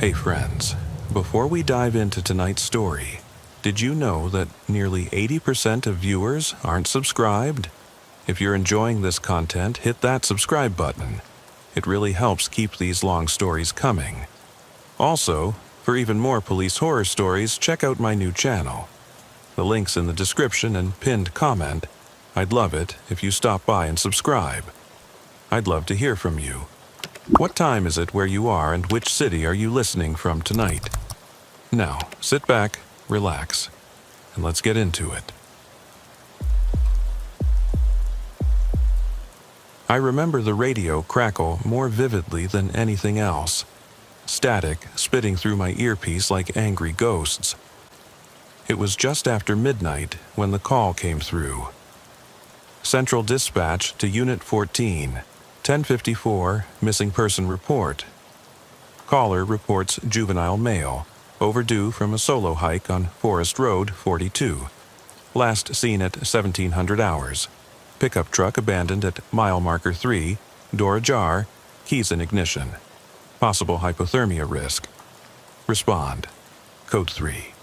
Hey friends, before we dive into tonight's story, did you know that nearly 80% of viewers aren't subscribed? If you're enjoying this content, hit that subscribe button. It really helps keep these long stories coming. Also, for even more police horror stories, check out my new channel. The link's in the description and pinned comment. I'd love it if you stop by and subscribe. I'd love to hear from you. What time is it where you are and which city are you listening from tonight? Now, sit back, relax, and let's get into it. I remember the radio crackle more vividly than anything else. Static spitting through my earpiece like angry ghosts. It was just after midnight when the call came through. Central Dispatch to Unit 14, 1054, missing person report. Caller reports juvenile male, overdue from a solo hike on Forest Road 42. Last seen at 1700 hours. Pickup truck abandoned at mile marker 3, door ajar, keys in ignition. Possible hypothermia risk. Respond. Code 3.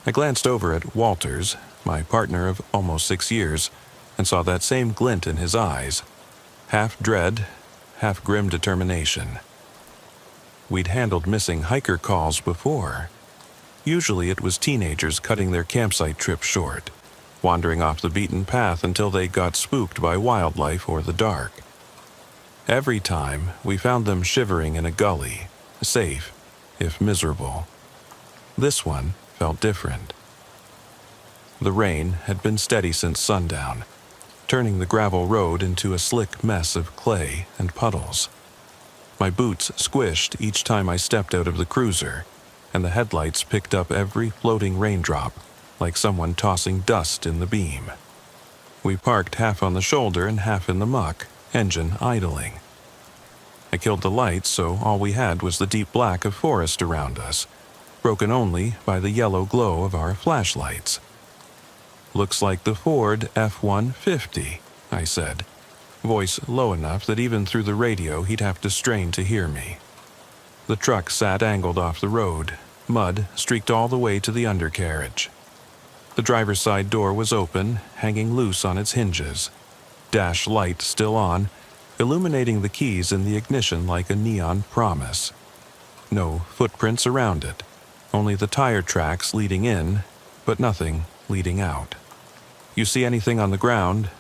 I glanced over at Walters, my partner of almost 6 years, and saw that same glint in his eyes. Half dread, half grim determination. We'd handled missing hiker calls before. Usually it was teenagers cutting their campsite trip short, wandering off the beaten path until they got spooked by wildlife or the dark. Every time, we found them shivering in a gully, safe, if miserable. This one felt different. The rain had been steady since sundown, turning the gravel road into a slick mess of clay and puddles. My boots squished each time I stepped out of the cruiser, and the headlights picked up every floating raindrop, like someone tossing dust in the beam. We parked half on the shoulder and half in the muck, engine idling. I killed the lights, so all we had was the deep black of forest around us, broken only by the yellow glow of our flashlights. Looks like the Ford F-150, I said, voice low enough that even through the radio he'd have to strain to hear me. The truck sat angled off the road, mud streaked all the way to the undercarriage. The driver's side door was open, hanging loose on its hinges. Dash light still on, illuminating the keys in the ignition like a neon promise. No footprints around it, only the tire tracks leading in, but nothing leading out. You see anything on the ground?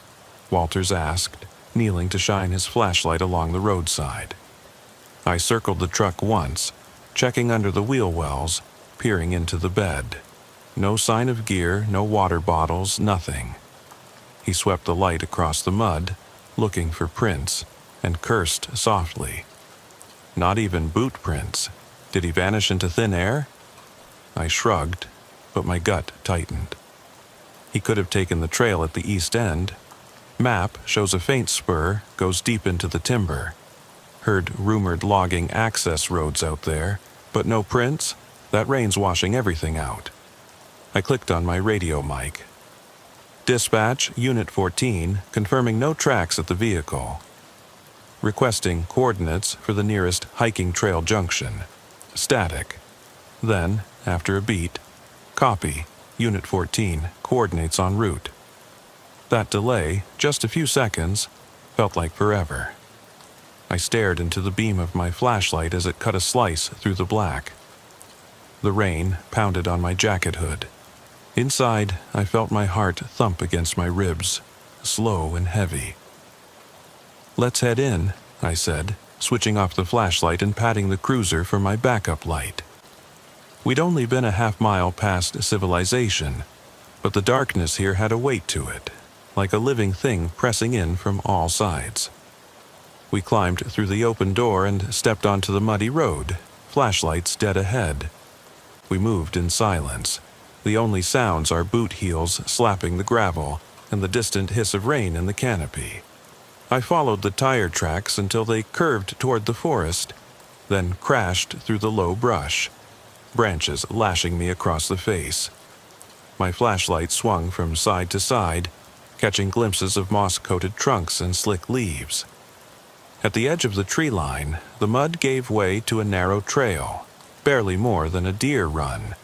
Walters asked, kneeling to shine his flashlight along the roadside. I circled the truck once, checking under the wheel wells, peering into the bed. No sign of gear, no water bottles, nothing. He swept the light across the mud, looking for prints, and cursed softly. Not even boot prints. Did he vanish into thin air? I shrugged, but my gut tightened. He could have taken the trail at the east end. Map shows a faint spur, goes deep into the timber. Heard rumored logging access roads out there, but no prints? That rain's washing everything out. I clicked on my radio mic. Dispatch, Unit 14, confirming no tracks at the vehicle. Requesting coordinates for the nearest hiking trail junction. Static. Then, after a beat, copy, Unit 14, coordinates en route. That delay, just a few seconds, felt like forever. I stared into the beam of my flashlight as it cut a slice through the black. The rain pounded on my jacket hood. Inside, I felt my heart thump against my ribs, slow and heavy. Let's head in, I said, switching off the flashlight and patting the cruiser for my backup light. We'd only been a half-mile past civilization, but the darkness here had a weight to it, like a living thing pressing in from all sides. We climbed through the open door and stepped onto the muddy road, flashlights dead ahead. We moved in silence, the only sounds our boot heels slapping the gravel and the distant hiss of rain in the canopy. I followed the tire tracks until they curved toward the forest, then crashed through the low brush, branches lashing me across the face. My flashlight swung from side to side, catching glimpses of moss-coated trunks and slick leaves. At the edge of the tree line, the mud gave way to a narrow trail, barely more than a deer run,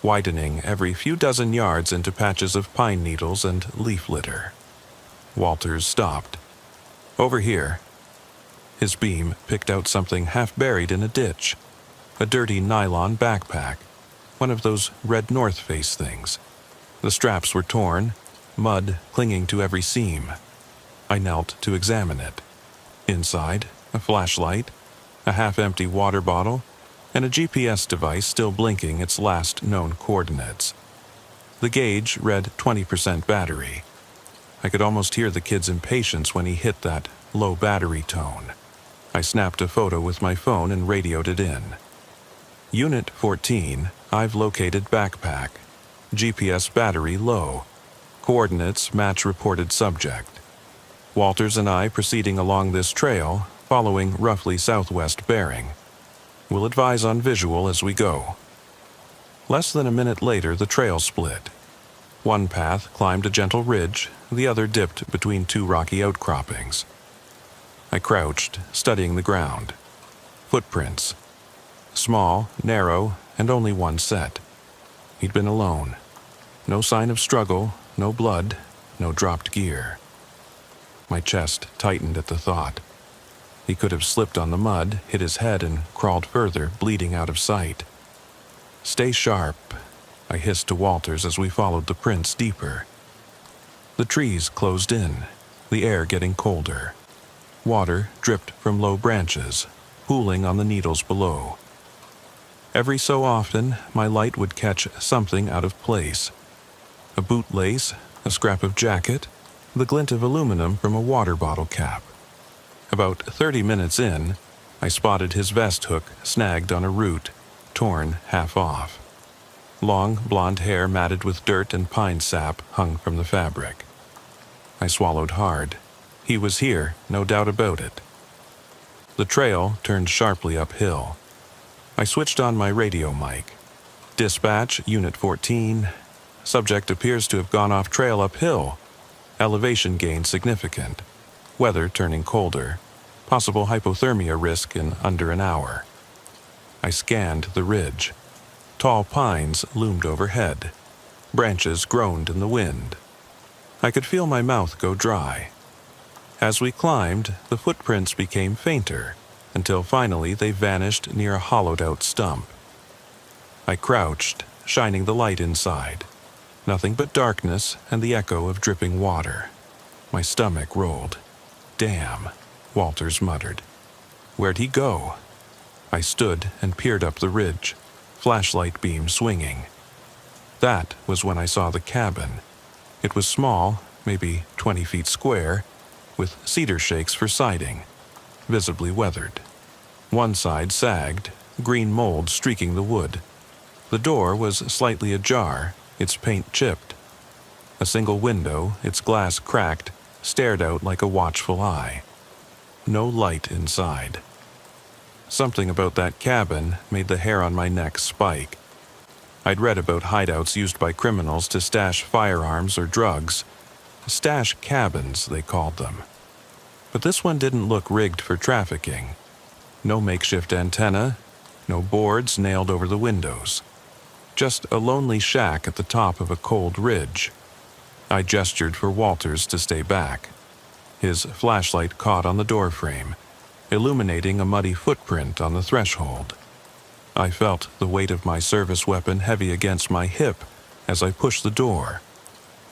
widening every few dozen yards into patches of pine needles and leaf litter. Walters stopped. "Over here." His beam picked out something half buried in a ditch, a dirty nylon backpack, one of those red North Face things. The straps were torn, mud clinging to every seam. I knelt to examine it. Inside, a flashlight, a half-empty water bottle, and a GPS device still blinking its last known coordinates. The gauge read 20% battery. I could almost hear the kid's impatience when he hit that low battery tone. I snapped a photo with my phone and radioed it in. "Unit 14, I've located backpack. GPS battery low. Coordinates match reported subject. Walters and I proceeding along this trail, following roughly southwest bearing. We'll advise on visual as we go." Less than a minute later, the trail split. One path climbed a gentle ridge, the other dipped between two rocky outcroppings. I crouched, studying the ground. Footprints. Small, narrow, and only one set. He'd been alone. No sign of struggle, no blood, no dropped gear. My chest tightened at the thought. He could have slipped on the mud, hit his head, and crawled further, bleeding out of sight. "Stay sharp," I hissed to Walters as we followed the prints deeper. The trees closed in, the air getting colder. Water dripped from low branches, pooling on the needles below. Every so often, my light would catch something out of place. A bootlace, a scrap of jacket, the glint of aluminum from a water bottle cap. About 30 minutes in, I spotted his vest hook snagged on a root, torn half off. Long blonde hair matted with dirt and pine sap hung from the fabric. I swallowed hard. He was here, no doubt about it. The trail turned sharply uphill. I switched on my radio mic. "Dispatch, Unit 14. Subject appears to have gone off trail uphill. Elevation gain significant. Weather turning colder. Possible hypothermia risk in under an hour." I scanned the ridge. Tall pines loomed overhead. Branches groaned in the wind. I could feel my mouth go dry. As we climbed, the footprints became fainter, until finally they vanished near a hollowed-out stump. I crouched, shining the light inside. Nothing but darkness and the echo of dripping water. My stomach rolled. "Damn," Walters muttered. "Where'd he go?" I stood and peered up the ridge, flashlight beam swinging. That was when I saw the cabin. It was small, maybe 20 feet square, with cedar shakes for siding, visibly weathered. One side sagged, green mold streaking the wood. The door was slightly ajar, its paint chipped. A single window, its glass cracked, stared out like a watchful eye. No light inside. Something about that cabin made the hair on my neck spike. I'd read about hideouts used by criminals to stash firearms or drugs. Stash cabins, they called them. But this one didn't look rigged for trafficking. No makeshift antenna, no boards nailed over the windows. Just a lonely shack at the top of a cold ridge. I gestured for Walters to stay back. His flashlight caught on the doorframe, illuminating a muddy footprint on the threshold. I felt the weight of my service weapon heavy against my hip as I pushed the door.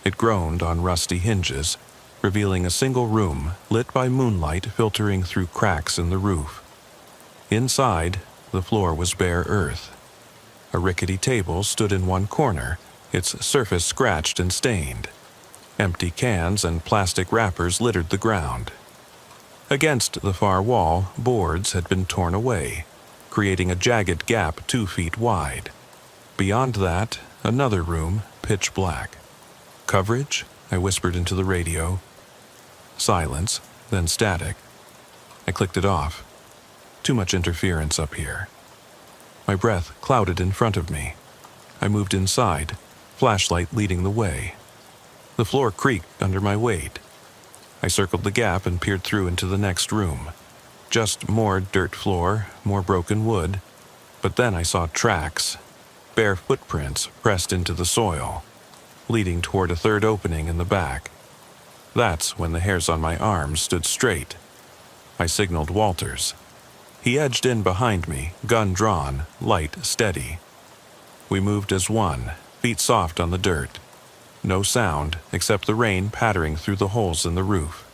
It groaned on rusty hinges, revealing a single room lit by moonlight filtering through cracks in the roof. Inside, the floor was bare earth. A rickety table stood in one corner, its surface scratched and stained. Empty cans and plastic wrappers littered the ground. Against the far wall, boards had been torn away, creating a jagged gap 2 feet wide. Beyond that, another room, pitch black. "Coverage?" I whispered into the radio. Silence, then static. I clicked it off. Too much interference up here. My breath clouded in front of me. I moved inside, flashlight leading the way. The floor creaked under my weight. I circled the gap and peered through into the next room. Just more dirt floor, more broken wood. But then I saw tracks, bare footprints pressed into the soil, leading toward a third opening in the back. That's when the hairs on my arms stood straight. I signaled Walters. He edged in behind me, gun drawn, light steady. We moved as one, feet soft on the dirt. No sound except the rain pattering through the holes in the roof.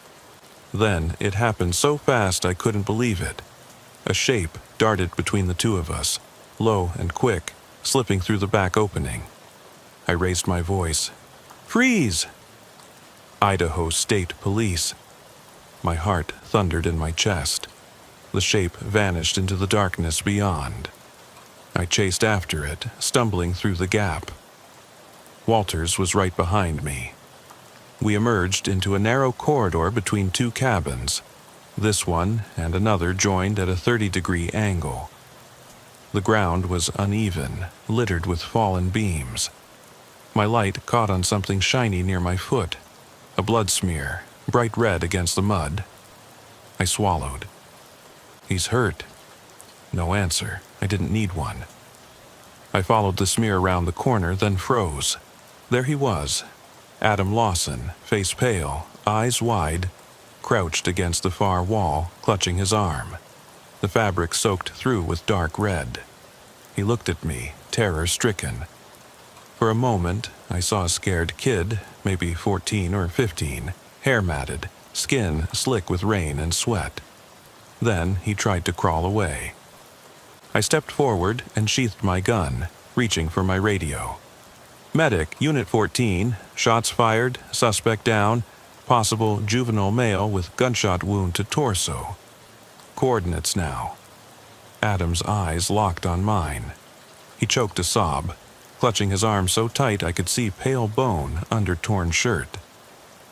Then it happened so fast I couldn't believe it. A shape darted between the two of us, low and quick, slipping through the back opening. I raised my voice. "Freeze!" Idaho State Police. My heart thundered in my chest. The shape vanished into the darkness beyond. I chased after it, stumbling through the gap. Walters was right behind me. We emerged into a narrow corridor between two cabins. This one and another joined at a 30-degree angle. The ground was uneven, littered with fallen beams. My light caught on something shiny near my foot, a blood smear, bright red against the mud. I swallowed. "He's hurt." No answer. I didn't need one. I followed the smear around the corner, then froze. There he was, Adam Lawson, face pale, eyes wide, crouched against the far wall, clutching his arm, the fabric soaked through with dark red. He looked at me, terror-stricken. For a moment, I saw a scared kid, maybe 14 or 15, hair matted, skin slick with rain and sweat. Then he tried to crawl away. I stepped forward and sheathed my gun, reaching for my radio. "Medic, Unit 14, shots fired, suspect down, possible juvenile male with gunshot wound to torso. Coordinates now." Adam's eyes locked on mine. He choked a sob, clutching his arm so tight I could see pale bone under torn shirt.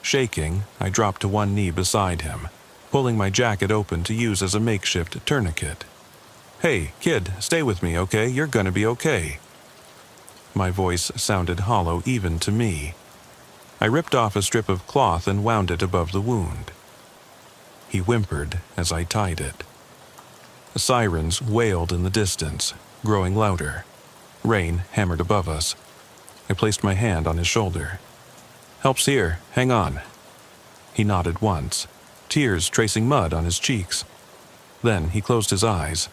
Shaking, I dropped to one knee beside him, pulling my jacket open to use as a makeshift tourniquet. "Hey, kid, stay with me, okay? You're gonna be okay." My voice sounded hollow even to me. I ripped off a strip of cloth and wound it above the wound. He whimpered as I tied it. Sirens wailed in the distance, growing louder. Rain hammered above us. I placed my hand on his shoulder. "Help's here, hang on." He nodded once, tears tracing mud on his cheeks. Then he closed his eyes.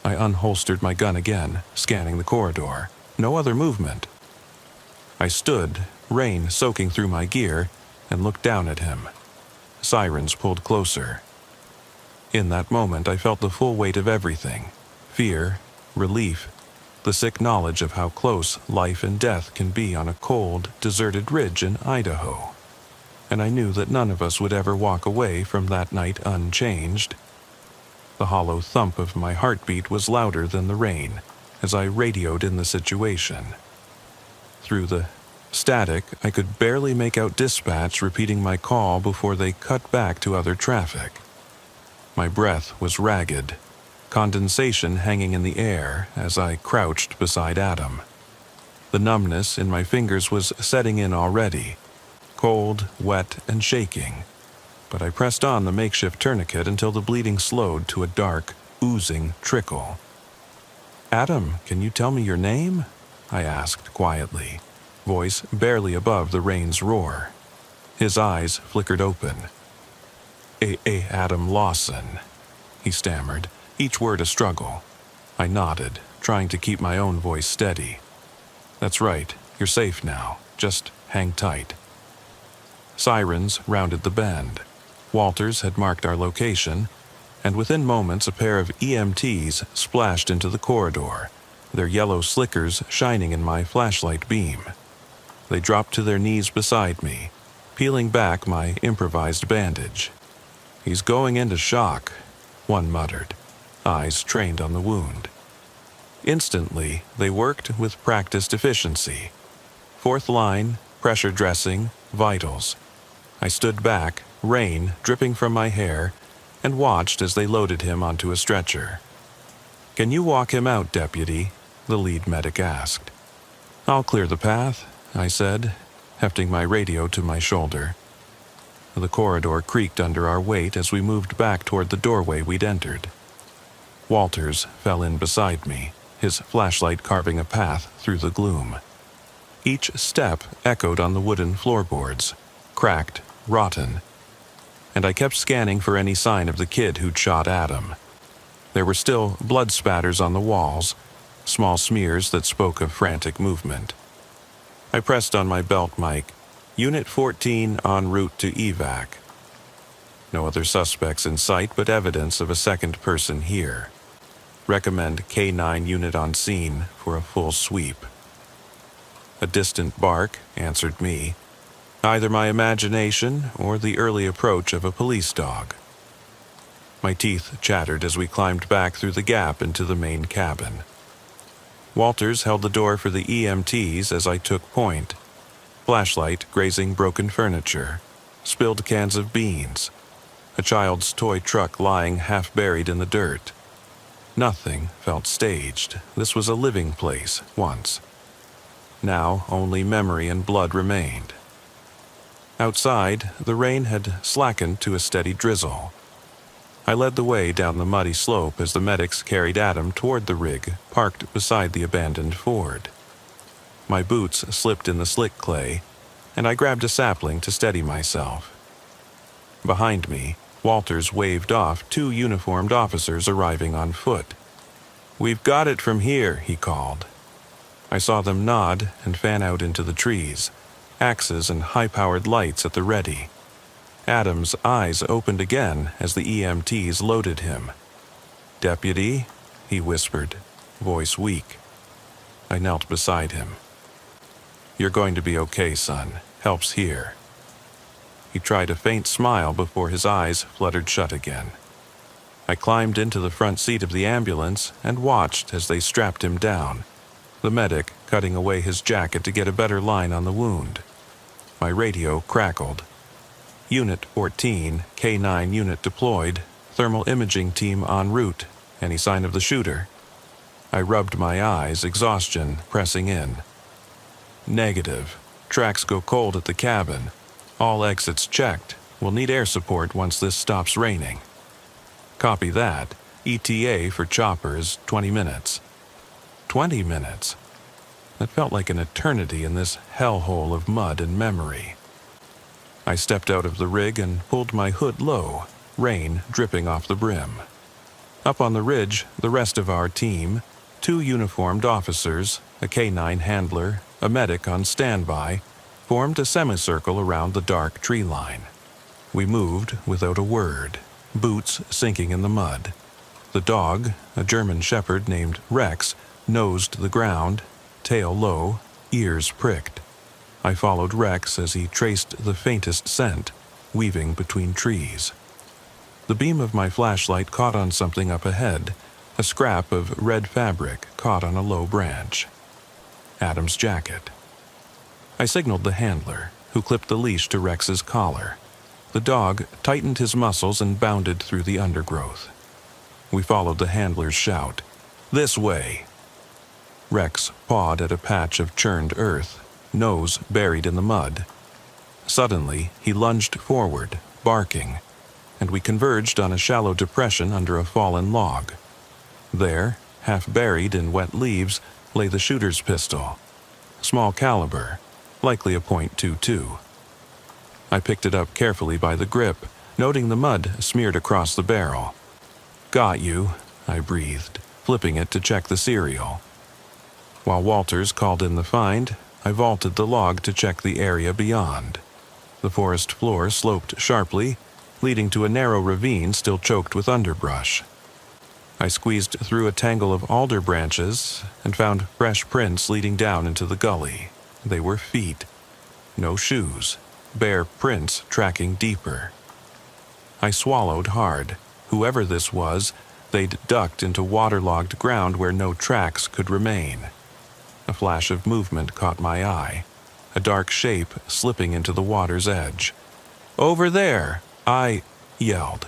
I unholstered my gun again, scanning the corridor. No other movement. I stood, rain soaking through my gear, and looked down at him. Sirens pulled closer. In that moment, I felt the full weight of everything. Fear, relief, the sick knowledge of how close life and death can be on a cold, deserted ridge in Idaho. And I knew that none of us would ever walk away from that night unchanged. The hollow thump of my heartbeat was louder than the rain as I radioed in the situation. Through the static, I could barely make out dispatch repeating my call before they cut back to other traffic. My breath was ragged, condensation hanging in the air as I crouched beside Adam. The numbness in my fingers was setting in already, cold, wet, and shaking, but I pressed on the makeshift tourniquet until the bleeding slowed to a dark, oozing trickle. "Adam, can you tell me your name?" I asked quietly, voice barely above the rain's roar. His eyes flickered open. Adam Lawson," he stammered, each word a struggle. I nodded, trying to keep my own voice steady. "That's right, you're safe now. Just hang tight." Sirens rounded the bend. Walters had marked our location, and within moments a pair of EMTs splashed into the corridor, their yellow slickers shining in my flashlight beam. They dropped to their knees beside me, peeling back my improvised bandage. "He's going into shock," one muttered, eyes trained on the wound. Instantly, they worked with practiced efficiency. Fourth line, pressure dressing, vitals. I stood back, rain dripping from my hair, and watched as they loaded him onto a stretcher. "Can you walk him out, deputy?" the lead medic asked. "I'll clear the path," I said, hefting my radio to my shoulder. The corridor creaked under our weight as we moved back toward the doorway we'd entered. Walters fell in beside me, his flashlight carving a path through the gloom. Each step echoed on the wooden floorboards, cracked, rotten, and I kept scanning for any sign of the kid who'd shot Adam. There were still blood spatters on the walls, small smears that spoke of frantic movement. I pressed on my belt mic, Unit 14 en route to evac. No other suspects in sight, but evidence of a second person here. Recommend K9 unit on scene for a full sweep. A distant bark answered me, either my imagination or the early approach of a police dog. My teeth chattered as we climbed back through the gap into the main cabin. Walters held the door for the EMTs as I took point. Flashlight grazing broken furniture, spilled cans of beans, a child's toy truck lying half buried in the dirt. Nothing felt staged. This was a living place once. Now only memory and blood remained. Outside, the rain had slackened to a steady drizzle. I led the way down the muddy slope as the medics carried Adam toward the rig parked beside the abandoned Ford. My boots slipped in the slick clay, and I grabbed a sapling to steady myself. Behind me, Walters waved off 2 uniformed officers arriving on foot. "We've got it from here," he called. I saw them nod and fan out into the trees, axes and high-powered lights at the ready. Adam's eyes opened again as the EMTs loaded him. "Deputy," he whispered, voice weak. I knelt beside him. "You're going to be okay, son. Help's here." He tried a faint smile before his eyes fluttered shut again. I climbed into the front seat of the ambulance and watched as they strapped him down, the medic cutting away his jacket to get a better line on the wound. My radio crackled. "Unit 14, K9 unit deployed, thermal imaging team en route. Any sign of the shooter?" I rubbed my eyes, exhaustion pressing in. "Negative. Tracks go cold at the cabin. All exits checked. We'll need air support once this stops raining." "Copy that. ETA for choppers, 20 minutes. 20 minutes? That felt like an eternity in this hellhole of mud and memory. I stepped out of the rig and pulled my hood low, rain dripping off the brim. Up on the ridge, the rest of our team, 2 uniformed officers, a K9 handler, a medic on standby, formed a semicircle around the dark tree line. We moved without a word, boots sinking in the mud. The dog, a German shepherd named Rex, nosed the ground, tail low, ears pricked. I followed Rex as he traced the faintest scent, weaving between trees. The beam of my flashlight caught on something up ahead, a scrap of red fabric caught on a low branch. Adam's jacket. I signaled the handler, who clipped the leash to Rex's collar. The dog tightened his muscles and bounded through the undergrowth. We followed the handler's shout, "This way!" Rex pawed at a patch of churned earth, nose buried in the mud. Suddenly, he lunged forward, barking, and we converged on a shallow depression under a fallen log. There, half buried in wet leaves, lay the shooter's pistol. Small caliber, likely a .22. I picked it up carefully by the grip, noting the mud smeared across the barrel. "Got you," I breathed, flipping it to check the serial. While Walters called in the find, I vaulted the log to check the area beyond. The forest floor sloped sharply, leading to a narrow ravine still choked with underbrush. I squeezed through a tangle of alder branches and found fresh prints leading down into the gully. They were feet. No shoes. Bare prints tracking deeper. I swallowed hard. Whoever this was, they'd ducked into waterlogged ground where no tracks could remain. A flash of movement caught my eye. A dark shape slipping into the water's edge. "Over there!" I yelled.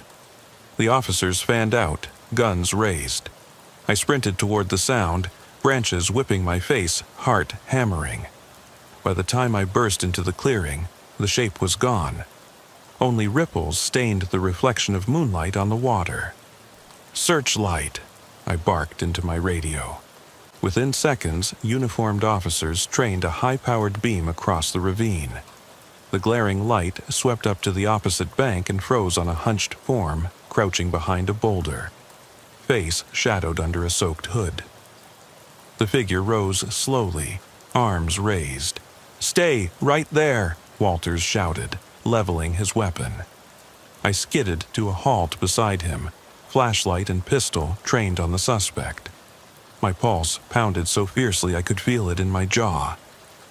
The officers fanned out, guns raised. I sprinted toward the sound, branches whipping my face, heart hammering. By the time I burst into the clearing, the shape was gone. Only ripples stained the reflection of moonlight on the water. "Searchlight!" I barked into my radio. Within seconds, uniformed officers trained a high-powered beam across the ravine. The glaring light swept up to the opposite bank and froze on a hunched form crouching behind a boulder, face shadowed under a soaked hood. The figure rose slowly, arms raised. "Stay right there!" Walters shouted, leveling his weapon. I skidded to a halt beside him, flashlight and pistol trained on the suspect. My pulse pounded so fiercely I could feel it in my jaw.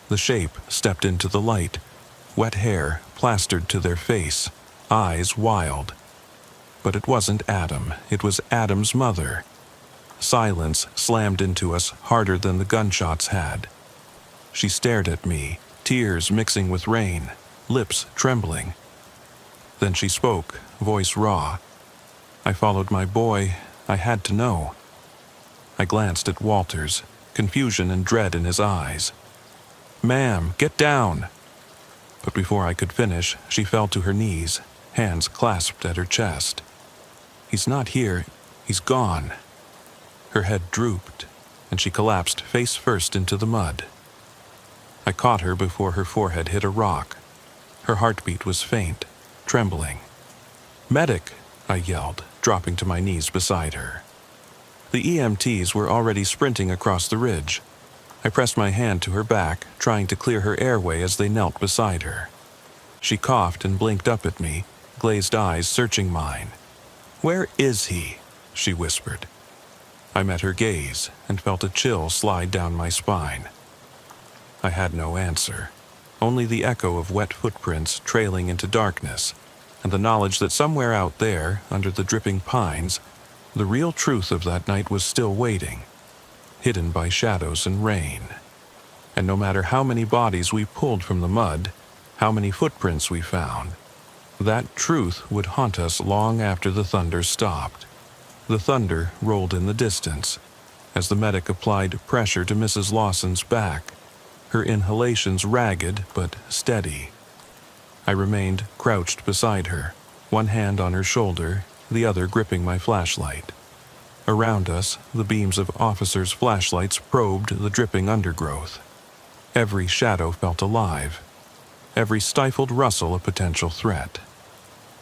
The shape stepped into the light, wet hair plastered to their face, eyes wild. But it wasn't Adam, it was Adam's mother. Silence slammed into us harder than the gunshots had. She stared at me, tears mixing with rain, lips trembling. Then she spoke, voice raw. I followed my boy. I had to know. I glanced at Walters, confusion and dread in his eyes. "Ma'am, get down!" But before I could finish, she fell to her knees, hands clasped at her chest. "He's not here. He's gone." Her head drooped, and she collapsed face first into the mud. I caught her before her forehead hit a rock. Her heartbeat was faint, trembling. "Medic!" I yelled, dropping to my knees beside her. The EMTs were already sprinting across the ridge. I pressed my hand to her back, trying to clear her airway as they knelt beside her. She coughed and blinked up at me, glazed eyes searching mine. "Where is he?" she whispered. I met her gaze and felt a chill slide down my spine. I had no answer, only the echo of wet footprints trailing into darkness, and the knowledge that somewhere out there, under the dripping pines, the real truth of that night was still waiting, hidden by shadows and rain. And no matter how many bodies we pulled from the mud, how many footprints we found, that truth would haunt us long after the thunder stopped. The thunder rolled in the distance, as the medic applied pressure to Mrs. Lawson's back, her inhalations ragged but steady. I remained crouched beside her, one hand on her shoulder, the other gripping my flashlight. Around us, the beams of officers' flashlights probed the dripping undergrowth. Every shadow felt alive, every stifled rustle a potential threat.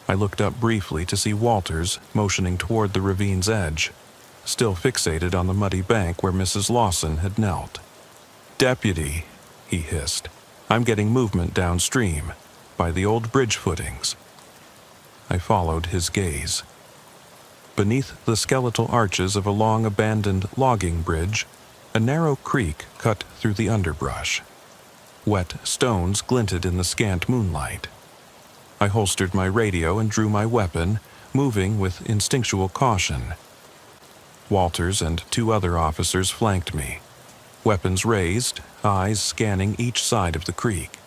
I looked up briefly to see Walters motioning toward the ravine's edge, still fixated on the muddy bank where Mrs. Lawson had knelt. "Deputy," he hissed, "I'm getting movement downstream, by the old bridge footings." I followed his gaze. Beneath the skeletal arches of a long-abandoned logging bridge, a narrow creek cut through the underbrush. Wet stones glinted in the scant moonlight. I holstered my radio and drew my weapon, moving with instinctual caution. Walters and 2 other officers flanked me, weapons raised, eyes scanning each side of the creek.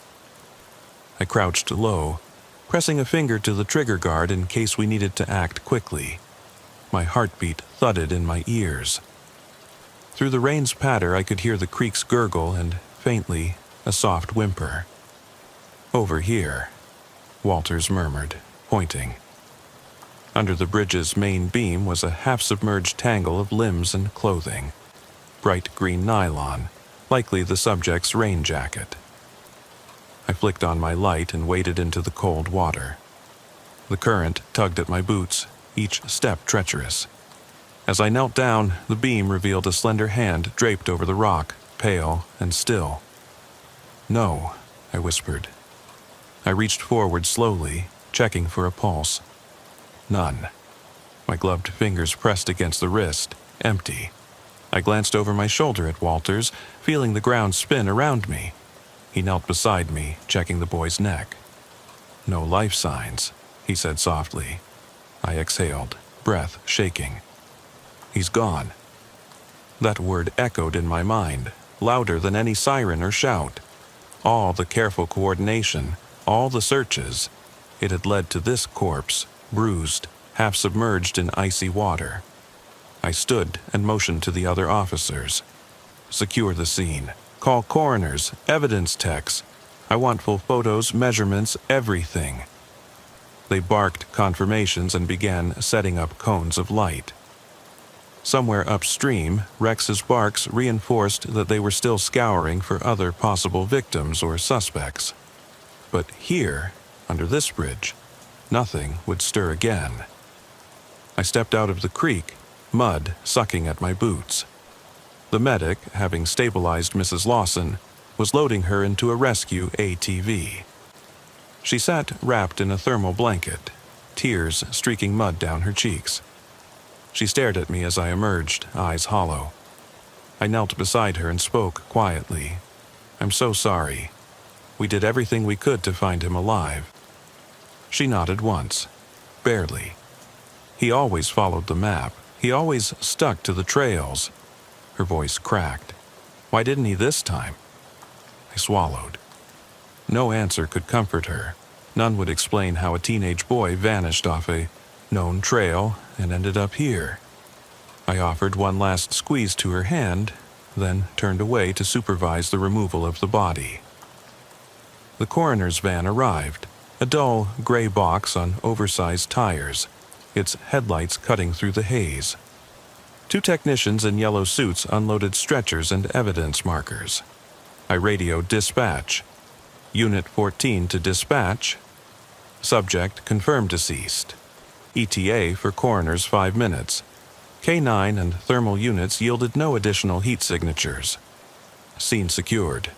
I crouched low, pressing a finger to the trigger guard in case we needed to act quickly. My heartbeat thudded in my ears. Through the rain's patter, I could hear the creek's gurgle and, faintly, a soft whimper. "Over here," Walters murmured, pointing. Under the bridge's main beam was a half-submerged tangle of limbs and clothing. Bright green nylon, likely the subject's rain jacket. I flicked on my light and waded into the cold water. The current tugged at my boots, each step treacherous. As I knelt down, the beam revealed a slender hand draped over the rock, pale and still. "No," I whispered. I reached forward slowly, checking for a pulse. None. My gloved fingers pressed against the wrist, empty. I glanced over my shoulder at Walters, feeling the ground spin around me. He knelt beside me, checking the boy's neck. "No life signs," he said softly. I exhaled, breath shaking. "He's gone." That word echoed in my mind, louder than any siren or shout. All the careful coordination, all the searches, it had led to this corpse, bruised, half submerged in icy water. I stood and motioned to the other officers. "Secure the scene. Call coroners, evidence techs. I want full photos, measurements, everything." They barked confirmations and began setting up cones of light. Somewhere upstream, Rex's barks reinforced that they were still scouring for other possible victims or suspects. But here, under this bridge, nothing would stir again. I stepped out of the creek, mud sucking at my boots. The medic, having stabilized Mrs. Lawson, was loading her into a rescue ATV. She sat wrapped in a thermal blanket, tears streaking mud down her cheeks. She stared at me as I emerged, eyes hollow. I knelt beside her and spoke quietly. "I'm so sorry. We did everything we could to find him alive." She nodded once, barely. "He always followed the map. He always stuck to the trails." Her voice cracked. "Why didn't he this time?" I swallowed. No answer could comfort her. None would explain how a teenage boy vanished off a known trail and ended up here. I offered one last squeeze to her hand, then turned away to supervise the removal of the body. The coroner's van arrived, a dull gray box on oversized tires, its headlights cutting through the haze. Two technicians in yellow suits unloaded stretchers and evidence markers. I radioed dispatch. Unit 14 to dispatch. Subject confirmed deceased. ETA for coroner's 5 minutes. K9 and thermal units yielded no additional heat signatures. Scene secured.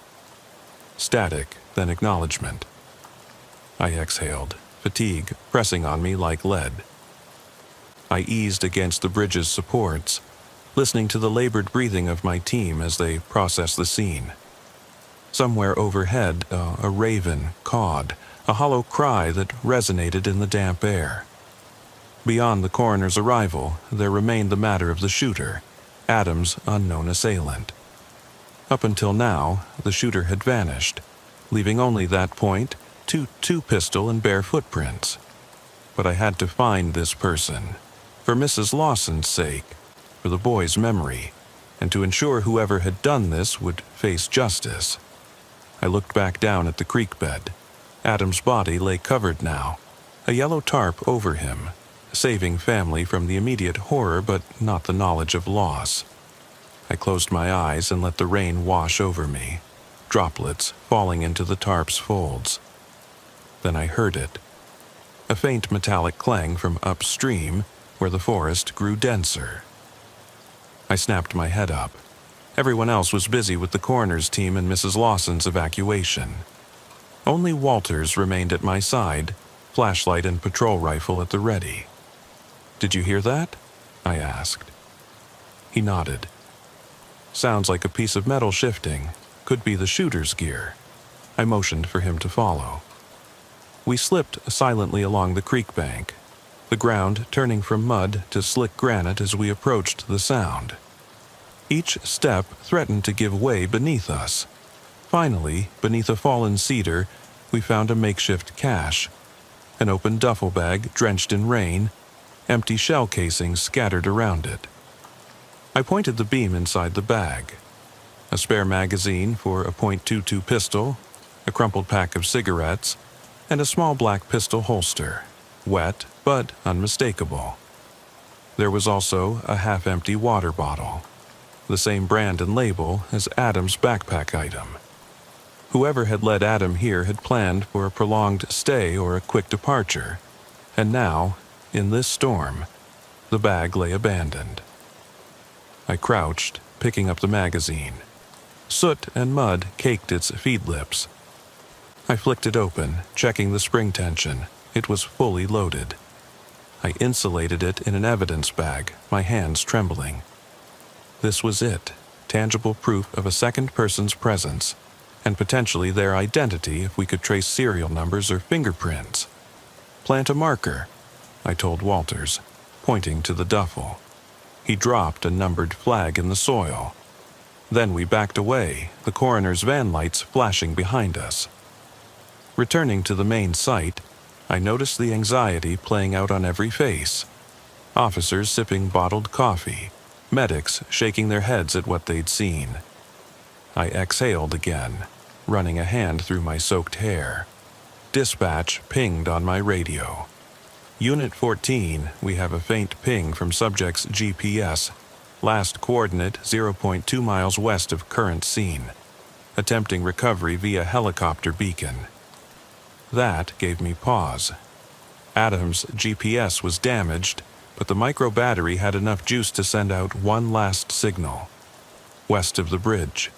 Static, then acknowledgement. I exhaled, fatigue pressing on me like lead. I eased against the bridge's supports, listening to the labored breathing of my team as they processed the scene. Somewhere overhead, a raven cawed, a hollow cry that resonated in the damp air. Beyond the coroner's arrival, there remained the matter of the shooter, Adam's unknown assailant. Up until now, the shooter had vanished, leaving only that point, two-pistol and bare footprints. But I had to find this person, for Mrs. Lawson's sake, for the boy's memory, and to ensure whoever had done this would face justice. I looked back down at the creek bed. Adam's body lay covered now, a yellow tarp over him, saving family from the immediate horror but not the knowledge of loss. I closed my eyes and let the rain wash over me, droplets falling into the tarp's folds. Then I heard it, a faint metallic clang from upstream where the forest grew denser. I snapped my head up. Everyone else was busy with the coroner's team and Mrs. Lawson's evacuation. Only Walters remained at my side, flashlight and patrol rifle at the ready. "Did you hear that?" I asked. He nodded. "Sounds like a piece of metal shifting. Could be the shooter's gear." I motioned for him to follow. We slipped silently along the creek bank, the ground turning from mud to slick granite as we approached the sound. Each step threatened to give way beneath us. Finally, beneath a fallen cedar, we found a makeshift cache, an open duffel bag drenched in rain, empty shell casings scattered around it. I pointed the beam inside the bag. A spare magazine for a .22 pistol, a crumpled pack of cigarettes, and a small black pistol holster, wet but unmistakable. There was also a half-empty water bottle, the same brand and label as Adam's backpack item. Whoever had led Adam here had planned for a prolonged stay or a quick departure, and now, in this storm, the bag lay abandoned. I crouched, picking up the magazine. Soot and mud caked its feed lips. I flicked it open, checking the spring tension. It was fully loaded. I insulated it in an evidence bag, my hands trembling. This was it, tangible proof of a second person's presence, and potentially their identity if we could trace serial numbers or fingerprints. "Plant a marker," I told Walters, pointing to the duffel. He dropped a numbered flag in the soil. Then we backed away, the coroner's van lights flashing behind us. Returning to the main site, I noticed the anxiety playing out on every face. Officers sipping bottled coffee, medics shaking their heads at what they'd seen. I exhaled again, running a hand through my soaked hair. Dispatch pinged on my radio. Unit 14, we have a faint ping from subject's GPS. Last coordinate 0.2 miles west of current scene. Attempting recovery via helicopter beacon. That gave me pause. Adam's GPS was damaged, but the micro battery had enough juice to send out one last signal. West of the bridge,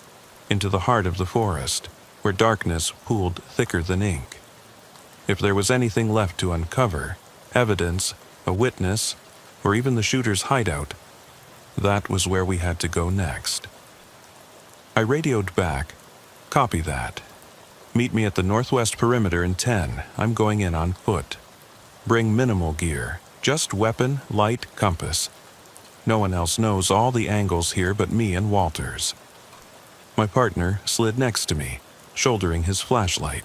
into the heart of the forest, where darkness pooled thicker than ink. If there was anything left to uncover, evidence, a witness, or even the shooter's hideout, that was where we had to go next. I radioed back. Copy that. Meet me at the northwest perimeter in 10. I'm going in on foot. Bring minimal gear. Just weapon, light, compass. No one else knows all the angles here but me and Walters. My partner slid next to me, shouldering his flashlight.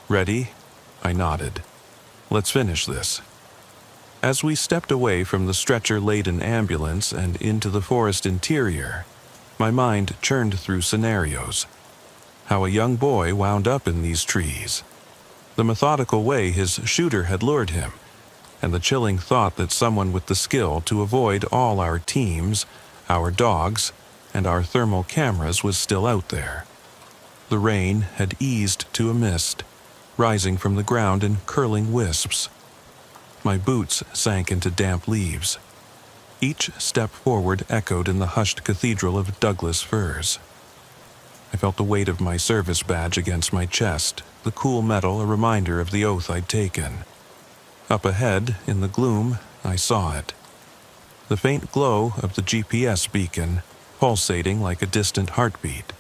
Ready? I nodded. Let's finish this. As we stepped away from the stretcher-laden ambulance and into the forest interior, my mind churned through scenarios. How a young boy wound up in these trees. The methodical way his shooter had lured him, and the chilling thought that someone with the skill to avoid all our teams, our dogs, and our thermal cameras was still out there. The rain had eased to a mist, rising from the ground in curling wisps. My boots sank into damp leaves. Each step forward echoed in the hushed cathedral of Douglas firs. I felt the weight of my service badge against my chest, the cool metal a reminder of the oath I'd taken. Up ahead, in the gloom, I saw it. The faint glow of the GPS beacon, pulsating like a distant heartbeat.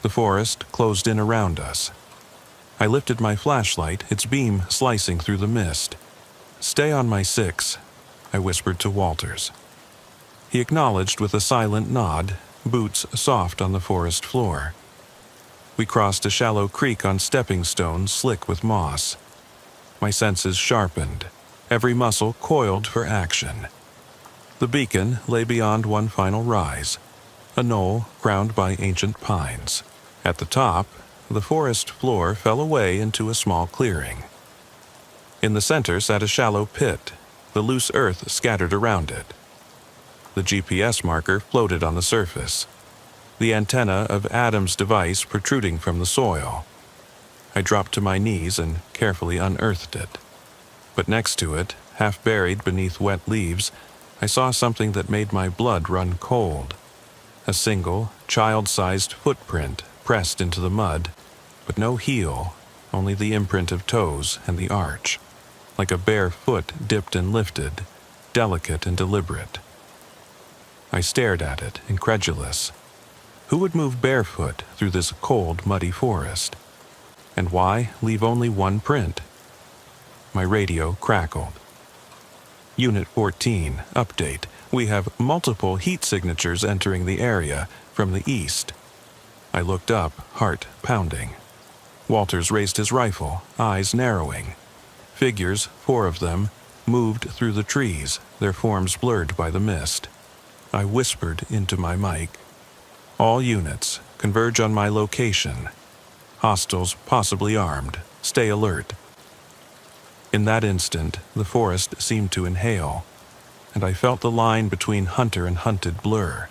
The forest closed in around us. I lifted my flashlight, its beam slicing through the mist. "Stay on my 6, I whispered to Walters. He acknowledged with a silent nod, boots soft on the forest floor. We crossed a shallow creek on stepping stones slick with moss. My senses sharpened, every muscle coiled for action. The beacon lay beyond one final rise, a knoll crowned by ancient pines. At the top, the forest floor fell away into a small clearing. In the center sat a shallow pit, the loose earth scattered around it. The GPS marker floated on the surface, the antenna of Adam's device protruding from the soil. I dropped to my knees and carefully unearthed it. But next to it, half buried beneath wet leaves, I saw something that made my blood run cold. A single, child-sized footprint pressed into the mud, but no heel, only the imprint of toes and the arch, like a bare foot dipped and lifted, delicate and deliberate. I stared at it, incredulous. Who would move barefoot through this cold, muddy forest? And why leave only one print? My radio crackled. Unit 14, update. We have multiple heat signatures entering the area from the east. I looked up, heart pounding. Walters raised his rifle, eyes narrowing. Figures, 4 of them, moved through the trees, their forms blurred by the mist. I whispered into my mic. All units, converge on my location. Hostiles possibly armed. Stay alert. In that instant, the forest seemed to inhale, and I felt the line between hunter and hunted blur.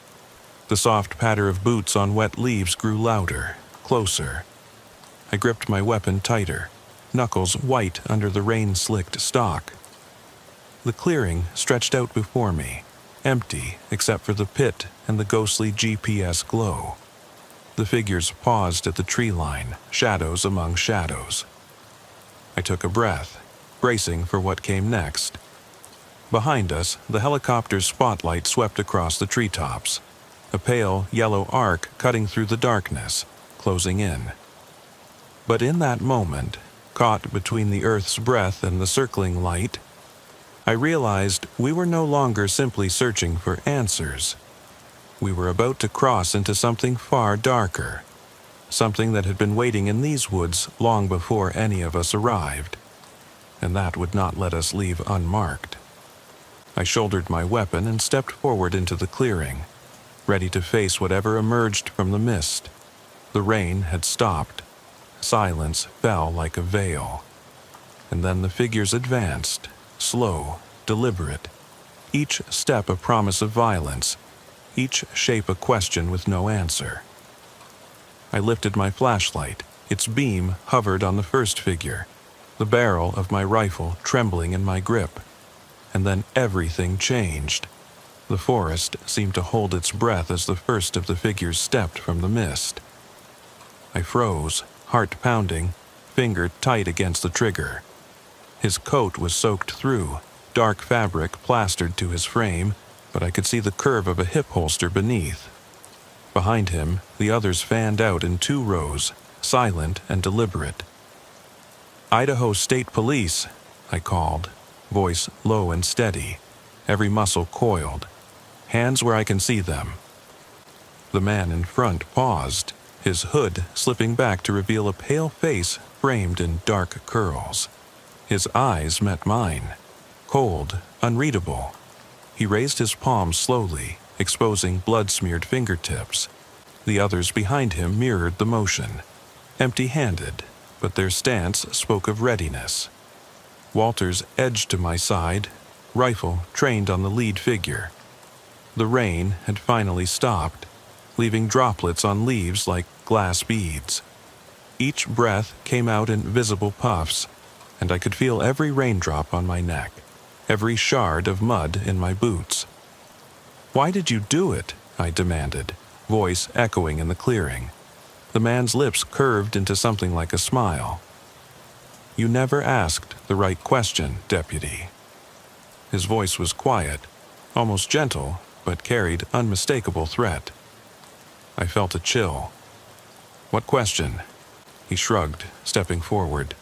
The soft patter of boots on wet leaves grew louder, closer. I gripped my weapon tighter, knuckles white under the rain-slicked stock. The clearing stretched out before me, empty except for the pit and the ghostly GPS glow. The figures paused at the tree line, shadows among shadows. I took a breath, bracing for what came next. Behind us, the helicopter's spotlight swept across the treetops, a pale yellow arc cutting through the darkness, closing in. But in that moment, caught between the Earth's breath and the circling light, I realized we were no longer simply searching for answers. We were about to cross into something far darker, something that had been waiting in these woods long before any of us arrived, and that would not let us leave unmarked. I shouldered my weapon and stepped forward into the clearing, ready to face whatever emerged from the mist. The rain had stopped. Silence fell like a veil. And then the figures advanced, slow, deliberate, each step a promise of violence, each shape a question with no answer. I lifted my flashlight. Its beam hovered on the first figure, the barrel of my rifle trembling in my grip. And then everything changed. The forest seemed to hold its breath as the first of the figures stepped from the mist. I froze, heart pounding, finger tight against the trigger. His coat was soaked through, dark fabric plastered to his frame, but I could see the curve of a hip holster beneath. Behind him, the others fanned out in 2 rows, silent and deliberate. "Idaho State Police," I called, voice low and steady, every muscle coiled, hands where I can see them. The man in front paused, his hood slipping back to reveal a pale face framed in dark curls. His eyes met mine, cold, unreadable. He raised his palms slowly, exposing blood-smeared fingertips. The others behind him mirrored the motion, empty-handed, but their stance spoke of readiness. Walters edged to my side, rifle trained on the lead figure. The rain had finally stopped, leaving droplets on leaves like glass beads. Each breath came out in visible puffs, and I could feel every raindrop on my neck, every shard of mud in my boots. "Why did you do it?" I demanded, voice echoing in the clearing. The man's lips curved into something like a smile. "You never asked the right question, Deputy." His voice was quiet, almost gentle, but carried unmistakable threat. I felt a chill. "What question?" He shrugged, stepping forward.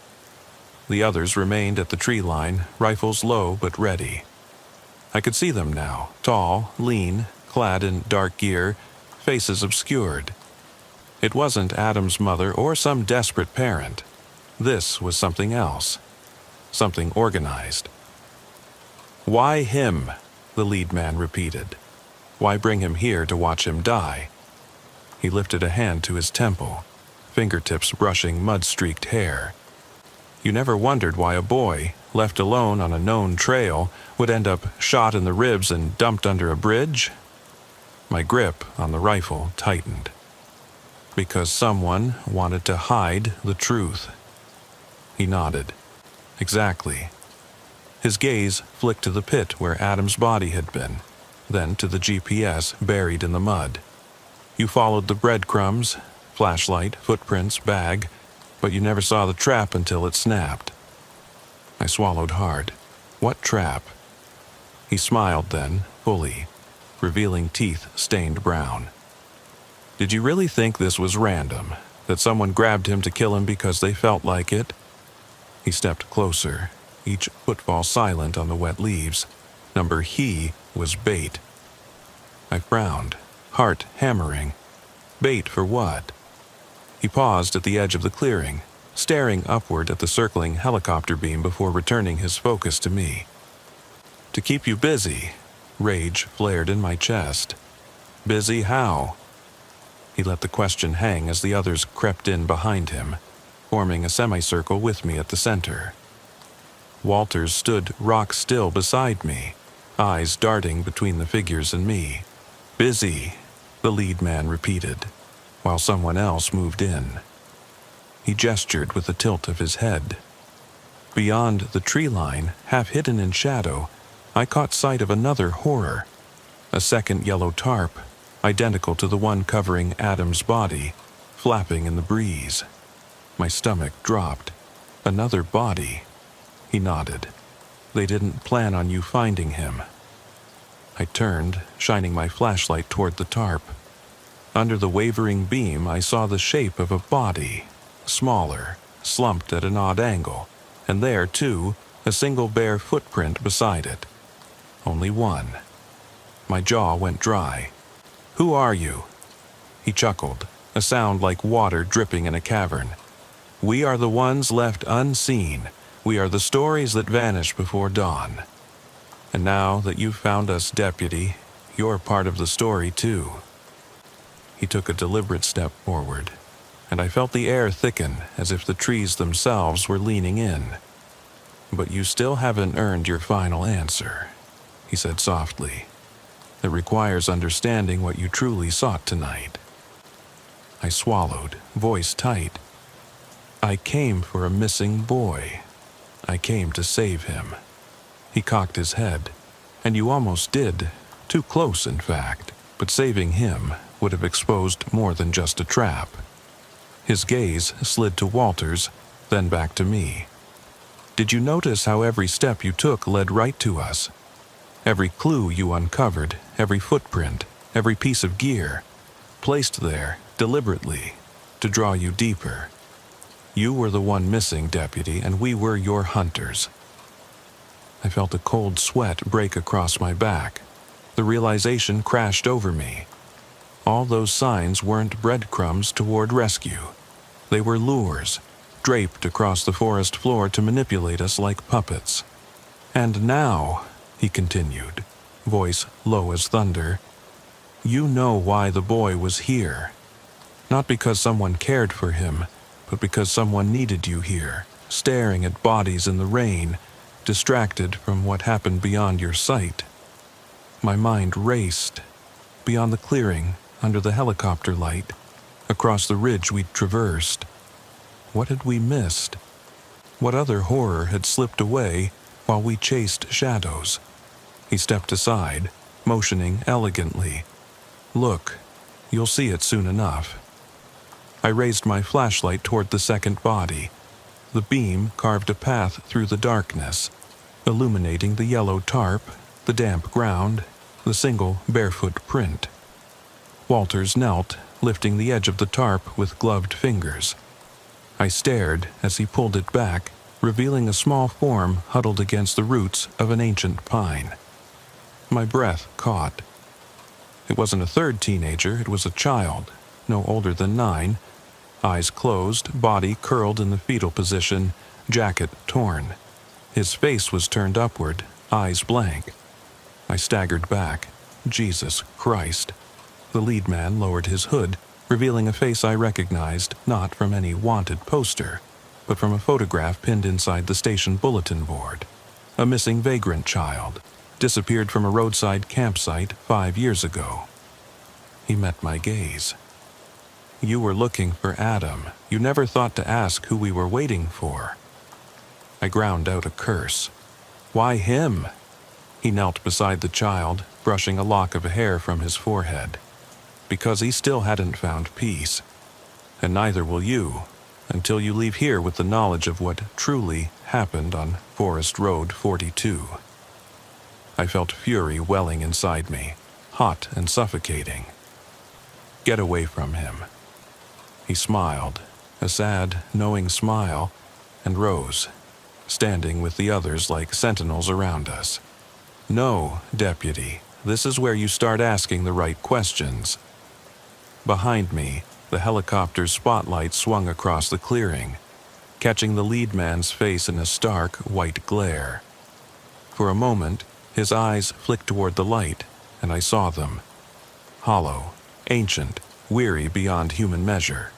The others remained at the tree line, rifles low but ready. I could see them now, tall, lean, clad in dark gear, faces obscured. It wasn't Adam's mother or some desperate parent. This was something else, something organized. "Why him?" the lead man repeated. "Why bring him here to watch him die?" He lifted a hand to his temple, fingertips brushing mud-streaked hair. "You never wondered why a boy, left alone on a known trail, would end up shot in the ribs and dumped under a bridge?" My grip on the rifle tightened. "Because someone wanted to hide the truth." He nodded. "Exactly." His gaze flicked to the pit where Adam's body had been, then to the GPS buried in the mud. "You followed the breadcrumbs, flashlight, footprints, bag, but you never saw the trap until it snapped." I swallowed hard. "What trap?" He smiled then, fully, revealing teeth stained brown. "Did you really think this was random, that someone grabbed him to kill him because they felt like it?" He stepped closer, each footfall silent on the wet leaves. Number he was bait. I frowned, heart hammering. Bait for what? He paused at the edge of the clearing, staring upward at the circling helicopter beam before returning his focus to me. "To keep you busy," rage flared in my chest. "Busy how?" He let the question hang as the others crept in behind him, forming a semicircle with me at the center. Walters stood rock-still beside me, eyes darting between the figures and me. "Busy," the lead man repeated, while someone else moved in. He gestured with a tilt of his head. Beyond the tree line, half hidden in shadow, I caught sight of another horror. A second yellow tarp, identical to the one covering Adam's body, flapping in the breeze. My stomach dropped. "Another body." He nodded. "They didn't plan on you finding him." I turned, shining my flashlight toward the tarp. Under the wavering beam, I saw the shape of a body, smaller, slumped at an odd angle, and there, too, a single bare footprint beside it. Only one. My jaw went dry. "Who are you?" He chuckled, a sound like water dripping in a cavern. "We are the ones left unseen. We are the stories that vanish before dawn. And now that you've found us, Deputy, you're part of the story, too." He took a deliberate step forward, and I felt the air thicken as if the trees themselves were leaning in. "But you still haven't earned your final answer," he said softly. "It requires understanding what you truly sought tonight." I swallowed, voice tight. "I came for a missing boy. I came to save him." He cocked his head. "And you almost did. Too close, in fact. But saving him would have exposed more than just a trap." His gaze slid to Walters, then back to me. "Did you notice how every step you took led right to us? Every clue you uncovered, every footprint, every piece of gear, placed there deliberately to draw you deeper. You were the one missing, Deputy, and we were your hunters." I felt a cold sweat break across my back. The realization crashed over me. All those signs weren't breadcrumbs toward rescue. They were lures, draped across the forest floor to manipulate us like puppets. "And now," he continued, voice low as thunder, "you know why the boy was here. Not because someone cared for him, but because someone needed you here, staring at bodies in the rain, distracted from what happened beyond your sight." My mind raced. Beyond the clearing, under the helicopter light, across the ridge we'd traversed. What had we missed? What other horror had slipped away while we chased shadows? He stepped aside, motioning elegantly. "Look, you'll see it soon enough." I raised my flashlight toward the second body. The beam carved a path through the darkness, illuminating the yellow tarp, the damp ground, the single barefoot print. Walters knelt, lifting the edge of the tarp with gloved fingers. I stared as he pulled it back, revealing a small form huddled against the roots of an ancient pine. My breath caught. It wasn't a third teenager, it was a child, no older than 9, eyes closed, body curled in the fetal position, jacket torn. His face was turned upward, eyes blank. I staggered back. Jesus Christ. The lead man lowered his hood, revealing a face I recognized not from any wanted poster, but from a photograph pinned inside the station bulletin board. A missing vagrant child, disappeared from a roadside campsite 5 years ago. He met my gaze. "You were looking for Adam. You never thought to ask who we were waiting for." I ground out a curse. "Why him?" He knelt beside the child, brushing a lock of hair from his forehead. "Because he still hadn't found peace. And neither will you, until you leave here with the knowledge of what truly happened on Forest Road 42. I felt fury welling inside me, hot and suffocating. "Get away from him." He smiled, a sad, knowing smile, and rose, standing with the others like sentinels around us. "No, Deputy, this is where you start asking the right questions." Behind me, the helicopter's spotlight swung across the clearing, catching the lead man's face in a stark, white glare. For a moment, his eyes flicked toward the light, and I saw them. Hollow, ancient, weary beyond human measure.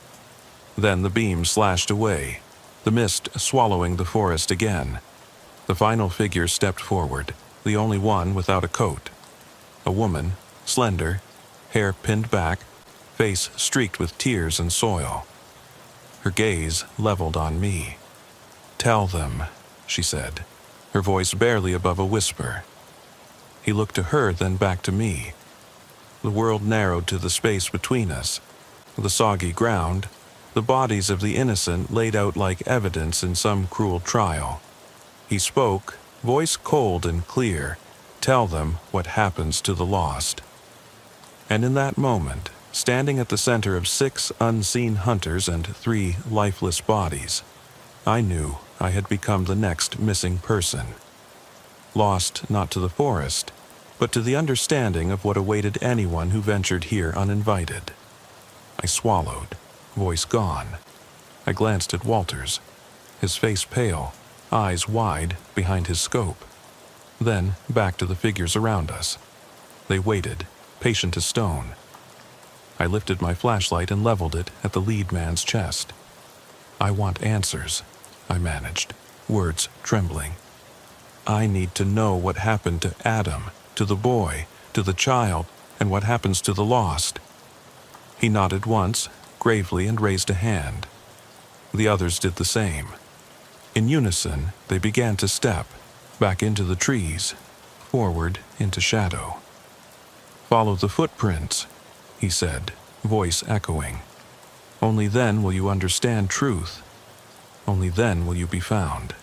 Then the beam slashed away, the mist swallowing the forest again. The final figure stepped forward, the only one without a coat. A woman, slender, hair pinned back, face streaked with tears and soil. Her gaze leveled on me. "Tell them," she said, her voice barely above a whisper. He looked to her, then back to me. The world narrowed to the space between us. The soggy ground, the bodies of the innocent laid out like evidence in some cruel trial. He spoke, voice cold and clear, "Tell them what happens to the lost." And in that moment, standing at the center of 6 unseen hunters and 3 lifeless bodies, I knew I had become the next missing person. Lost not to the forest, but to the understanding of what awaited anyone who ventured here uninvited. I swallowed, voice gone. I glanced at Walters, his face pale, eyes wide behind his scope. Then back to the figures around us. They waited, patient as stone. I lifted my flashlight and leveled it at the lead man's chest. "I want answers," I managed, words trembling. I need to know what happened to Adam, to the boy, to the child, and what happens to the lost. He nodded once, gravely, and raised a hand. The others did the same. In unison, they began to step, back into the trees, forward into shadow. "Follow the footprints," he said, voice echoing. "Only then will you understand truth. Only then will you be found."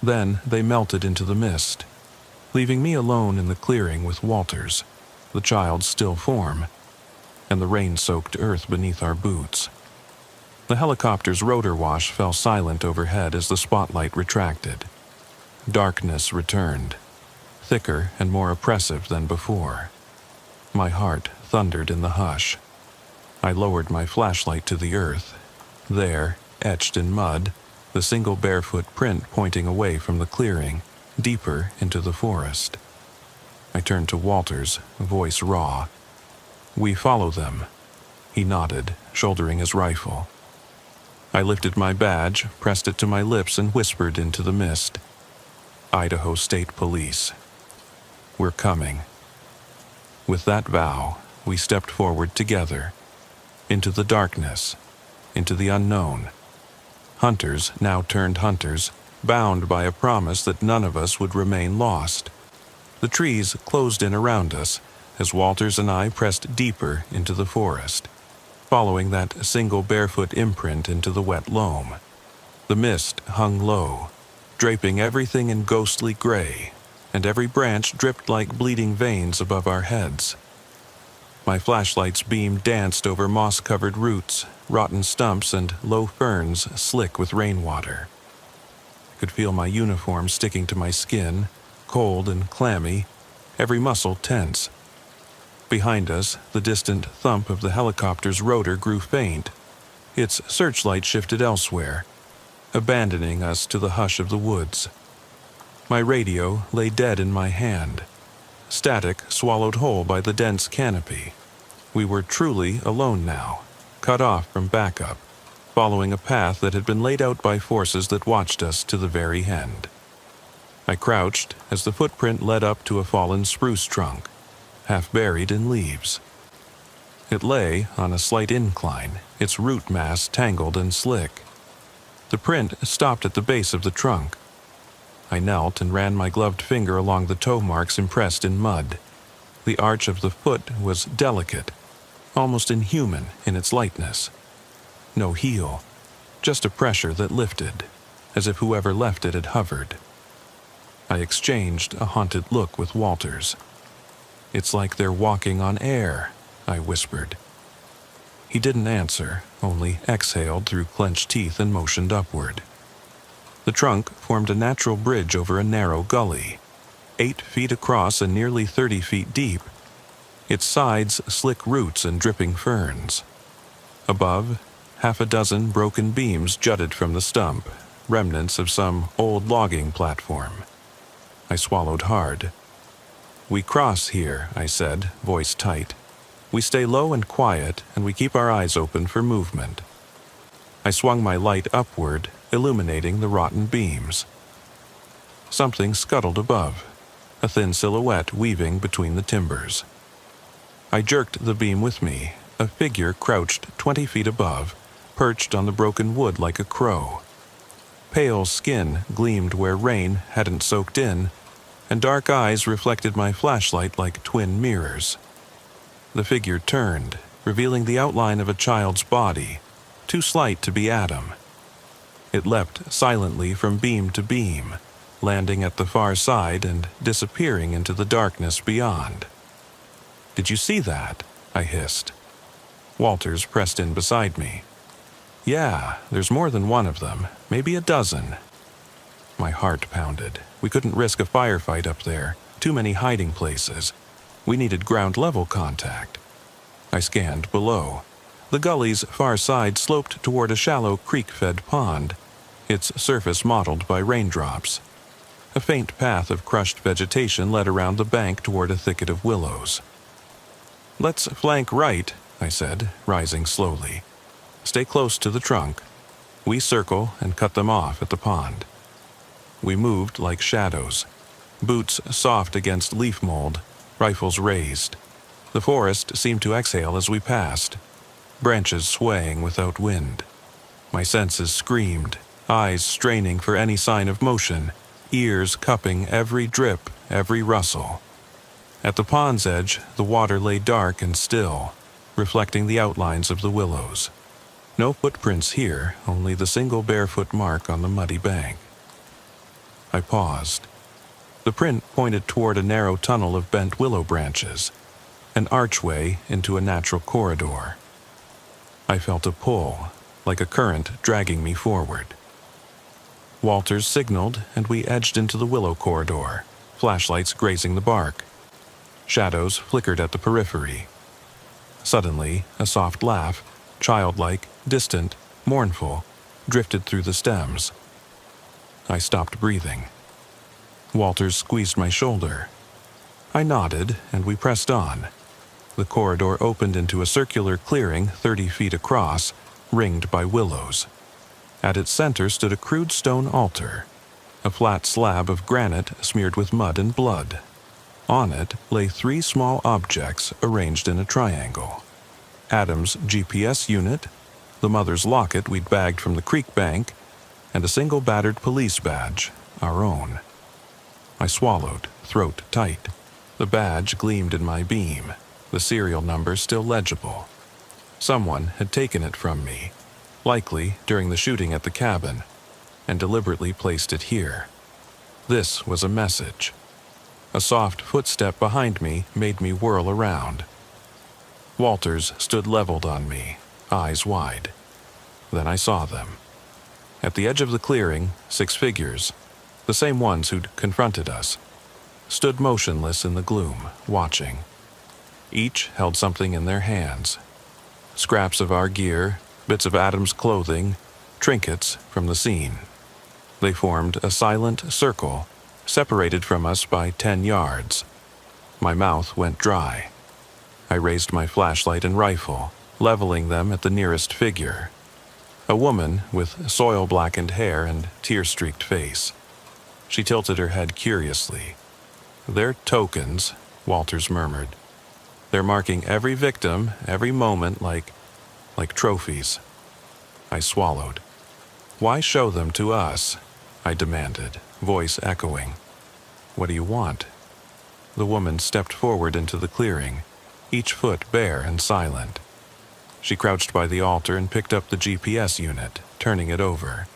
Then they melted into the mist, leaving me alone in the clearing with Walters, the child's still form, and the rain-soaked earth beneath our boots. The helicopter's rotor wash fell silent overhead as the spotlight retracted. Darkness returned, thicker and more oppressive than before. My heart thundered in the hush. I lowered my flashlight to the earth. There, etched in mud, the single barefoot print pointing away from the clearing, deeper into the forest. I turned to Walters, voice raw. "We follow them." He nodded, shouldering his rifle. I lifted my badge, pressed it to my lips, and whispered into the mist. "Idaho State Police. We're coming." With that vow, we stepped forward together, into the darkness, into the unknown. Hunters now turned hunters, bound by a promise that none of us would remain lost. The trees closed in around us as Walters and I pressed deeper into the forest, following that single barefoot imprint into the wet loam. The mist hung low, draping everything in ghostly gray, and every branch dripped like bleeding veins above our heads. My flashlight's beam danced over moss-covered roots, rotten stumps, and low ferns slick with rainwater. I could feel my uniform sticking to my skin, cold and clammy, every muscle tense. Behind us, the distant thump of the helicopter's rotor grew faint. Its searchlight shifted elsewhere, abandoning us to the hush of the woods. My radio lay dead in my hand, static swallowed whole by the dense canopy. We were truly alone now, cut off from backup, following a path that had been laid out by forces that watched us to the very end. I crouched as the footprint led up to a fallen spruce trunk, half buried in leaves. It lay on a slight incline, its root mass tangled and slick. The print stopped at the base of the trunk. I knelt and ran my gloved finger along the toe marks impressed in mud. The arch of the foot was delicate, almost inhuman in its lightness. No heel, just a pressure that lifted, as if whoever left it had hovered. I exchanged a haunted look with Walters. "It's like they're walking on air," I whispered. He didn't answer, only exhaled through clenched teeth and motioned upward. The trunk formed a natural bridge over a narrow gully, 8 feet across and nearly 30 feet deep, its sides slick roots and dripping ferns. Above, half a dozen broken beams jutted from the stump, remnants of some old logging platform. I swallowed hard. "We cross here," I said, voice tight. "We stay low and quiet, and we keep our eyes open for movement." I swung my light upward, illuminating the rotten beams. Something scuttled above, a thin silhouette weaving between the timbers. I jerked the beam with me, a figure crouched 20 feet above, perched on the broken wood like a crow. Pale skin gleamed where rain hadn't soaked in, and dark eyes reflected my flashlight like twin mirrors. The figure turned, revealing the outline of a child's body, too slight to be Adam. It leapt silently from beam to beam, landing at the far side and disappearing into the darkness beyond. "Did you see that?" I hissed. Walters pressed in beside me. "Yeah, there's more than one of them, maybe a dozen." My heart pounded. We couldn't risk a firefight up there, too many hiding places. We needed ground-level contact. I scanned below. The gully's far side sloped toward a shallow creek-fed pond, its surface mottled by raindrops. A faint path of crushed vegetation led around the bank toward a thicket of willows. "Let's flank right," I said, rising slowly. "Stay close to the trunk. We circle and cut them off at the pond." We moved like shadows, boots soft against leaf mold, rifles raised. The forest seemed to exhale as we passed, branches swaying without wind. My senses screamed, eyes straining for any sign of motion, ears cupping every drip, every rustle. At the pond's edge, the water lay dark and still, reflecting the outlines of the willows. No footprints here, only the single barefoot mark on the muddy bank. I paused. The print pointed toward a narrow tunnel of bent willow branches, an archway into a natural corridor. I felt a pull, like a current dragging me forward. Walters signaled, and we edged into the willow corridor, flashlights grazing the bark. Shadows flickered at the periphery. Suddenly, a soft laugh, childlike, distant, mournful, drifted through the stems. I stopped breathing. Walters squeezed my shoulder. I nodded, and we pressed on. The corridor opened into a circular clearing 30 feet across, ringed by willows. At its center stood a crude stone altar, a flat slab of granite smeared with mud and blood. On it lay 3 small objects arranged in a triangle. Adam's GPS unit, the mother's locket we'd bagged from the creek bank, and a single battered police badge, our own. I swallowed, throat tight. The badge gleamed in my beam, the serial number still legible. Someone had taken it from me, likely during the shooting at the cabin, and deliberately placed it here. This was a message. A soft footstep behind me made me whirl around. Walters stood leveled on me, eyes wide. Then I saw them. At the edge of the clearing, 6 figures, the same ones who'd confronted us, stood motionless in the gloom, watching. Each held something in their hands. Scraps of our gear, bits of Adam's clothing, trinkets from the scene. They formed a silent circle, separated from us by 10 yards. My mouth went dry. I raised my flashlight and rifle, leveling them at the nearest figure. A woman with soil-blackened hair and tear-streaked face. She tilted her head curiously. "They're tokens," Walters murmured. "They're marking every victim, every moment like trophies." I swallowed. "Why show them to us?" I demanded, voice echoing. "What do you want?" The woman stepped forward into the clearing, each foot bare and silent. She crouched by the altar and picked up the GPS unit, turning it over.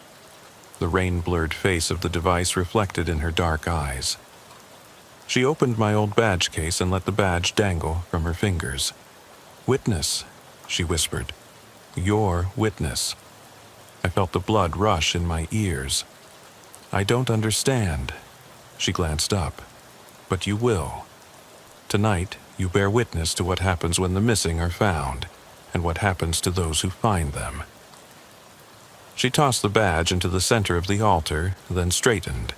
The rain-blurred face of the device reflected in her dark eyes. She opened my old badge case and let the badge dangle from her fingers. "Witness," she whispered. "Your witness." I felt the blood rush in my ears. "I don't understand." She glanced up. "But you will. Tonight, you bear witness to what happens when the missing are found, and what happens to those who find them." She tossed the badge into the center of the altar, then straightened.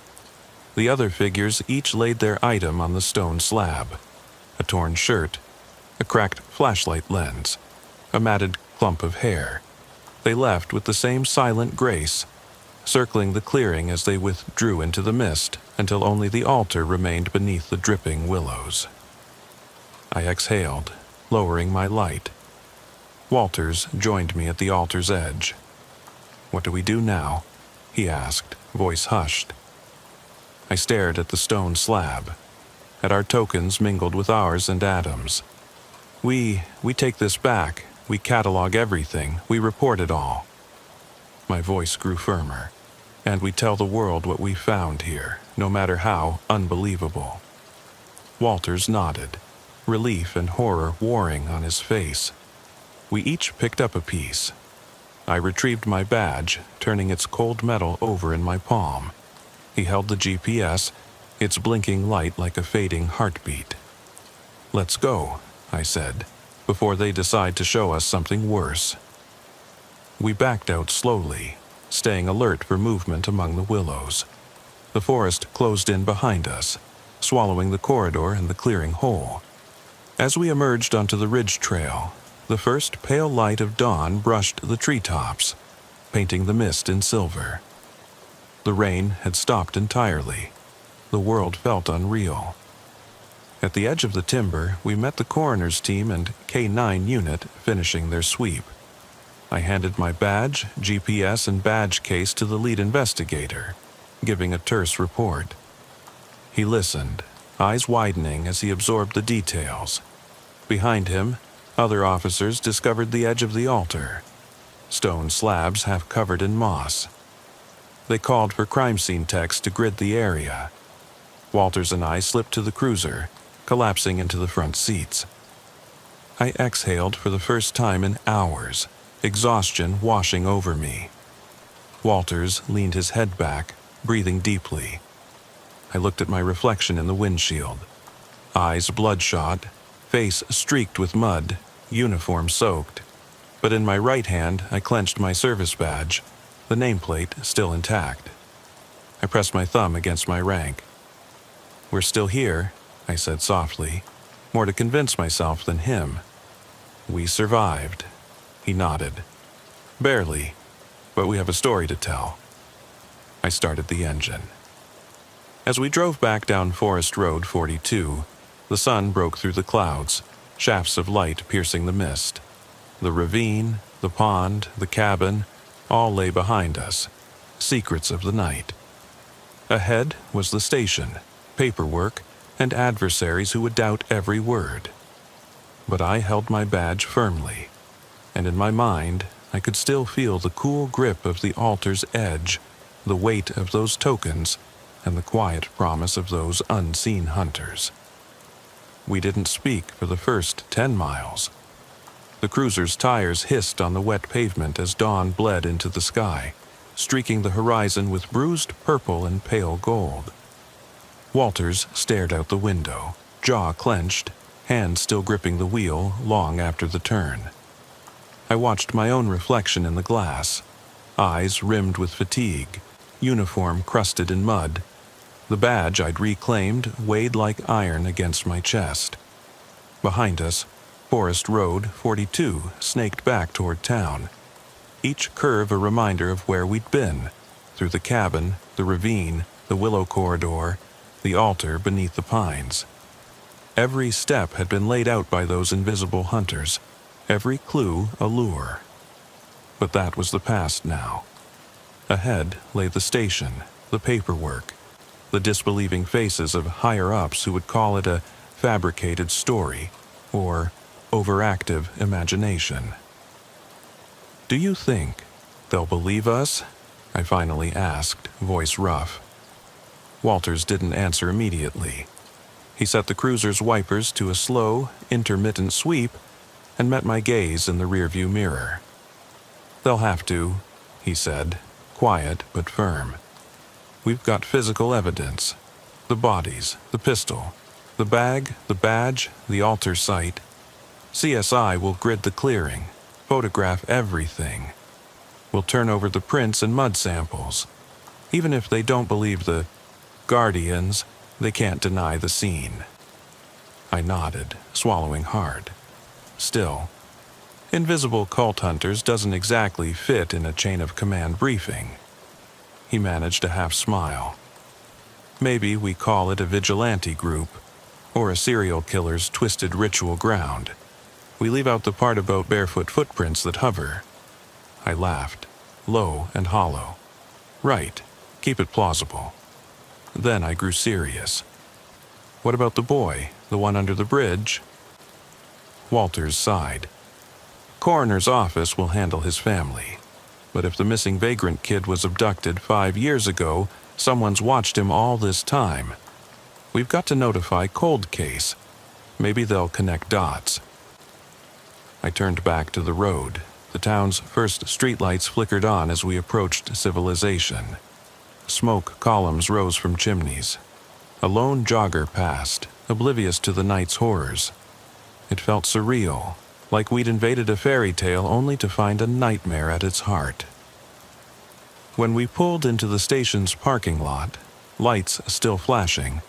The other figures each laid their item on the stone slab. A torn shirt, a cracked flashlight lens, a matted clump of hair. They left with the same silent grace, circling the clearing as they withdrew into the mist until only the altar remained beneath the dripping willows. I exhaled, lowering my light. Walters joined me at the altar's edge. "What do we do now?" he asked, voice hushed. I stared at the stone slab, at our tokens mingled with ours and Adam's. We take this back. We catalog everything. We report it all." My voice grew firmer. "And we tell the world what we found here, no matter how unbelievable." Walters nodded, relief and horror warring on his face. We each picked up a piece. I retrieved my badge, turning its cold metal over in my palm. He held the GPS, its blinking light like a fading heartbeat. "Let's go," I said, "before they decide to show us something worse." We backed out slowly, staying alert for movement among the willows. The forest closed in behind us, swallowing the corridor and the clearing whole. As we emerged onto the ridge trail, the first pale light of dawn brushed the treetops, painting the mist in silver. The rain had stopped entirely. The world felt unreal. At the edge of the timber, we met the coroner's team and K-9 unit finishing their sweep. I handed my badge, GPS, and badge case to the lead investigator, giving a terse report. He listened, eyes widening as he absorbed the details. Behind him, other officers discovered the edge of the altar, stone slabs half covered in moss. They called for crime scene techs to grid the area. Walters and I slipped to the cruiser, collapsing into the front seats. I exhaled for the first time in hours, exhaustion washing over me. Walters leaned his head back, breathing deeply. I looked at my reflection in the windshield. Eyes bloodshot, face streaked with mud, uniform soaked. But in my right hand, I clenched my service badge, the nameplate still intact. I pressed my thumb against my rank. "We're still here," I said softly, more to convince myself than him. "We survived." He nodded. "Barely, but we have a story to tell." I started the engine. As we drove back down Forest Road 42, the sun broke through the clouds, shafts of light piercing the mist. The ravine, the pond, the cabin, all lay behind us, secrets of the night. Ahead was the station, paperwork, and adversaries who would doubt every word. But I held my badge firmly, and in my mind I could still feel the cool grip of the altar's edge, the weight of those tokens, and the quiet promise of those unseen hunters. We didn't speak for the first 10 miles. The cruiser's tires hissed on the wet pavement as dawn bled into the sky, streaking the horizon with bruised purple and pale gold. Walters stared out the window, jaw clenched, hand still gripping the wheel long after the turn. I watched my own reflection in the glass, eyes rimmed with fatigue, uniform crusted in mud. The badge I'd reclaimed weighed like iron against my chest. Behind us, Forest Road 42 snaked back toward town, each curve a reminder of where we'd been, through the cabin, the ravine, the willow corridor, the altar beneath the pines. Every step had been laid out by those invisible hunters, every clue a lure. But that was the past now. Ahead lay the station, the paperwork, the disbelieving faces of higher-ups who would call it a fabricated story or overactive imagination. "Do you think they'll believe us?" I finally asked, voice rough. Walters didn't answer immediately. He set the cruiser's wipers to a slow, intermittent sweep and met my gaze in the rearview mirror. "They'll have to," he said, quiet but firm. "We've got physical evidence. The bodies, the pistol, the bag, the badge, the altar site. CSI will grid the clearing, photograph everything. We'll turn over the prints and mud samples. Even if they don't believe the Guardians, they can't deny the scene." I nodded, swallowing hard. Still, invisible cult hunters doesn't exactly fit in a chain of command briefing. He managed a half smile. "Maybe we call it a vigilante group, or a serial killer's twisted ritual ground. We leave out the part about barefoot footprints that hover." I laughed, low and hollow. "Right, keep it plausible." Then I grew serious. "What about the boy, the one under the bridge?" Walters sighed. "Coroner's office will handle his family. But if the missing vagrant kid was abducted 5 years ago, someone's watched him all this time. We've got to notify Cold Case. Maybe they'll connect dots." I turned back to the road. The town's first streetlights flickered on as we approached civilization. Smoke columns rose from chimneys. A lone jogger passed, oblivious to the night's horrors. It felt surreal, like we'd invaded a fairy tale only to find a nightmare at its heart. When we pulled into the station's parking lot, lights still flashing,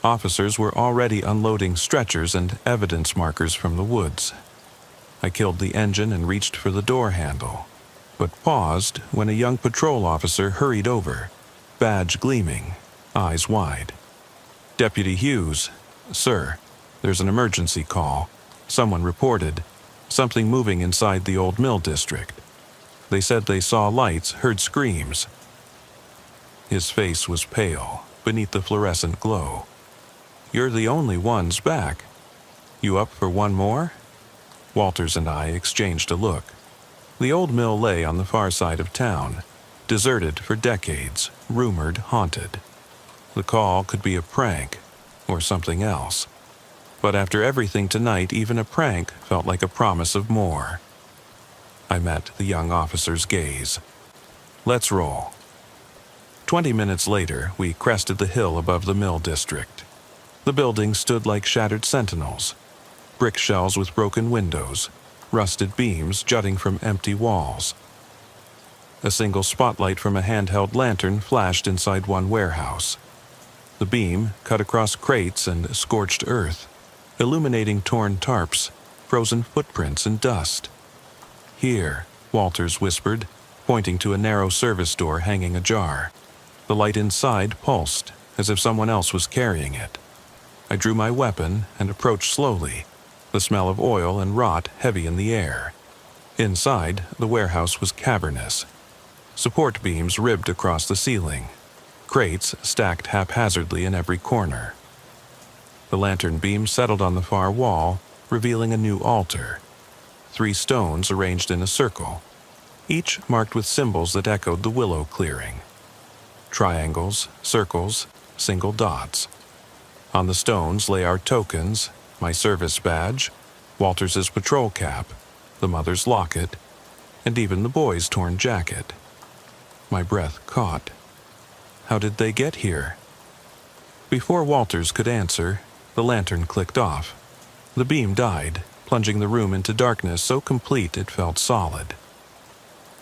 officers were already unloading stretchers and evidence markers from the woods. I killed the engine and reached for the door handle, but paused when a young patrol officer hurried over. badge gleaming, eyes wide. "Deputy Hughes, sir, there's an emergency call. Someone reported something moving inside the old mill district. They said they saw lights, heard screams." His face was pale beneath the fluorescent glow. "You're the only ones back. You up for one more?" Walters and I exchanged a look. The old mill lay on the far side of town, deserted for decades, rumored haunted. The call could be a prank or something else. But after everything tonight, even a prank felt like a promise of more. I met the young officer's gaze. "Let's roll." 20 minutes later, we crested the hill above the mill district. The buildings stood like shattered sentinels. Brick shells with broken windows, rusted beams jutting from empty walls. A single spotlight from a handheld lantern flashed inside one warehouse. The beam cut across crates and scorched earth, illuminating torn tarps, frozen footprints and dust. "Here," Walters whispered, pointing to a narrow service door hanging ajar. The light inside pulsed, as if someone else was carrying it. I drew my weapon and approached slowly, the smell of oil and rot heavy in the air. Inside, the warehouse was cavernous. Support beams ribbed across the ceiling, crates stacked haphazardly in every corner. The lantern beam settled on the far wall, revealing a new altar. 3 stones arranged in a circle, each marked with symbols that echoed the willow clearing. Triangles, circles, single dots. On the stones lay our tokens, my service badge, Walters's patrol cap, the mother's locket, and even the boy's torn jacket. My breath caught. How did they get here? Before Walters could answer, the lantern clicked off. The beam died, plunging the room into darkness so complete it felt solid.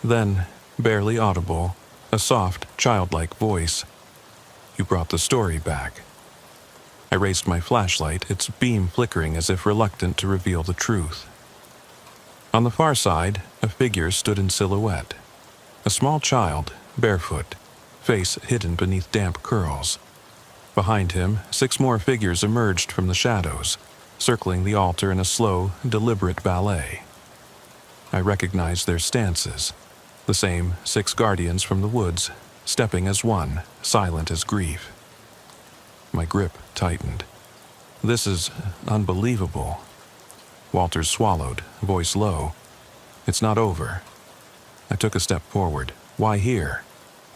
Then, barely audible, a soft, childlike voice. "You brought the story back." I raised my flashlight, its beam flickering as if reluctant to reveal the truth. On the far side, a figure stood in silhouette. A small child, barefoot, face hidden beneath damp curls. Behind him, 6 more figures emerged from the shadows, circling the altar in a slow, deliberate ballet. I recognized their stances, the same 6 guardians from the woods, stepping as one, silent as grief. My grip tightened. "This is unbelievable." Walters swallowed, voice low. "It's not over." I took a step forward. "Why here?"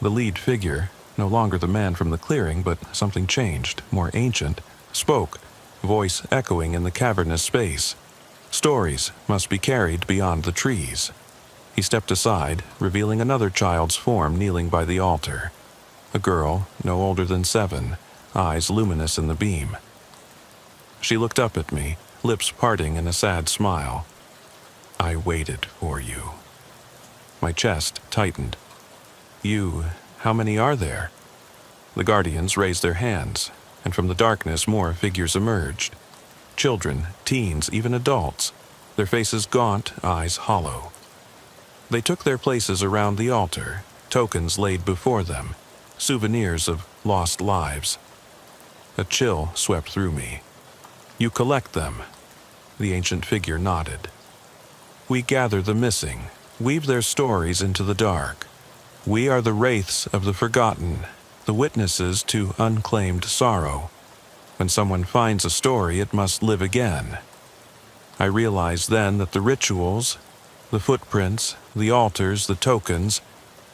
The lead figure, no longer the man from the clearing, but something changed, more ancient, spoke, voice echoing in the cavernous space. "Stories must be carried beyond the trees." He stepped aside, revealing another child's form kneeling by the altar. A girl, no older than 7, eyes luminous in the beam. She looked up at me, lips parting in a sad smile. "I waited for you." My chest tightened. "You, how many are there?" The guardians raised their hands, and from the darkness more figures emerged. Children, teens, even adults, their faces gaunt, eyes hollow. They took their places around the altar, tokens laid before them, souvenirs of lost lives. A chill swept through me. "You collect them." The ancient figure nodded. "We gather the missing, weave their stories into the dark. We are the wraiths of the forgotten, the witnesses to unclaimed sorrow. When someone finds a story, it must live again." I realized then that the rituals, the footprints, the altars, the tokens,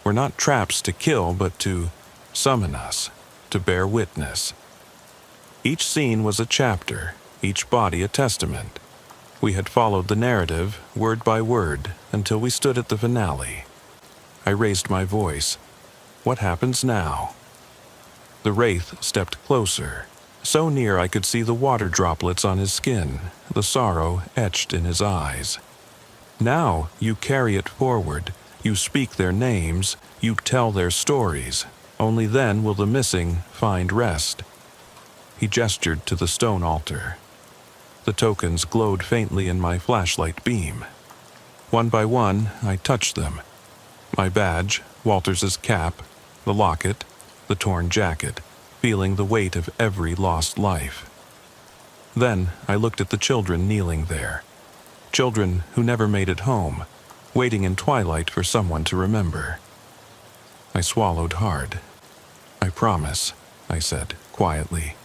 were not traps to kill, but to summon us, to bear witness. Each scene was a chapter, each body a testament. We had followed the narrative, word by word, until we stood at the finale. I raised my voice. "What happens now?" The wraith stepped closer, so near I could see the water droplets on his skin, the sorrow etched in his eyes. "Now you carry it forward, you speak their names, you tell their stories. Only then will the missing find rest." He gestured to the stone altar. The tokens glowed faintly in my flashlight beam. One by one, I touched them. My badge, Walters's cap, the locket, the torn jacket, feeling the weight of every lost life. Then I looked at the children kneeling there, children who never made it home, waiting in twilight for someone to remember. I swallowed hard. "I promise," I said quietly.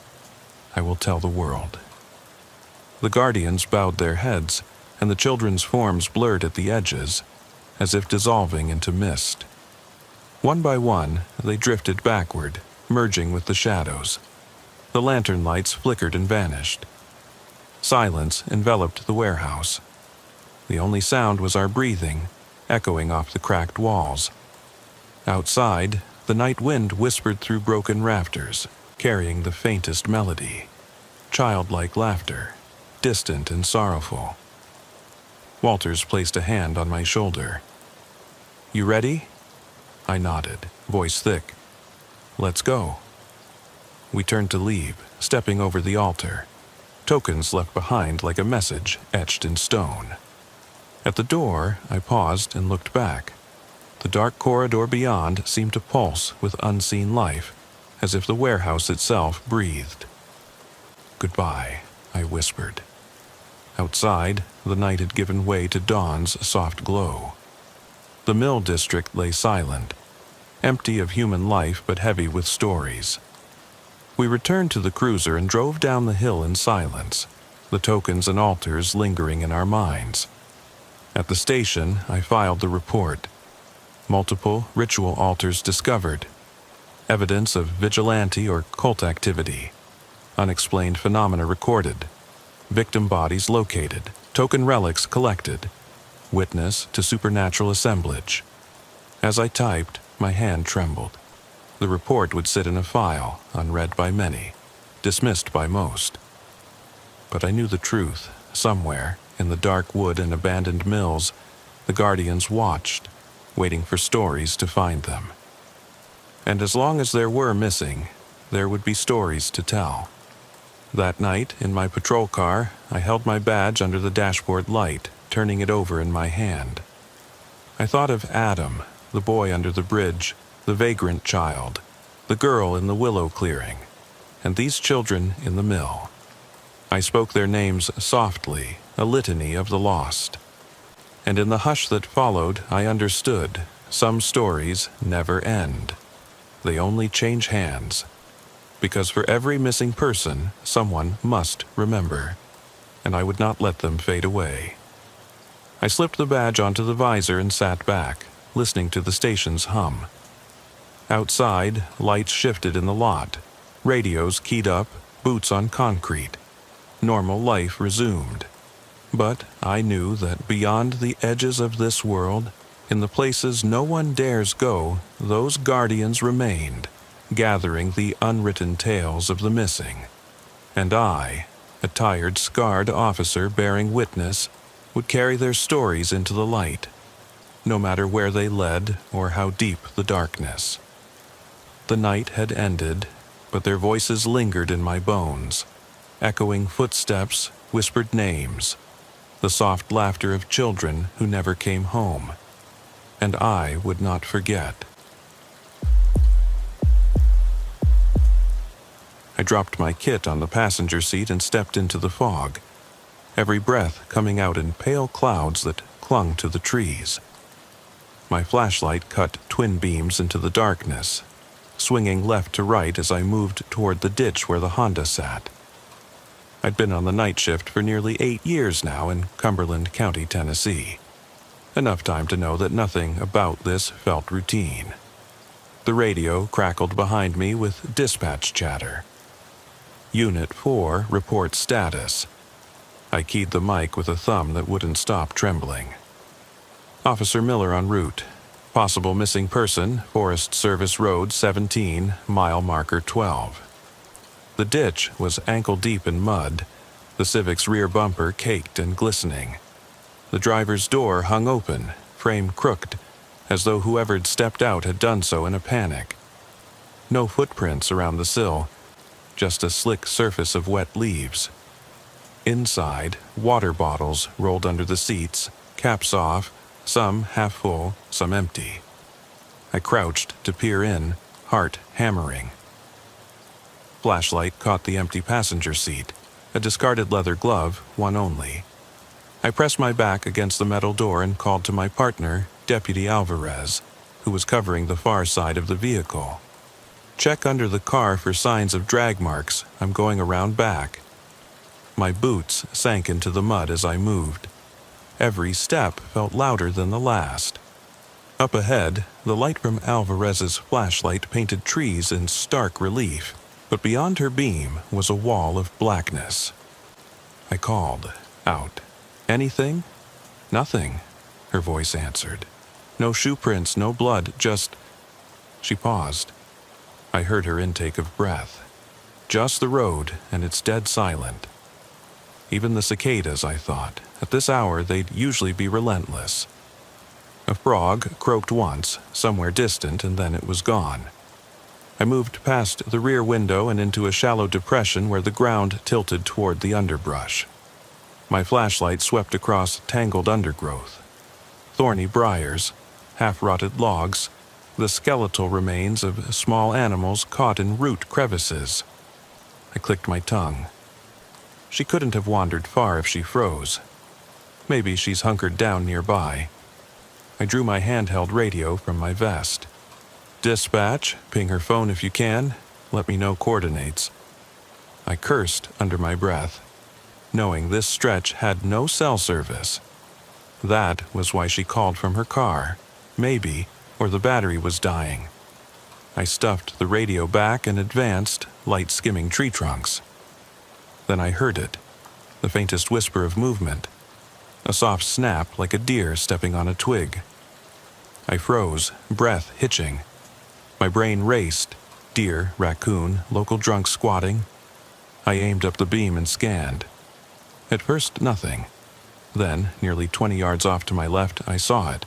"I will tell the world." The guardians bowed their heads, and the children's forms blurred at the edges, as if dissolving into mist. One by one, they drifted backward, merging with the shadows. The lantern lights flickered and vanished. Silence enveloped the warehouse. The only sound was our breathing, echoing off the cracked walls. Outside, the night wind whispered through broken rafters, carrying the faintest melody. Childlike laughter, distant and sorrowful. Walters placed a hand on my shoulder. "You ready?" I nodded, voice thick. "Let's go." We turned to leave, stepping over the altar, tokens left behind like a message etched in stone. At the door, I paused and looked back. The dark corridor beyond seemed to pulse with unseen life, as if the warehouse itself breathed. "Goodbye," I whispered. Outside, the night had given way to dawn's soft glow. The mill district lay silent, empty of human life but heavy with stories. We returned to the cruiser and drove down the hill in silence, the tokens and altars lingering in our minds. At the station, I filed the report. Multiple ritual altars discovered, evidence of vigilante or cult activity, unexplained phenomena recorded, victim bodies located, token relics collected, witness to supernatural assemblage. As I typed, my hand trembled. The report would sit in a file, unread by many, dismissed by most. But I knew the truth. Somewhere, in the dark wood and abandoned mills, the guardians watched, waiting for stories to find them. And as long as there were missing, there would be stories to tell. That night, in my patrol car, I held my badge under the dashboard light, turning it over in my hand. I thought of Adam, the boy under the bridge, the vagrant child, the girl in the willow clearing, and these children in the mill. I spoke their names softly, a litany of the lost. And in the hush that followed, I understood, some stories never end. They only change hands. Because for every missing person, someone must remember, and I would not let them fade away. I slipped the badge onto the visor and sat back, listening to the station's hum. Outside, lights shifted in the lot, radios keyed up, boots on concrete. Normal life resumed. But I knew that beyond the edges of this world, in the places no one dares go, those guardians remained, gathering the unwritten tales of the missing. And I, a tired, scarred officer bearing witness, would carry their stories into the light, no matter where they led or how deep the darkness. The night had ended, but their voices lingered in my bones, echoing footsteps, whispered names, the soft laughter of children who never came home. And I would not forget. I dropped my kit on the passenger seat and stepped into the fog, every breath coming out in pale clouds that clung to the trees. My flashlight cut twin beams into the darkness, swinging left to right as I moved toward the ditch where the Honda sat. I'd been on the night shift for nearly 8 years now in Cumberland County, Tennessee. Enough time to know that nothing about this felt routine. The radio crackled behind me with dispatch chatter. Unit 4 reports status. I keyed the mic with a thumb that wouldn't stop trembling. Officer Miller en route. Possible missing person, Forest Service Road 17, mile marker 12. The ditch was ankle-deep in mud, the Civic's rear bumper caked and glistening. The driver's door hung open, frame crooked, as though whoever'd stepped out had done so in a panic. No footprints around the sill, just a slick surface of wet leaves. Inside, water bottles rolled under the seats, caps off, some half full, some empty. I crouched to peer in, heart hammering. Flashlight caught the empty passenger seat, a discarded leather glove, one only. I pressed my back against the metal door and called to my partner, Deputy Alvarez, who was covering the far side of the vehicle. "Check under the car for signs of drag marks. I'm going around back." My boots sank into the mud as I moved. Every step felt louder than the last. Up ahead, the light from Alvarez's flashlight painted trees in stark relief, but beyond her beam was a wall of blackness. I called out. "Anything?" "Nothing," her voice answered. "No shoe prints, no blood, just—" She paused. I heard her intake of breath. Just the road, and it's dead silent. Even the cicadas, I thought. At this hour, they'd usually be relentless. A frog croaked once, somewhere distant, and then it was gone. I moved past the rear window and into a shallow depression where the ground tilted toward the underbrush. My flashlight swept across tangled undergrowth. Thorny briars, half-rotted logs, the skeletal remains of small animals caught in root crevices. I clicked my tongue. She couldn't have wandered far if she froze. Maybe she's hunkered down nearby. I drew my handheld radio from my vest. "Dispatch, ping her phone if you can. Let me know coordinates." I cursed under my breath, knowing this stretch had no cell service. That was why she called from her car. Maybe, or the battery was dying. I stuffed the radio back and advanced, light skimming tree trunks. Then I heard it, the faintest whisper of movement, a soft snap like a deer stepping on a twig. I froze, breath hitching. My brain raced, deer, raccoon, local drunk squatting. I aimed up the beam and scanned. At first, nothing. Then, nearly 20 yards off to my left, I saw it,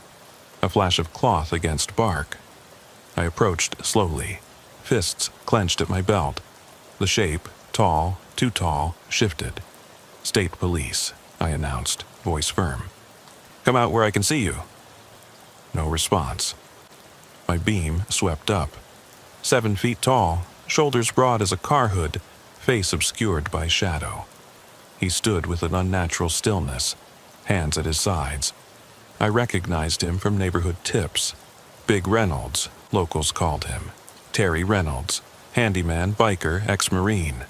a flash of cloth against bark. I approached slowly, fists clenched at my belt. The shape, tall, too tall, shifted. "State Police," I announced, voice firm. "Come out where I can see you." No response. My beam swept up. 7 feet tall, shoulders broad as a car hood, face obscured by shadow. He stood with an unnatural stillness, hands at his sides. I recognized him from neighborhood tips. Big Reynolds, locals called him. Terry Reynolds, handyman, biker, ex-Marine.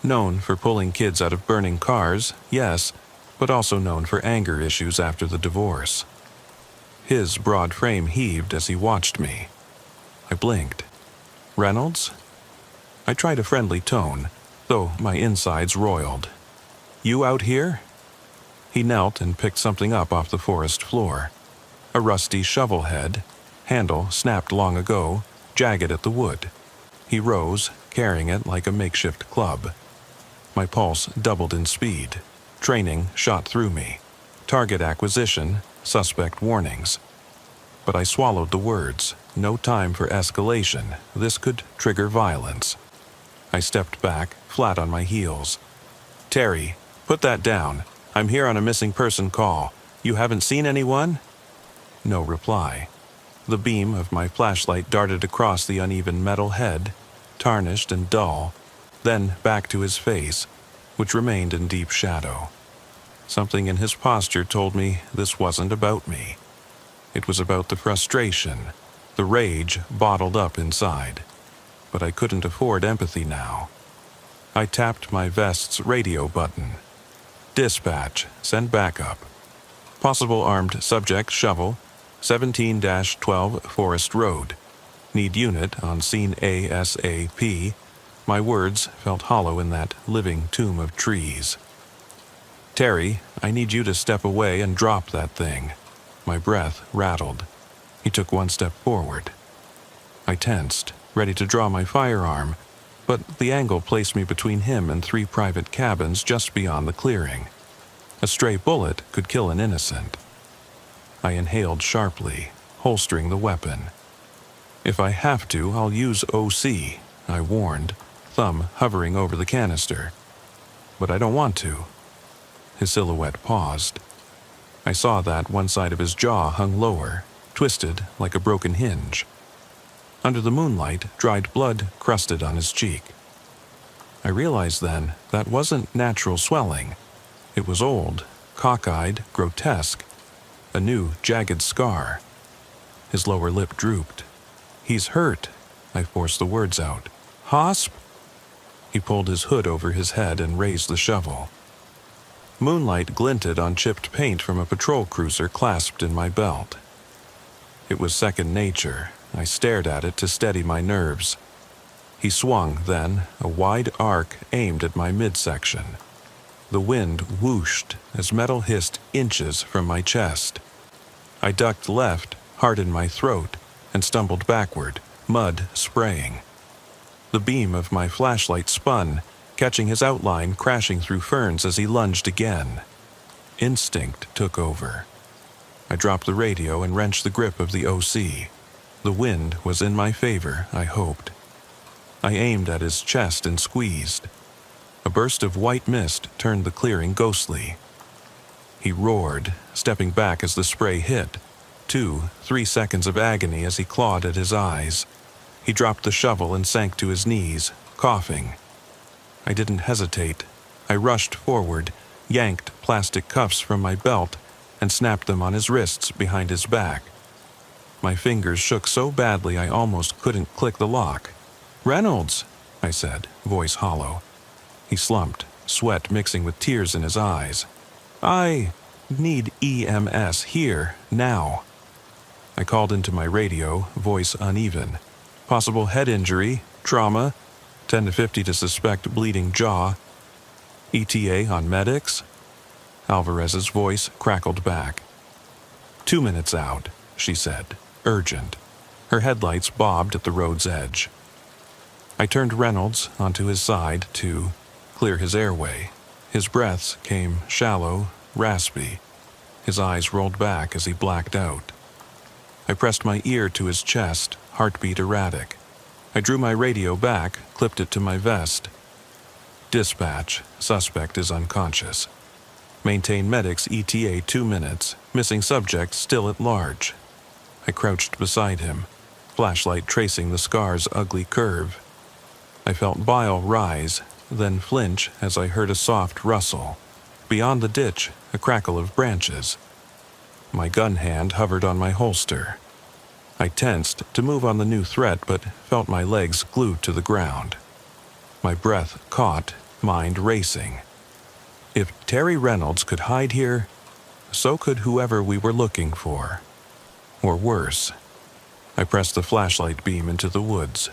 Known for pulling kids out of burning cars, yes, but also known for anger issues after the divorce. His broad frame heaved as he watched me. I blinked. "Reynolds?" I tried a friendly tone, though my insides roiled. "You out here?" He knelt and picked something up off the forest floor. A rusty shovel head, handle snapped long ago, jagged at the wood. He rose, carrying it like a makeshift club. My pulse doubled in speed. Training shot through me. Target acquisition, suspect warnings. But I swallowed the words. No time for escalation. This could trigger violence. I stepped back, flat on my heels. "Terry, put that down. I'm here on a missing person call. You haven't seen anyone?" No reply. The beam of my flashlight darted across the uneven metal head, tarnished and dull, then back to his face, which remained in deep shadow. Something in his posture told me this wasn't about me. It was about the frustration, the rage bottled up inside. But I couldn't afford empathy now. I tapped my vest's radio button. "Dispatch, send backup. Possible armed subject shovel, 17-12 Forest Road. Need unit on scene ASAP." My words felt hollow in that living tomb of trees. "Terry, I need you to step away and drop that thing." My breath rattled. He took one step forward. I tensed, ready to draw my firearm, but the angle placed me between him and 3 private cabins just beyond the clearing. A stray bullet could kill an innocent. I inhaled sharply, holstering the weapon. "If I have to, I'll use OC," I warned, thumb hovering over the canister. "But I don't want to." His silhouette paused. I saw that one side of his jaw hung lower, twisted like a broken hinge. Under the moonlight, dried blood crusted on his cheek. I realized then that wasn't natural swelling. It was old, cockeyed, grotesque, a new, jagged scar. His lower lip drooped. "He's hurt," I forced the words out. "Hosp?" He pulled his hood over his head and raised the shovel. Moonlight glinted on chipped paint from a patrol cruiser clasped in my belt. It was second nature. I stared at it to steady my nerves. He swung, then, a wide arc aimed at my midsection. The wind whooshed as metal hissed inches from my chest. I ducked left, heart in my throat, and stumbled backward, mud spraying. The beam of my flashlight spun, catching his outline crashing through ferns as he lunged again. Instinct took over. I dropped the radio and wrenched the grip of the OC. The wind was in my favor, I hoped. I aimed at his chest and squeezed. A burst of white mist turned the clearing ghostly. He roared, stepping back as the spray hit. 2-3 seconds of agony as he clawed at his eyes. He dropped the shovel and sank to his knees, coughing. I didn't hesitate. I rushed forward, yanked plastic cuffs from my belt, and snapped them on his wrists behind his back. My fingers shook so badly I almost couldn't click the lock. "Reynolds," I said, voice hollow. He slumped, sweat mixing with tears in his eyes. "I need EMS here, now." I called into my radio, voice uneven. "Possible head injury, trauma, 10 to 50 to suspect bleeding jaw. ETA on medics?" Alvarez's voice crackled back. 2 minutes out, she said, urgent. Her headlights bobbed at the road's edge. I turned Reynolds onto his side to clear his airway. His breaths came shallow, raspy. His eyes rolled back as he blacked out. I pressed my ear to his chest, heartbeat erratic. I drew my radio back, clipped it to my vest. "Dispatch, suspect is unconscious. Maintain medics ETA 2 minutes, missing subject still at large." I crouched beside him, flashlight tracing the scar's ugly curve. I felt bile rise, then flinch as I heard a soft rustle. Beyond the ditch, a crackle of branches. My gun hand hovered on my holster. I tensed to move on the new threat, but felt my legs glued to the ground. My breath caught, mind racing. If Terry Reynolds could hide here, so could whoever we were looking for. Or worse. I pressed the flashlight beam into the woods.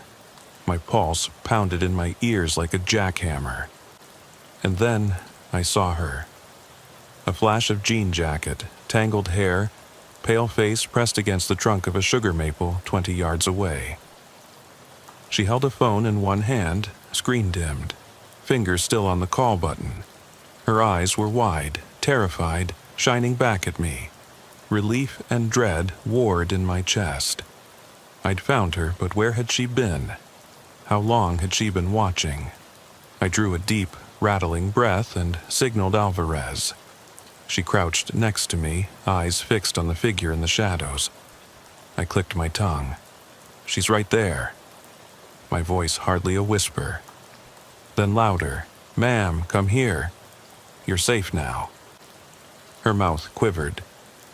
My pulse pounded in my ears like a jackhammer. And then I saw her. A flash of jean jacket, tangled hair, pale face pressed against the trunk of a sugar maple 20 yards away. She held a phone in one hand, screen dimmed, fingers still on the call button. Her eyes were wide, terrified, shining back at me. Relief and dread warred in my chest. I'd found her, but where had she been? How long had she been watching? I drew a deep, rattling breath and signaled Alvarez. She crouched next to me, eyes fixed on the figure in the shadows. I clicked my tongue. "She's right there." My voice hardly a whisper. Then louder, "Ma'am, come here. You're safe now." Her mouth quivered,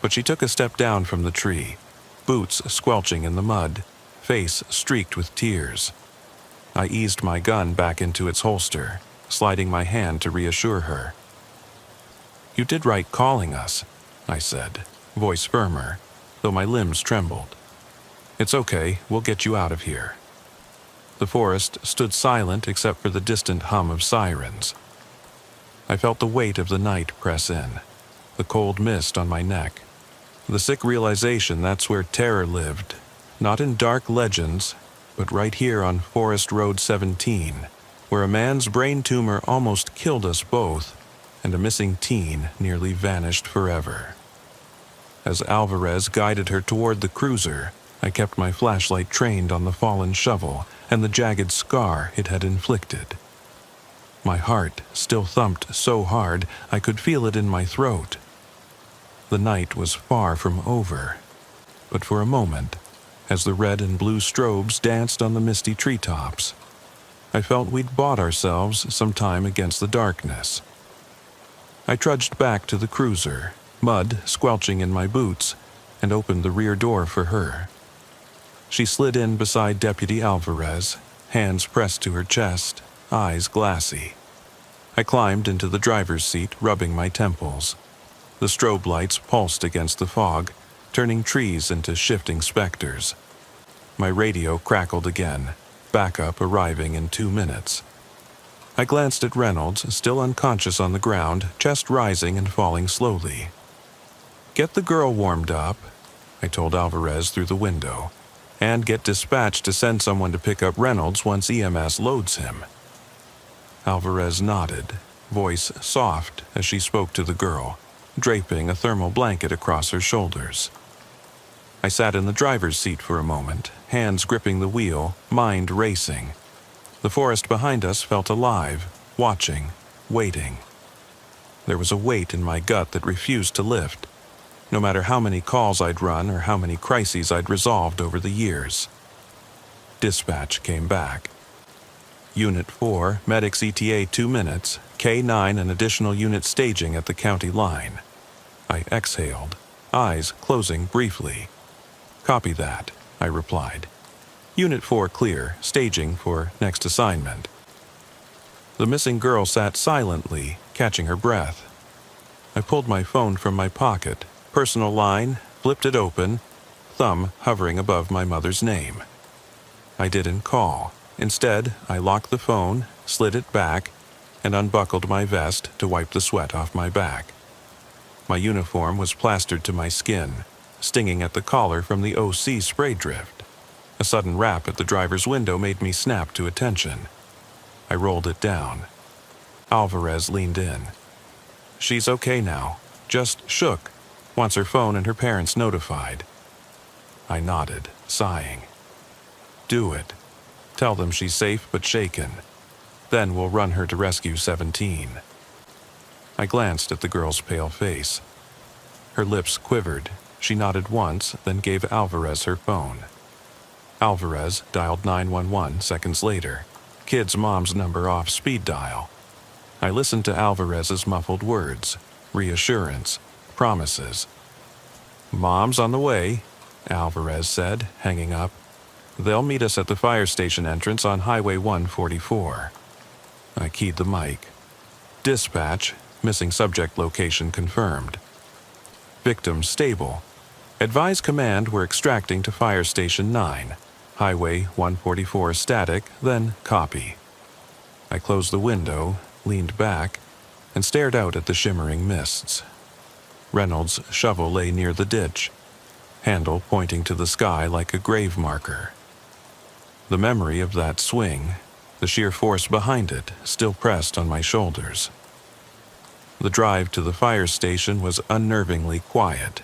but she took a step down from the tree, boots squelching in the mud, face streaked with tears. I eased my gun back into its holster, sliding my hand to reassure her. "You did right calling us," I said, voice firmer, though my limbs trembled. "It's okay, we'll get you out of here." The forest stood silent except for the distant hum of sirens. I felt the weight of the night press in, the cold mist on my neck, the sick realization that's where terror lived, not in dark legends, but right here on Forest Road 17, where a man's brain tumor almost killed us both, and a missing teen nearly vanished forever. As Alvarez guided her toward the cruiser, I kept my flashlight trained on the fallen shovel and the jagged scar it had inflicted. My heart still thumped so hard I could feel it in my throat. The night was far from over, but for a moment, as the red and blue strobes danced on the misty treetops. I felt we'd bought ourselves some time against the darkness. I trudged back to the cruiser, mud squelching in my boots, and opened the rear door for her. She slid in beside Deputy Alvarez, hands pressed to her chest, eyes glassy. I climbed into the driver's seat, rubbing my temples. The strobe lights pulsed against the fog, turning trees into shifting specters. My radio crackled again, backup arriving in 2 minutes. I glanced at Reynolds, still unconscious on the ground, chest rising and falling slowly. "Get the girl warmed up," I told Alvarez through the window, "and get dispatched to send someone to pick up Reynolds once EMS loads him." Alvarez nodded, voice soft as she spoke to the girl, draping a thermal blanket across her shoulders. I sat in the driver's seat for a moment, hands gripping the wheel, mind racing. The forest behind us felt alive, watching, waiting. There was a weight in my gut that refused to lift, no matter how many calls I'd run or how many crises I'd resolved over the years. Dispatch came back. Unit 4, medics ETA 2 minutes, K9 an additional unit staging at the county line. I exhaled, eyes closing briefly. "Copy that," I replied. "Unit 4 clear, staging for next assignment." The missing girl sat silently, catching her breath. I pulled my phone from my pocket, personal line, flipped it open, thumb hovering above my mother's name. I didn't call. Instead, I locked the phone, slid it back, and unbuckled my vest to wipe the sweat off my back. My uniform was plastered to my skin, stinging at the collar from the OC spray drift. A sudden rap at the driver's window made me snap to attention. I rolled it down. Alvarez leaned in. "She's okay now, just shook, wants her phone and her parents notified." I nodded, sighing. "Do it. Tell them she's safe but shaken. Then we'll run her to Rescue 17. I glanced at the girl's pale face. Her lips quivered. She nodded once, then gave Alvarez her phone. Alvarez dialed 911 seconds later, kid's mom's number off speed dial. I listened to Alvarez's muffled words, reassurance, promises. "Mom's on the way," Alvarez said, hanging up. "They'll meet us at the fire station entrance on Highway 144. I keyed the mic. "Dispatch, missing subject location confirmed. Victim stable. Advise command we're extracting to Fire Station 9. Highway 144 static, then copy." I closed the window, leaned back, and stared out at the shimmering mists. Reynolds' shovel lay near the ditch, handle pointing to the sky like a grave marker. The memory of that swing, the sheer force behind it, still pressed on my shoulders. The drive to the fire station was unnervingly quiet.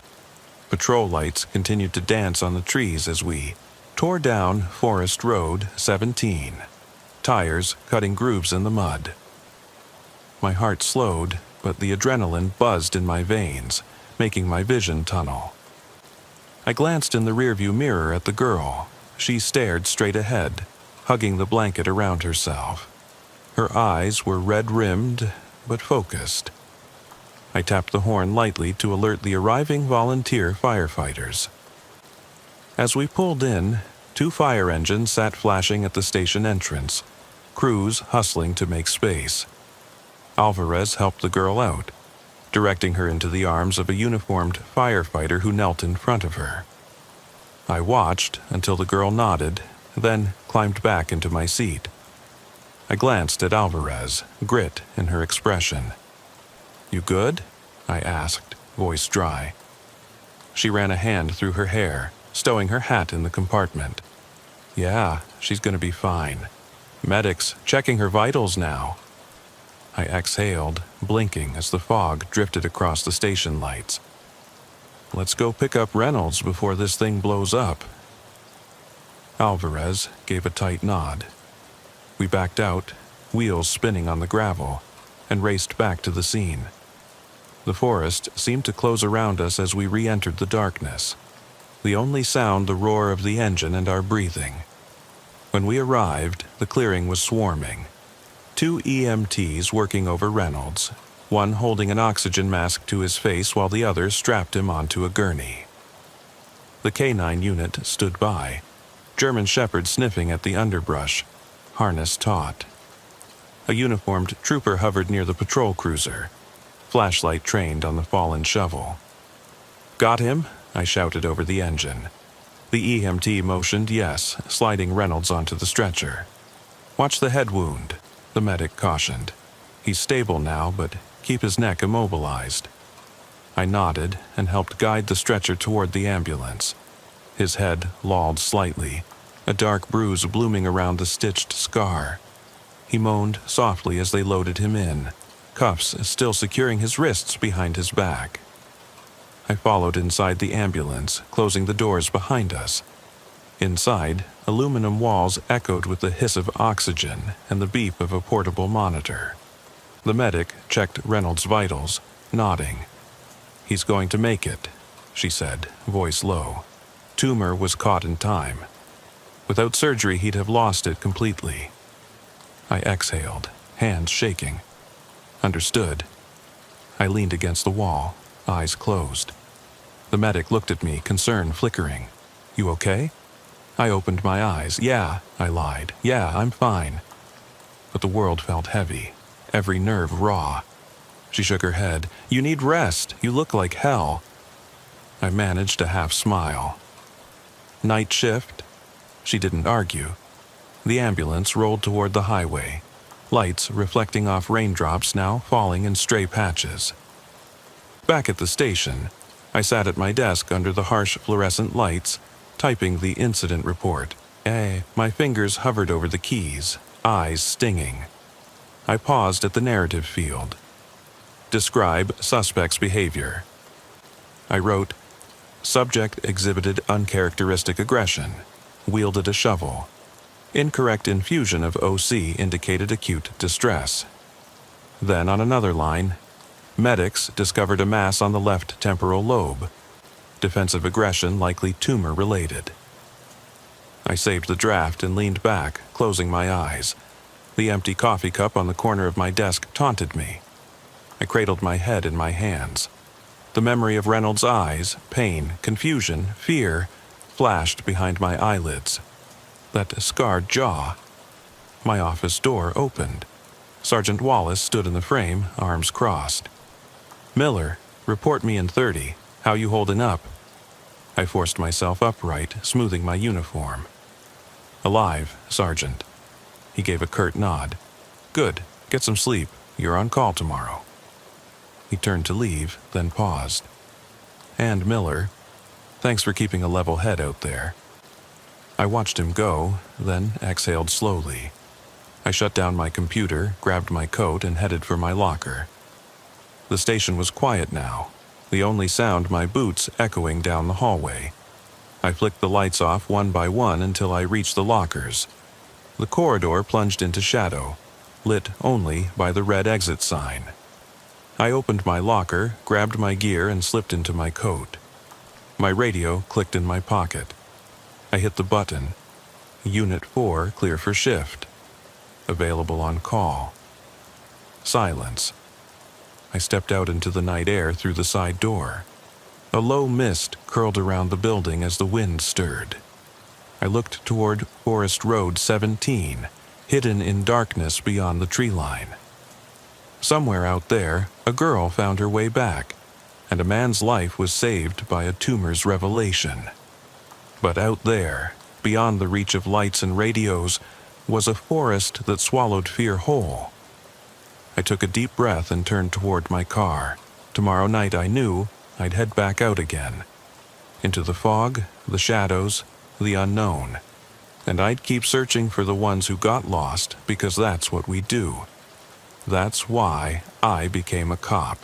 Patrol lights continued to dance on the trees as we tore down Forest Road 17, tires cutting grooves in the mud. My heart slowed, but the adrenaline buzzed in my veins, making my vision tunnel. I glanced in the rearview mirror at the girl. She stared straight ahead, hugging the blanket around herself. Her eyes were red-rimmed, but focused. I tapped the horn lightly to alert the arriving volunteer firefighters. As we pulled in, 2 fire engines sat flashing at the station entrance, crews hustling to make space. Alvarez helped the girl out, directing her into the arms of a uniformed firefighter who knelt in front of her. I watched until the girl nodded, then climbed back into my seat. I glanced at Alvarez, grit in her expression. "You good?" I asked, voice dry. She ran a hand through her hair, stowing her hat in the compartment. "Yeah, she's gonna be fine. Medics checking her vitals now." I exhaled, blinking as the fog drifted across the station lights. "Let's go pick up Reynolds before this thing blows up." Alvarez gave a tight nod. We backed out, wheels spinning on the gravel, and raced back to the scene. The forest seemed to close around us as we re-entered the darkness. the only sound the roar of the engine and our breathing. When we arrived, the clearing was swarming. 2 EMTs working over Reynolds, one holding an oxygen mask to his face while the other strapped him onto a gurney. The K9 unit stood by, German Shepherd sniffing at the underbrush, harness taut. A uniformed trooper hovered near the patrol cruiser, flashlight trained on the fallen shovel. "Got him?" I shouted over the engine. The EMT motioned yes, sliding Reynolds onto the stretcher. "Watch the head wound," the medic cautioned. "He's stable now, but keep his neck immobilized." I nodded and helped guide the stretcher toward the ambulance. His head lolled slightly, a dark bruise blooming around the stitched scar. He moaned softly as they loaded him in, cuffs still securing his wrists behind his back. I followed inside the ambulance, closing the doors behind us. Inside, aluminum walls echoed with the hiss of oxygen and the beep of a portable monitor. The medic checked Reynolds' vitals, nodding. "He's going to make it," she said, voice low. "Tumor was caught in time. Without surgery, he'd have lost it completely." I exhaled, hands shaking. "Understood." I leaned against the wall, eyes closed. The medic looked at me, concern flickering. "You okay?" I opened my eyes. "Yeah," I lied. "Yeah, I'm fine." But the world felt heavy, every nerve raw. She shook her head. "You need rest. You look like hell." I managed a half smile. "Night shift?" She didn't argue. The ambulance rolled toward the highway, lights reflecting off raindrops now falling in stray patches. Back at the station, I sat at my desk under the harsh fluorescent lights, typing the incident report. My fingers hovered over the keys, eyes stinging. I paused at the narrative field. Describe suspect's behavior. I wrote, "Subject exhibited uncharacteristic aggression, wielded a shovel. Incorrect infusion of OC indicated acute distress." Then on another line, medics discovered a mass on the left temporal lobe. Defensive aggression likely tumor-related. I saved the draft and leaned back, closing my eyes. The empty coffee cup on the corner of my desk taunted me. I cradled my head in my hands. The memory of Reynolds' eyes, pain, confusion, fear, flashed behind my eyelids. That scarred jaw. My office door opened. Sergeant Wallace stood in the frame, arms crossed. "Miller, report me in 30. How you holding up?" I forced myself upright, smoothing my uniform. "Alive, Sergeant." He gave a curt nod. "Good. Get some sleep. You're on call tomorrow." He turned to leave, then paused. "And Miller, thanks for keeping a level head out there." I watched him go, then exhaled slowly. I shut down my computer, grabbed my coat, and headed for my locker. The station was quiet now, the only sound my boots echoing down the hallway. I flicked the lights off one by one until I reached the lockers. The corridor plunged into shadow, lit only by the red exit sign. I opened my locker, grabbed my gear, and slipped into my coat. My radio clicked in my pocket. I hit the button. Unit 4 clear for shift. Available on call. Silence. I stepped out into the night air through the side door. A low mist curled around the building as the wind stirred. I looked toward Forest Road 17, hidden in darkness beyond the tree line. Somewhere out there, a girl found her way back, and a man's life was saved by a tumor's revelation. But out there, beyond the reach of lights and radios, was a forest that swallowed fear whole. I took a deep breath and turned toward my car. Tomorrow night I knew I'd head back out again. Into the fog, the shadows, the unknown. And I'd keep searching for the ones who got lost, because that's what we do. That's why I became a cop.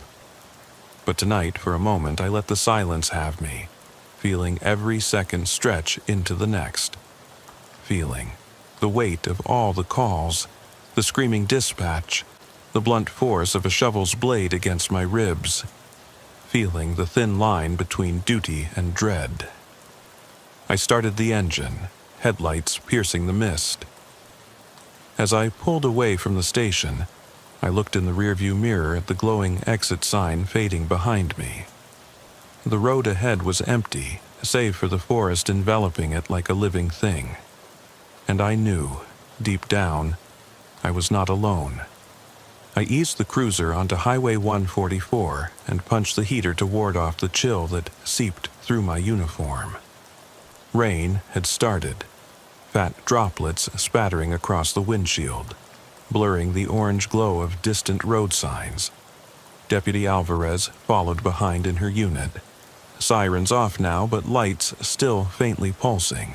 But tonight, for a moment, I let the silence have me, feeling every second stretch into the next. Feeling the weight of all the calls, the screaming dispatch, the blunt force of a shovel's blade against my ribs. Feeling the thin line between duty and dread. I started the engine, headlights piercing the mist. As I pulled away from the station, I looked in the rearview mirror at the glowing exit sign fading behind me. The road ahead was empty, save for the forest enveloping it like a living thing. And I knew, deep down, I was not alone. I eased the cruiser onto Highway 144 and punched the heater to ward off the chill that seeped through my uniform. Rain had started, fat droplets spattering across the windshield, blurring the orange glow of distant road signs. Deputy Alvarez followed behind in her unit. Sirens off now, but lights still faintly pulsing.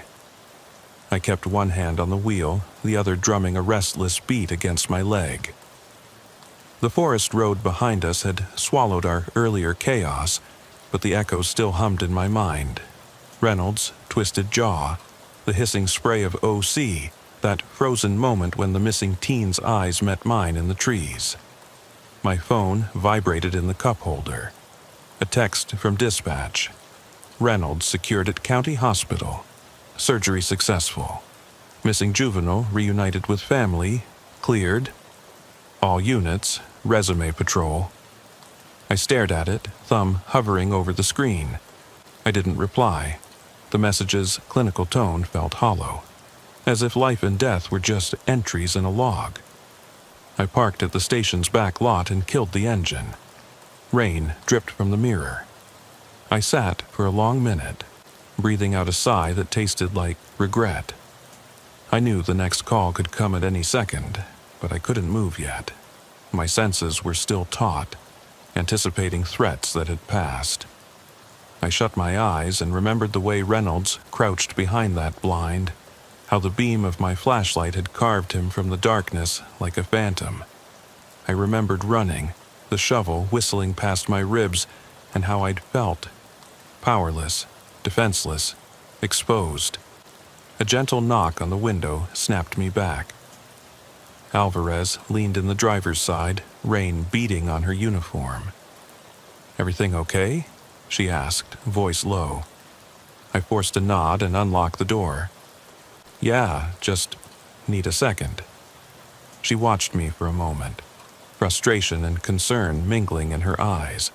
I kept one hand on the wheel, the other drumming a restless beat against my leg. The forest road behind us had swallowed our earlier chaos, but the echoes still hummed in my mind. Reynolds' twisted jaw, the hissing spray of OC, that frozen moment when the missing teen's eyes met mine in the trees. My phone vibrated in the cup holder. A text from dispatch. Reynolds secured at County Hospital. Surgery successful. Missing juvenile reunited with family. Cleared. All units, resume patrol. I stared at it, thumb hovering over the screen. I didn't reply. The message's clinical tone felt hollow, as if life and death were just entries in a log. I parked at the station's back lot and killed the engine. Rain dripped from the mirror. I sat for a long minute, breathing out a sigh that tasted like regret. I knew the next call could come at any second, but I couldn't move yet. My senses were still taut, anticipating threats that had passed. I shut my eyes and remembered the way Reynolds crouched behind that blind, how the beam of my flashlight had carved him from the darkness like a phantom. I remembered running, the shovel whistling past my ribs, and how I'd felt. Powerless, defenseless, exposed. A gentle knock on the window snapped me back. Alvarez leaned in the driver's side, rain beating on her uniform. "Everything okay?" she asked, voice low. I forced a nod and unlocked the door. "Yeah, just need a second." She watched me for a moment, frustration and concern mingling in her eyes.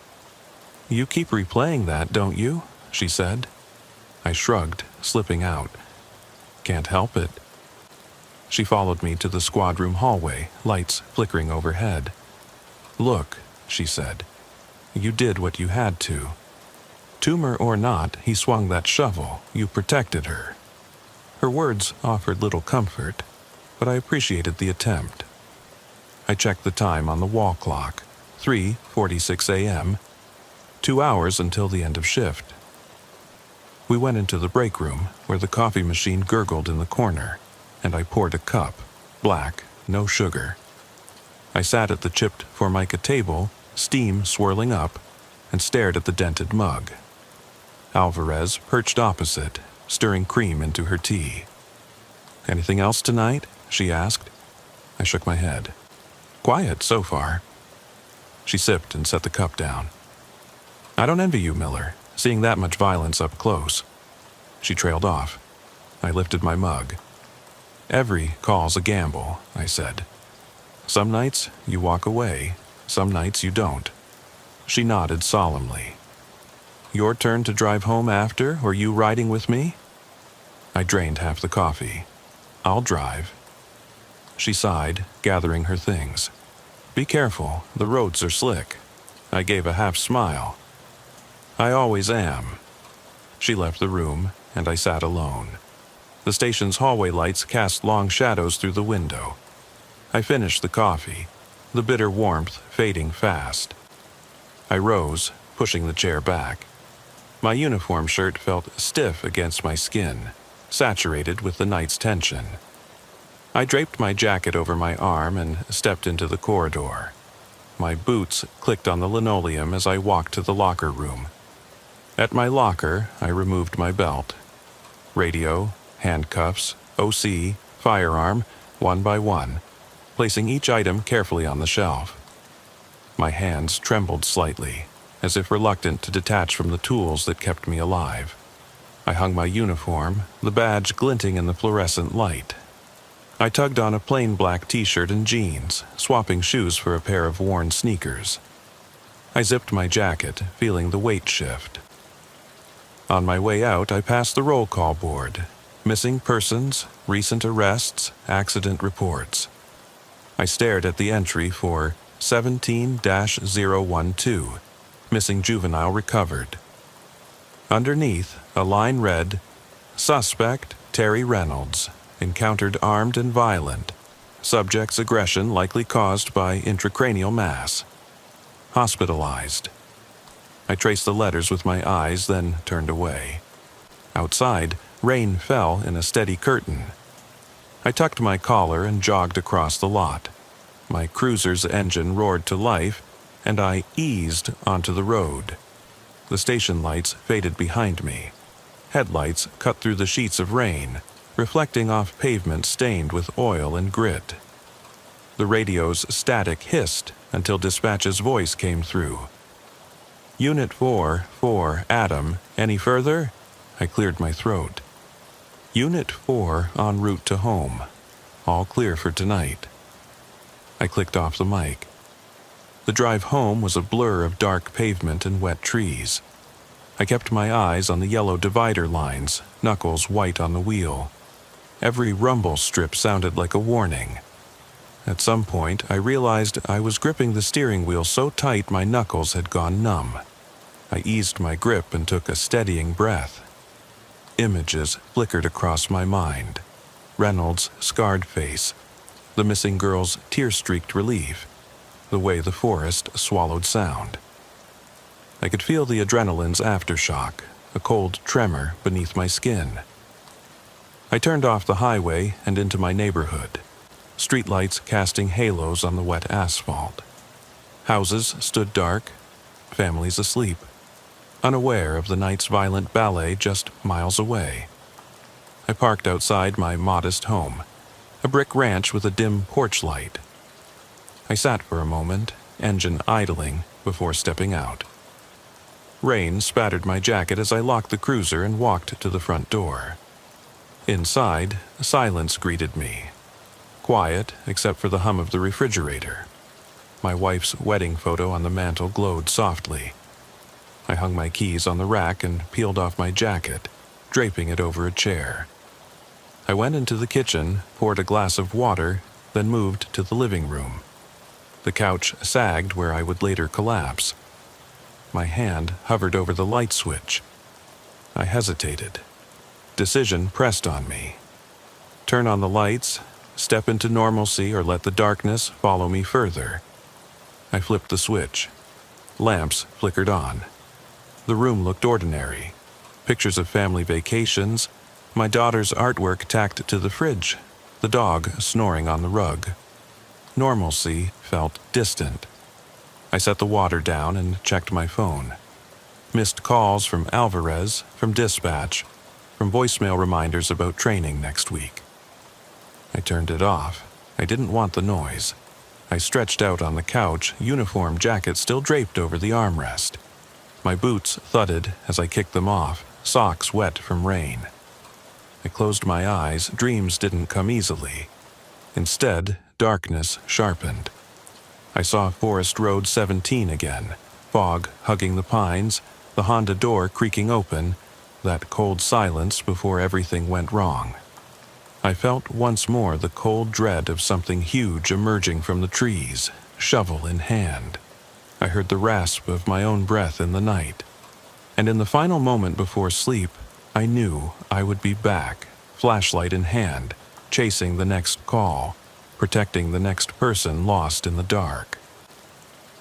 "You keep replaying that, don't you?" she said. I shrugged, slipping out. "Can't help it." She followed me to the squad room hallway, lights flickering overhead. "Look," she said. "You did what you had to. Tumor or not, he swung that shovel. You protected her." Her words offered little comfort, but I appreciated the attempt. I checked the time on the wall clock. 3:46 a.m. 2 hours until the end of shift. We went into the break room, where the coffee machine gurgled in the corner, and I poured a cup, black, no sugar. I sat at the chipped formica table, steam swirling up, and stared at the dented mug. Alvarez perched opposite, stirring cream into her tea. "Anything else tonight?" she asked. I shook my head. "Quiet so far." She sipped and set the cup down. "I don't envy you, Miller, seeing that much violence up close." She trailed off. I lifted my mug. "Every call's a gamble," I said. "Some nights you walk away, some nights you don't." She nodded solemnly. "Your turn to drive home after, or you riding with me?" I drained half the coffee. "I'll drive." She sighed, gathering her things. "Be careful, the roads are slick." I gave a half smile. "I always am." She left the room, and I sat alone. The station's hallway lights cast long shadows through the window. I finished the coffee, the bitter warmth fading fast. I rose, pushing the chair back. My uniform shirt felt stiff against my skin, saturated with the night's tension. I draped my jacket over my arm and stepped into the corridor. My boots clicked on the linoleum as I walked to the locker room. At my locker, I removed my belt. Radio, handcuffs, OC, firearm, one by one, placing each item carefully on the shelf. My hands trembled slightly, as if reluctant to detach from the tools that kept me alive. I hung my uniform, the badge glinting in the fluorescent light. I tugged on a plain black t-shirt and jeans, swapping shoes for a pair of worn sneakers. I zipped my jacket, feeling the weight shift. On my way out, I passed the roll call board. Missing persons, recent arrests, accident reports. I stared at the entry for 17-012, missing juvenile recovered. Underneath, a line read, Suspect Terry Reynolds, encountered armed and violent. Subject's aggression likely caused by intracranial mass. Hospitalized. I traced the letters with my eyes, then turned away. Outside, rain fell in a steady curtain. I tucked my collar and jogged across the lot. My cruiser's engine roared to life, and I eased onto the road. The station lights faded behind me. Headlights cut through the sheets of rain, reflecting off pavement stained with oil and grit. The radio's static hissed until dispatch's voice came through. Unit 4, Adam, any further? I cleared my throat. Unit 4 en route to home. All clear for tonight. I clicked off the mic. The drive home was a blur of dark pavement and wet trees. I kept my eyes on the yellow divider lines, knuckles white on the wheel. Every rumble strip sounded like a warning. At some point, I realized I was gripping the steering wheel so tight my knuckles had gone numb. I eased my grip and took a steadying breath. Images flickered across my mind. Reynolds' scarred face, the missing girl's tear-streaked relief, the way the forest swallowed sound. I could feel the adrenaline's aftershock, a cold tremor beneath my skin. I turned off the highway and into my neighborhood, streetlights casting halos on the wet asphalt. Houses stood dark, families asleep, unaware of the night's violent ballet just miles away. I parked outside my modest home, a brick ranch with a dim porch light. I sat for a moment, engine idling, before stepping out. Rain spattered my jacket as I locked the cruiser and walked to the front door. Inside, silence greeted me. Quiet, except for the hum of the refrigerator. My wife's wedding photo on the mantel glowed softly. I hung my keys on the rack and peeled off my jacket, draping it over a chair. I went into the kitchen, poured a glass of water, then moved to the living room. The couch sagged where I would later collapse. My hand hovered over the light switch. I hesitated. Decision pressed on me. Turn on the lights, step into normalcy, or let the darkness follow me further. I flipped the switch. Lamps flickered on. The room looked ordinary. Pictures of family vacations, my daughter's artwork tacked to the fridge, the dog snoring on the rug. Normalcy felt distant. I set the water down and checked my phone. Missed calls from Alvarez, from dispatch, from voicemail reminders about training next week. I turned it off. I didn't want the noise. I stretched out on the couch, uniform jacket still draped over the armrest. My boots thudded as I kicked them off, socks wet from rain. I closed my eyes. Dreams didn't come easily. Instead, darkness sharpened. I saw Forest Road 17 again, fog hugging the pines, the Honda door creaking open, that cold silence before everything went wrong. I felt once more the cold dread of something huge emerging from the trees, shovel in hand. I heard the rasp of my own breath in the night. And in the final moment before sleep, I knew I would be back, flashlight in hand, chasing the next call, protecting the next person lost in the dark.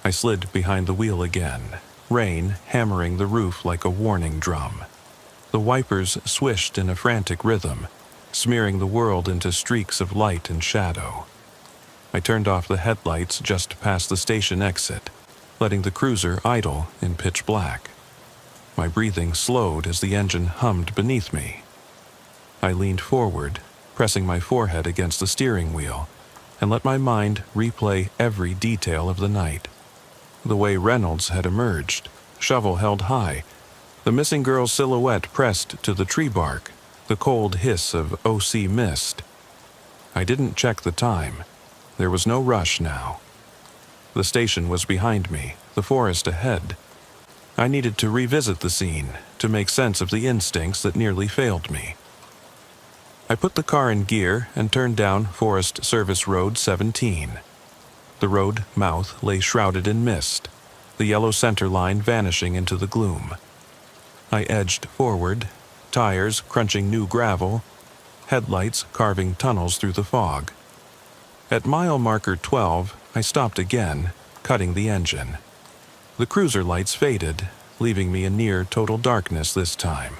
I slid behind the wheel again, rain hammering the roof like a warning drum. The wipers swished in a frantic rhythm, smearing the world into streaks of light and shadow. I turned off the headlights just past the station exit, letting the cruiser idle in pitch black. My breathing slowed as the engine hummed beneath me. I leaned forward, pressing my forehead against the steering wheel, and let my mind replay every detail of the night. The way Reynolds had emerged, shovel held high, The missing girl's silhouette pressed to the tree bark, the cold hiss of OC mist. I didn't check the time. There was no rush now. The station was behind me, the forest ahead. I needed to revisit the scene, to make sense of the instincts that nearly failed me. I put the car in gear and turned down Forest Service Road 17. The road mouth lay shrouded in mist, the yellow center line vanishing into the gloom. I edged forward, tires crunching new gravel, headlights carving tunnels through the fog. At mile marker 12, I stopped again, cutting the engine. The cruiser lights faded, leaving me in near total darkness this time.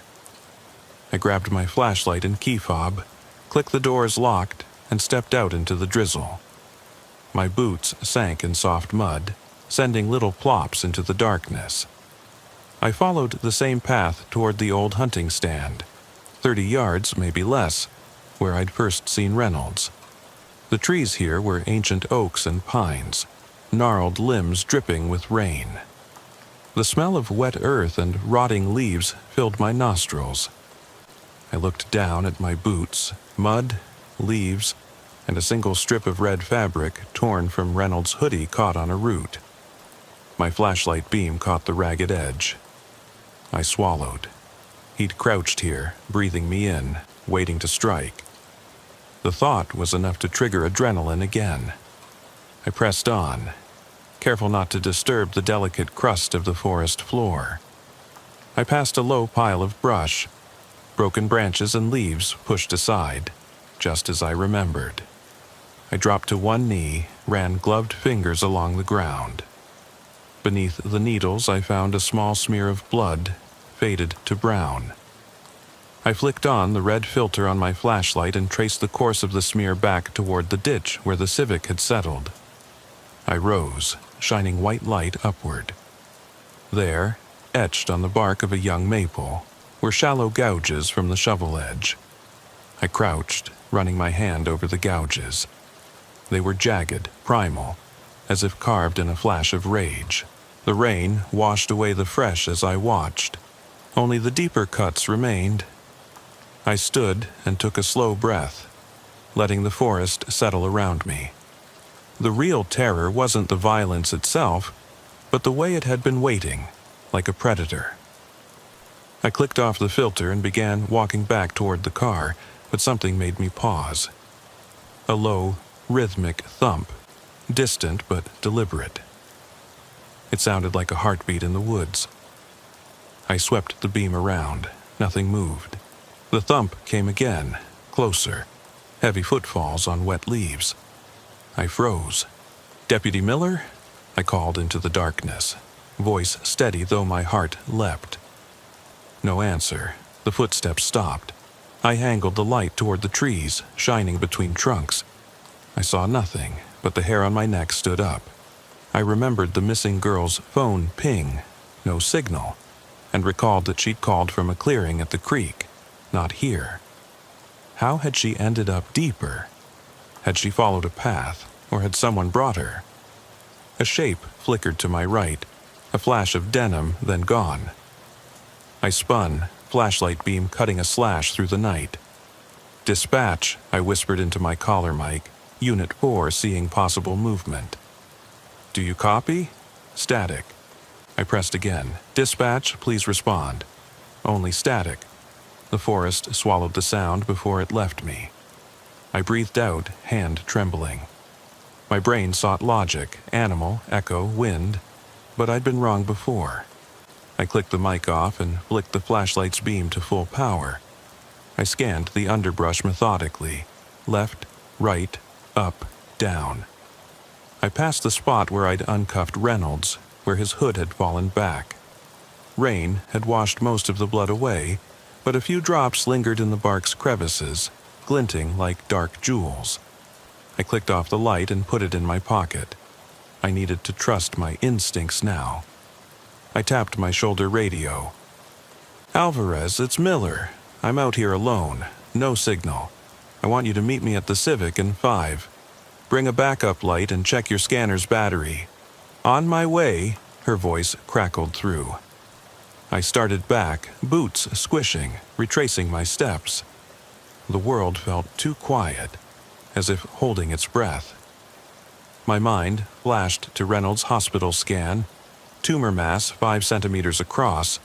I grabbed my flashlight and key fob, clicked the doors locked, and stepped out into the drizzle. My boots sank in soft mud, sending little plops into the darkness. I followed the same path toward the old hunting stand, 30 yards, maybe less, where I'd first seen Reynolds. The trees here were ancient oaks and pines, gnarled limbs dripping with rain. The smell of wet earth and rotting leaves filled my nostrils. I looked down at my boots, mud, leaves, and a single strip of red fabric torn from Reynolds' hoodie caught on a root. My flashlight beam caught the ragged edge. I swallowed. He'd crouched here, breathing me in, waiting to strike. The thought was enough to trigger adrenaline again. I pressed on, careful not to disturb the delicate crust of the forest floor. I passed a low pile of brush, broken branches and leaves pushed aside, just as I remembered. I dropped to one knee, ran gloved fingers along the ground. Beneath the needles, I found a small smear of blood, faded to brown. I flicked on the red filter on my flashlight and traced the course of the smear back toward the ditch where the Civic had settled. I rose, shining white light upward. There, etched on the bark of a young maple, were shallow gouges from the shovel edge. I crouched, running my hand over the gouges. They were jagged, primal, as if carved in a flash of rage. The rain washed away the fresh as I watched. Only the deeper cuts remained. I stood and took a slow breath, letting the forest settle around me. The real terror wasn't the violence itself, but the way it had been waiting, like a predator. I clicked off the filter and began walking back toward the car, but something made me pause. A low, rhythmic thump, distant but deliberate. It sounded like a heartbeat in the woods. I swept the beam around. Nothing moved. The thump came again, closer, heavy footfalls on wet leaves. I froze. "Deputy Miller?" I called into the darkness, voice steady though my heart leapt. No answer. The footsteps stopped. I angled the light toward the trees, shining between trunks. I saw nothing, but the hair on my neck stood up. I remembered the missing girl's phone ping, no signal, and recalled that she'd called from a clearing at the creek, not here. How had she ended up deeper? Had she followed a path, or had someone brought her? A shape flickered to my right, a flash of denim, then gone. I spun, flashlight beam cutting a slash through the night. "Dispatch," I whispered into my collar mic, Unit 4 seeing possible movement. "Do you copy?" Static. I pressed again. "Dispatch, please respond." Only static. The forest swallowed the sound before it left me. I breathed out, hand trembling. My brain sought logic, animal, echo, wind, but I'd been wrong before. I clicked the mic off and flicked the flashlight's beam to full power. I scanned the underbrush methodically. Left, right, up, down. I passed the spot where I'd uncuffed Reynolds, where his hood had fallen back. Rain had washed most of the blood away, but a few drops lingered in the bark's crevices, glinting like dark jewels. I clicked off the light and put it in my pocket. I needed to trust my instincts now. I tapped my shoulder radio. "Alvarez, it's Miller. I'm out here alone. No signal. I want you to meet me at the Civic in 5. Bring a backup light and check your scanner's battery." "On my way," her voice crackled through. I started back, boots squishing, retracing my steps. The world felt too quiet, as if holding its breath. My mind flashed to Reynolds' hospital scan, tumor mass 5 centimeters across,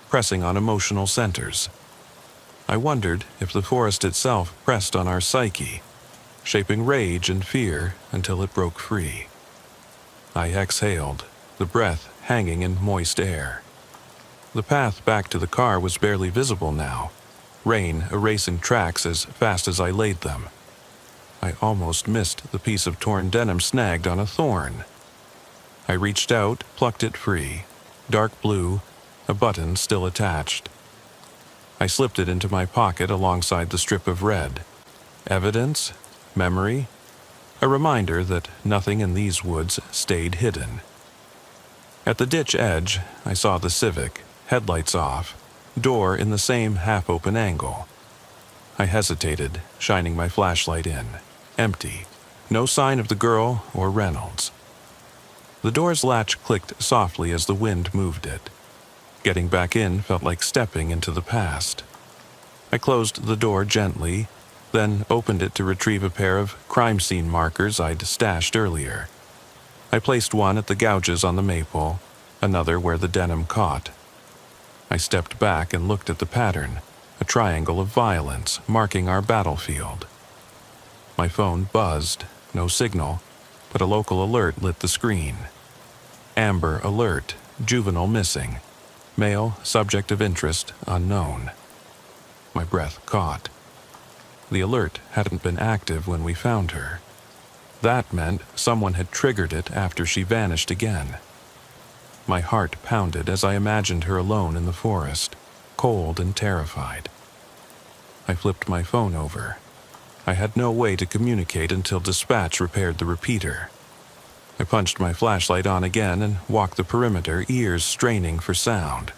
pressing on emotional centers. I wondered if the forest itself pressed on our psyche, shaping rage and fear until it broke free. I exhaled, the breath hanging in moist air. The path back to the car was barely visible now, rain erasing tracks as fast as I laid them. I almost missed the piece of torn denim snagged on a thorn. I reached out, plucked it free, dark blue, a button still attached. I slipped it into my pocket alongside the strip of red. Evidence? Memory? A reminder that nothing in these woods stayed hidden. At the ditch edge, I saw the Civic, headlights off, door in the same half-open angle. I hesitated, shining my flashlight in. Empty. No sign of the girl or Reynolds. The door's latch clicked softly as the wind moved it. Getting back in felt like stepping into the past. I closed the door gently, then opened it to retrieve a pair of crime scene markers I'd stashed earlier. I placed one at the gouges on the maple, another where the denim caught. I stepped back and looked at the pattern, a triangle of violence marking our battlefield. My phone buzzed, no signal, but a local alert lit the screen. Amber alert, juvenile missing. Male, subject of interest, unknown. My breath caught. The alert hadn't been active when we found her. That meant someone had triggered it after she vanished again. My heart pounded as I imagined her alone in the forest, cold and terrified. I flipped my phone over. I had no way to communicate until dispatch repaired the repeater. I punched my flashlight on again and walked the perimeter, ears straining for sound.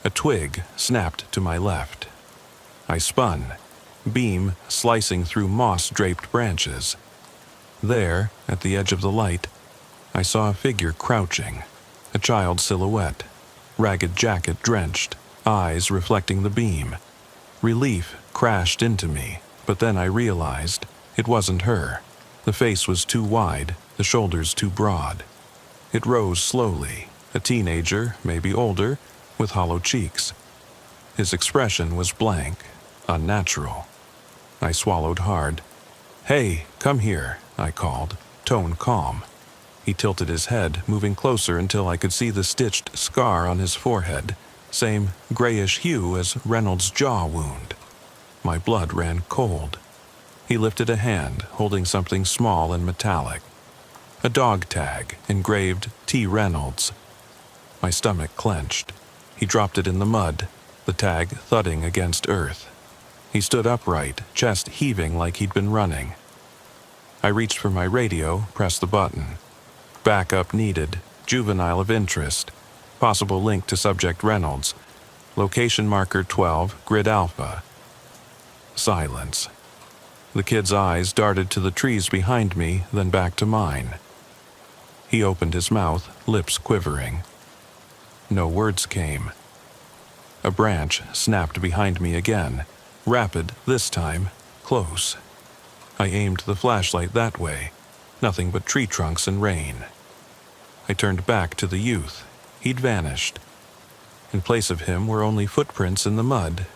A twig snapped to my left. I spun, beam slicing through moss-draped branches. There, at the edge of the light, I saw a figure crouching, a child's silhouette, ragged jacket drenched, eyes reflecting the beam. Relief crashed into me, but then I realized it wasn't her. The face was too wide, the shoulders too broad. It rose slowly, a teenager, maybe older, with hollow cheeks. His expression was blank, unnatural. I swallowed hard. "Hey, come here," I called, tone calm. He tilted his head, moving closer until I could see the stitched scar on his forehead, same grayish hue as Reynolds' jaw wound. My blood ran cold. He lifted a hand, holding something small and metallic. A dog tag, engraved T. Reynolds. My stomach clenched. He dropped it in the mud, the tag thudding against earth. He stood upright, chest heaving like he'd been running. I reached for my radio, pressed the button. Backup needed, juvenile of interest, possible link to subject Reynolds, location marker 12, grid alpha. Silence. The kid's eyes darted to the trees behind me, then back to mine. He opened his mouth, lips quivering. No words came. A branch snapped behind me again, rapid this time, close. I aimed the flashlight that way, nothing but tree trunks and rain. I turned back to the youth. He'd vanished. In place of him were only footprints in the mud,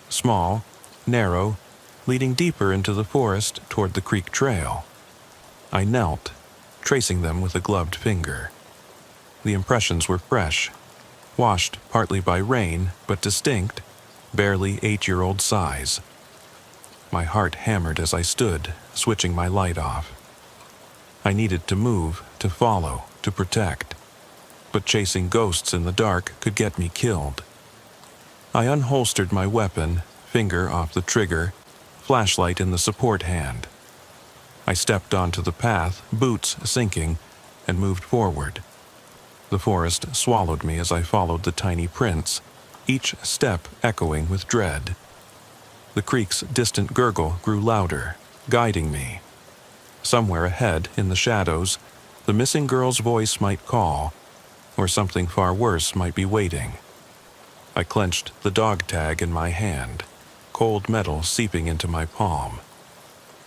small, narrow, leading deeper into the forest toward the creek trail. I knelt, tracing them with a gloved finger. The impressions were fresh, washed partly by rain, but distinct, barely 8-year-old size. My heart hammered as I stood, switching my light off. I needed to move, to follow, to protect. But chasing ghosts in the dark could get me killed. I unholstered my weapon, finger off the trigger, flashlight in the support hand. I stepped onto the path, boots sinking, and moved forward. The forest swallowed me as I followed the tiny prints, each step echoing with dread. The creek's distant gurgle grew louder, guiding me. Somewhere ahead, in the shadows, the missing girl's voice might call, or something far worse might be waiting. I clenched the dog tag in my hand, cold metal seeping into my palm.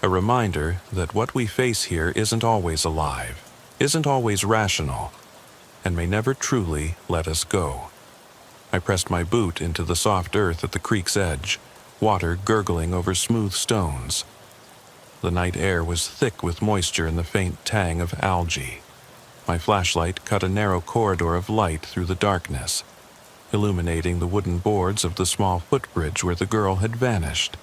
A reminder that what we face here isn't always alive, isn't always rational, and may never truly let us go. I pressed my boot into the soft earth at the creek's edge, water gurgling over smooth stones. The night air was thick with moisture and the faint tang of algae. My flashlight cut a narrow corridor of light through the darkness, illuminating the wooden boards of the small footbridge where the girl had vanished.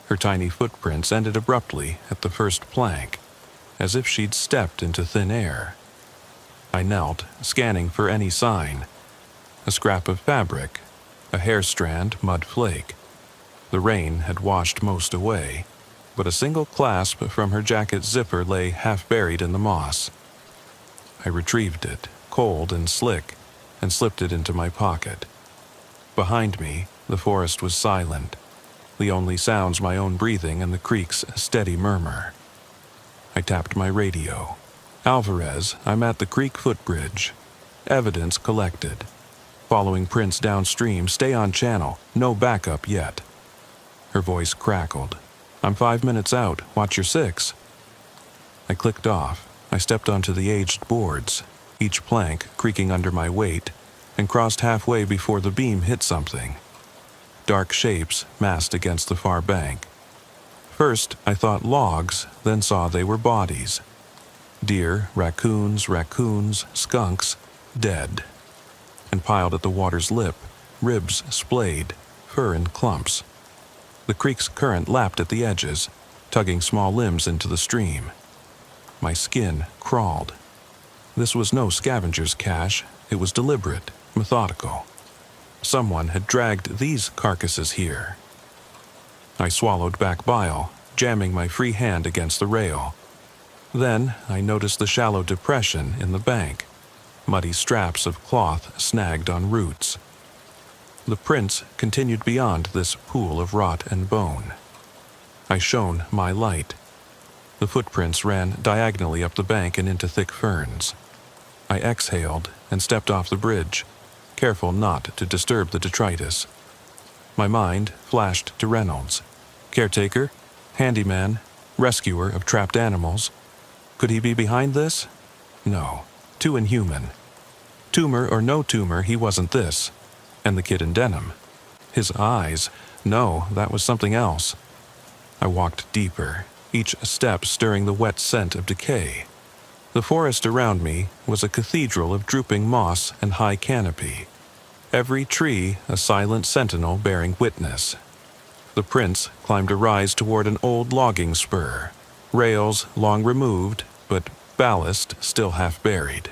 Her tiny footprints ended abruptly at the first plank, as if she'd stepped into thin air. I knelt, scanning for any sign. A scrap of fabric, a hair strand, mud flake. The rain had washed most away, but a single clasp from her jacket zipper lay half buried in the moss. I retrieved it, cold and slick, and slipped it into my pocket. Behind me, the forest was silent, the only sounds my own breathing and the creek's steady murmur. I tapped my radio. "Alvarez, I'm at the creek footbridge. Evidence collected. Following prints downstream, stay on channel, no backup yet." Her voice crackled. "I'm 5 minutes out, watch your 6. I clicked off. I stepped onto the aged boards, each plank creaking under my weight, and crossed halfway before the beam hit something. Dark shapes massed against the far bank. First, I thought logs, then saw they were bodies. Deer, raccoons, skunks, dead. And piled at the water's lip, ribs splayed, fur in clumps. The creek's current lapped at the edges, tugging small limbs into the stream. My skin crawled. This was no scavenger's cache, it was deliberate, methodical. Someone had dragged these carcasses here. I swallowed back bile, jamming my free hand against the rail. Then I noticed the shallow depression in the bank, muddy straps of cloth snagged on roots. The prints continued beyond this pool of rot and bone. I shone my light. The footprints ran diagonally up the bank and into thick ferns. I exhaled and stepped off the bridge, careful not to disturb the detritus. My mind flashed to Reynolds. Caretaker, handyman, rescuer of trapped animals. Could he be behind this? No, too inhuman. Tumor or no tumor, he wasn't this. And the kid in denim. His eyes, no, that was something else. I walked deeper, each step stirring the wet scent of decay. The forest around me was a cathedral of drooping moss and high canopy. Every tree a silent sentinel bearing witness. The prints climbed a rise toward an old logging spur, rails long removed, but ballast still half buried.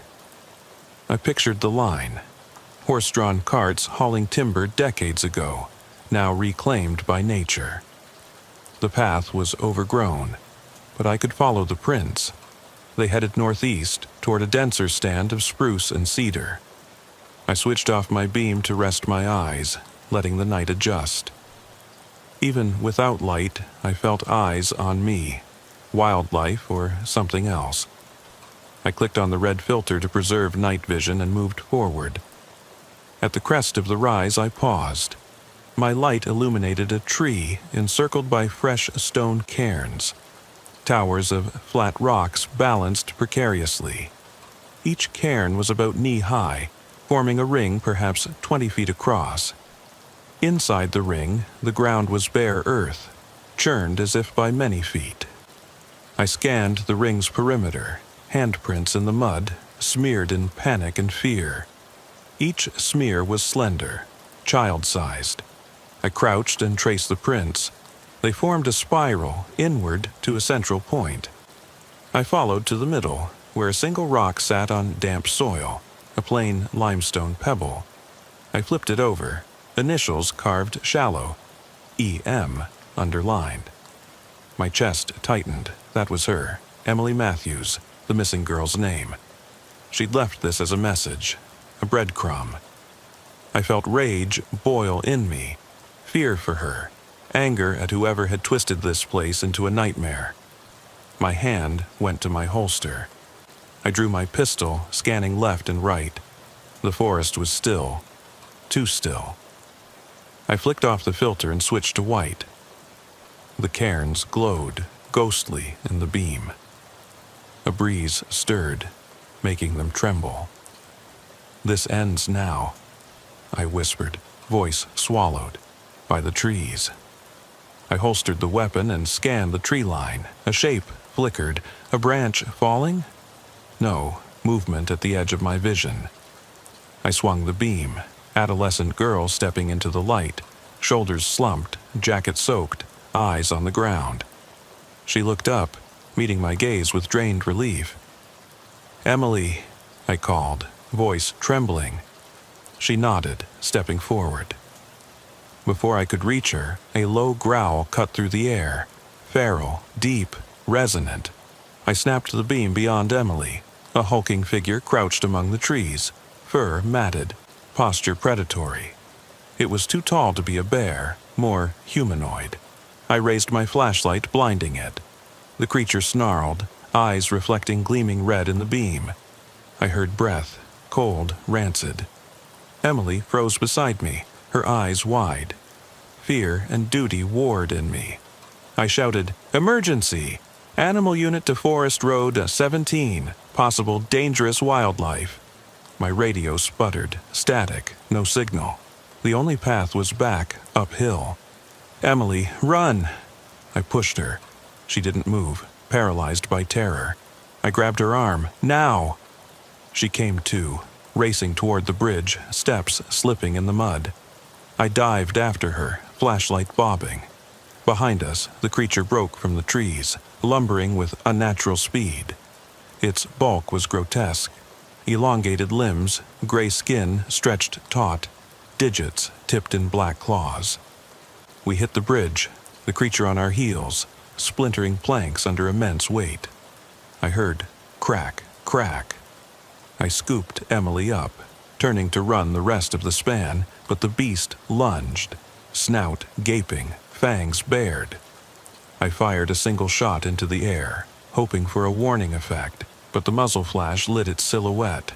I pictured the line. Horse-drawn carts hauling timber decades ago, now reclaimed by nature. The path was overgrown, but I could follow the prints. They headed northeast toward a denser stand of spruce and cedar. I switched off my beam to rest my eyes, letting the night adjust. Even without light, I felt eyes on me, wildlife or something else. I clicked on the red filter to preserve night vision and moved forward. At the crest of the rise, I paused. My light illuminated a tree encircled by fresh stone cairns. Towers of flat rocks balanced precariously. Each cairn was about knee-high, forming a ring perhaps 20 feet across. Inside the ring, the ground was bare earth, churned as if by many feet. I scanned the ring's perimeter, handprints in the mud, smeared in panic and fear. Each smear was slender, child-sized. I crouched and traced the prints. They formed a spiral inward to a central point. I followed to the middle, where a single rock sat on damp soil, a plain limestone pebble. I flipped it over, initials carved shallow, E.M. underlined. My chest tightened. That was her, Emily Matthews, the missing girl's name. She'd left this as a message, a breadcrumb. I felt rage boil in me, fear for her, anger at whoever had twisted this place into a nightmare. My hand went to my holster. I drew my pistol, scanning left and right. The forest was still, too still. I flicked off the filter and switched to white. The cairns glowed, ghostly in the beam. A breeze stirred, making them tremble. "This ends now," I whispered, voice swallowed by the trees. I holstered the weapon and scanned the tree line. A shape flickered. A branch falling? No, movement at the edge of my vision. I swung the beam. Adolescent girl stepping into the light, shoulders slumped, jacket soaked, eyes on the ground. She looked up, meeting my gaze with drained relief. "Emily," I called, voice trembling. She nodded, stepping forward. Before I could reach her, a low growl cut through the air, feral, deep, resonant. I snapped the beam beyond Emily. A hulking figure crouched among the trees, fur matted, posture predatory. It was too tall to be a bear, more humanoid. I raised my flashlight, blinding it. The creature snarled, eyes reflecting gleaming red in the beam. I heard breath, cold, rancid. Emily froze beside me, her eyes wide. Fear and duty warred in me. I shouted, "Emergency! Animal unit to Forest Road 17, possible dangerous wildlife." My radio sputtered, static, no signal. The only path was back, uphill. "Emily, run!" I pushed her. She didn't move, paralyzed by terror. I grabbed her arm. "Now!" She came to, racing toward the bridge, steps slipping in the mud. I dived after her, flashlight bobbing. Behind us, the creature broke from the trees, lumbering with unnatural speed. Its bulk was grotesque. Elongated limbs, gray skin stretched taut, digits tipped in black claws. We hit the bridge, the creature on our heels, splintering planks under immense weight. I heard crack, crack. I scooped Emily up, turning to run the rest of the span, but the beast lunged, snout gaping, fangs bared. I fired a single shot into the air, hoping for a warning effect, but the muzzle flash lit its silhouette.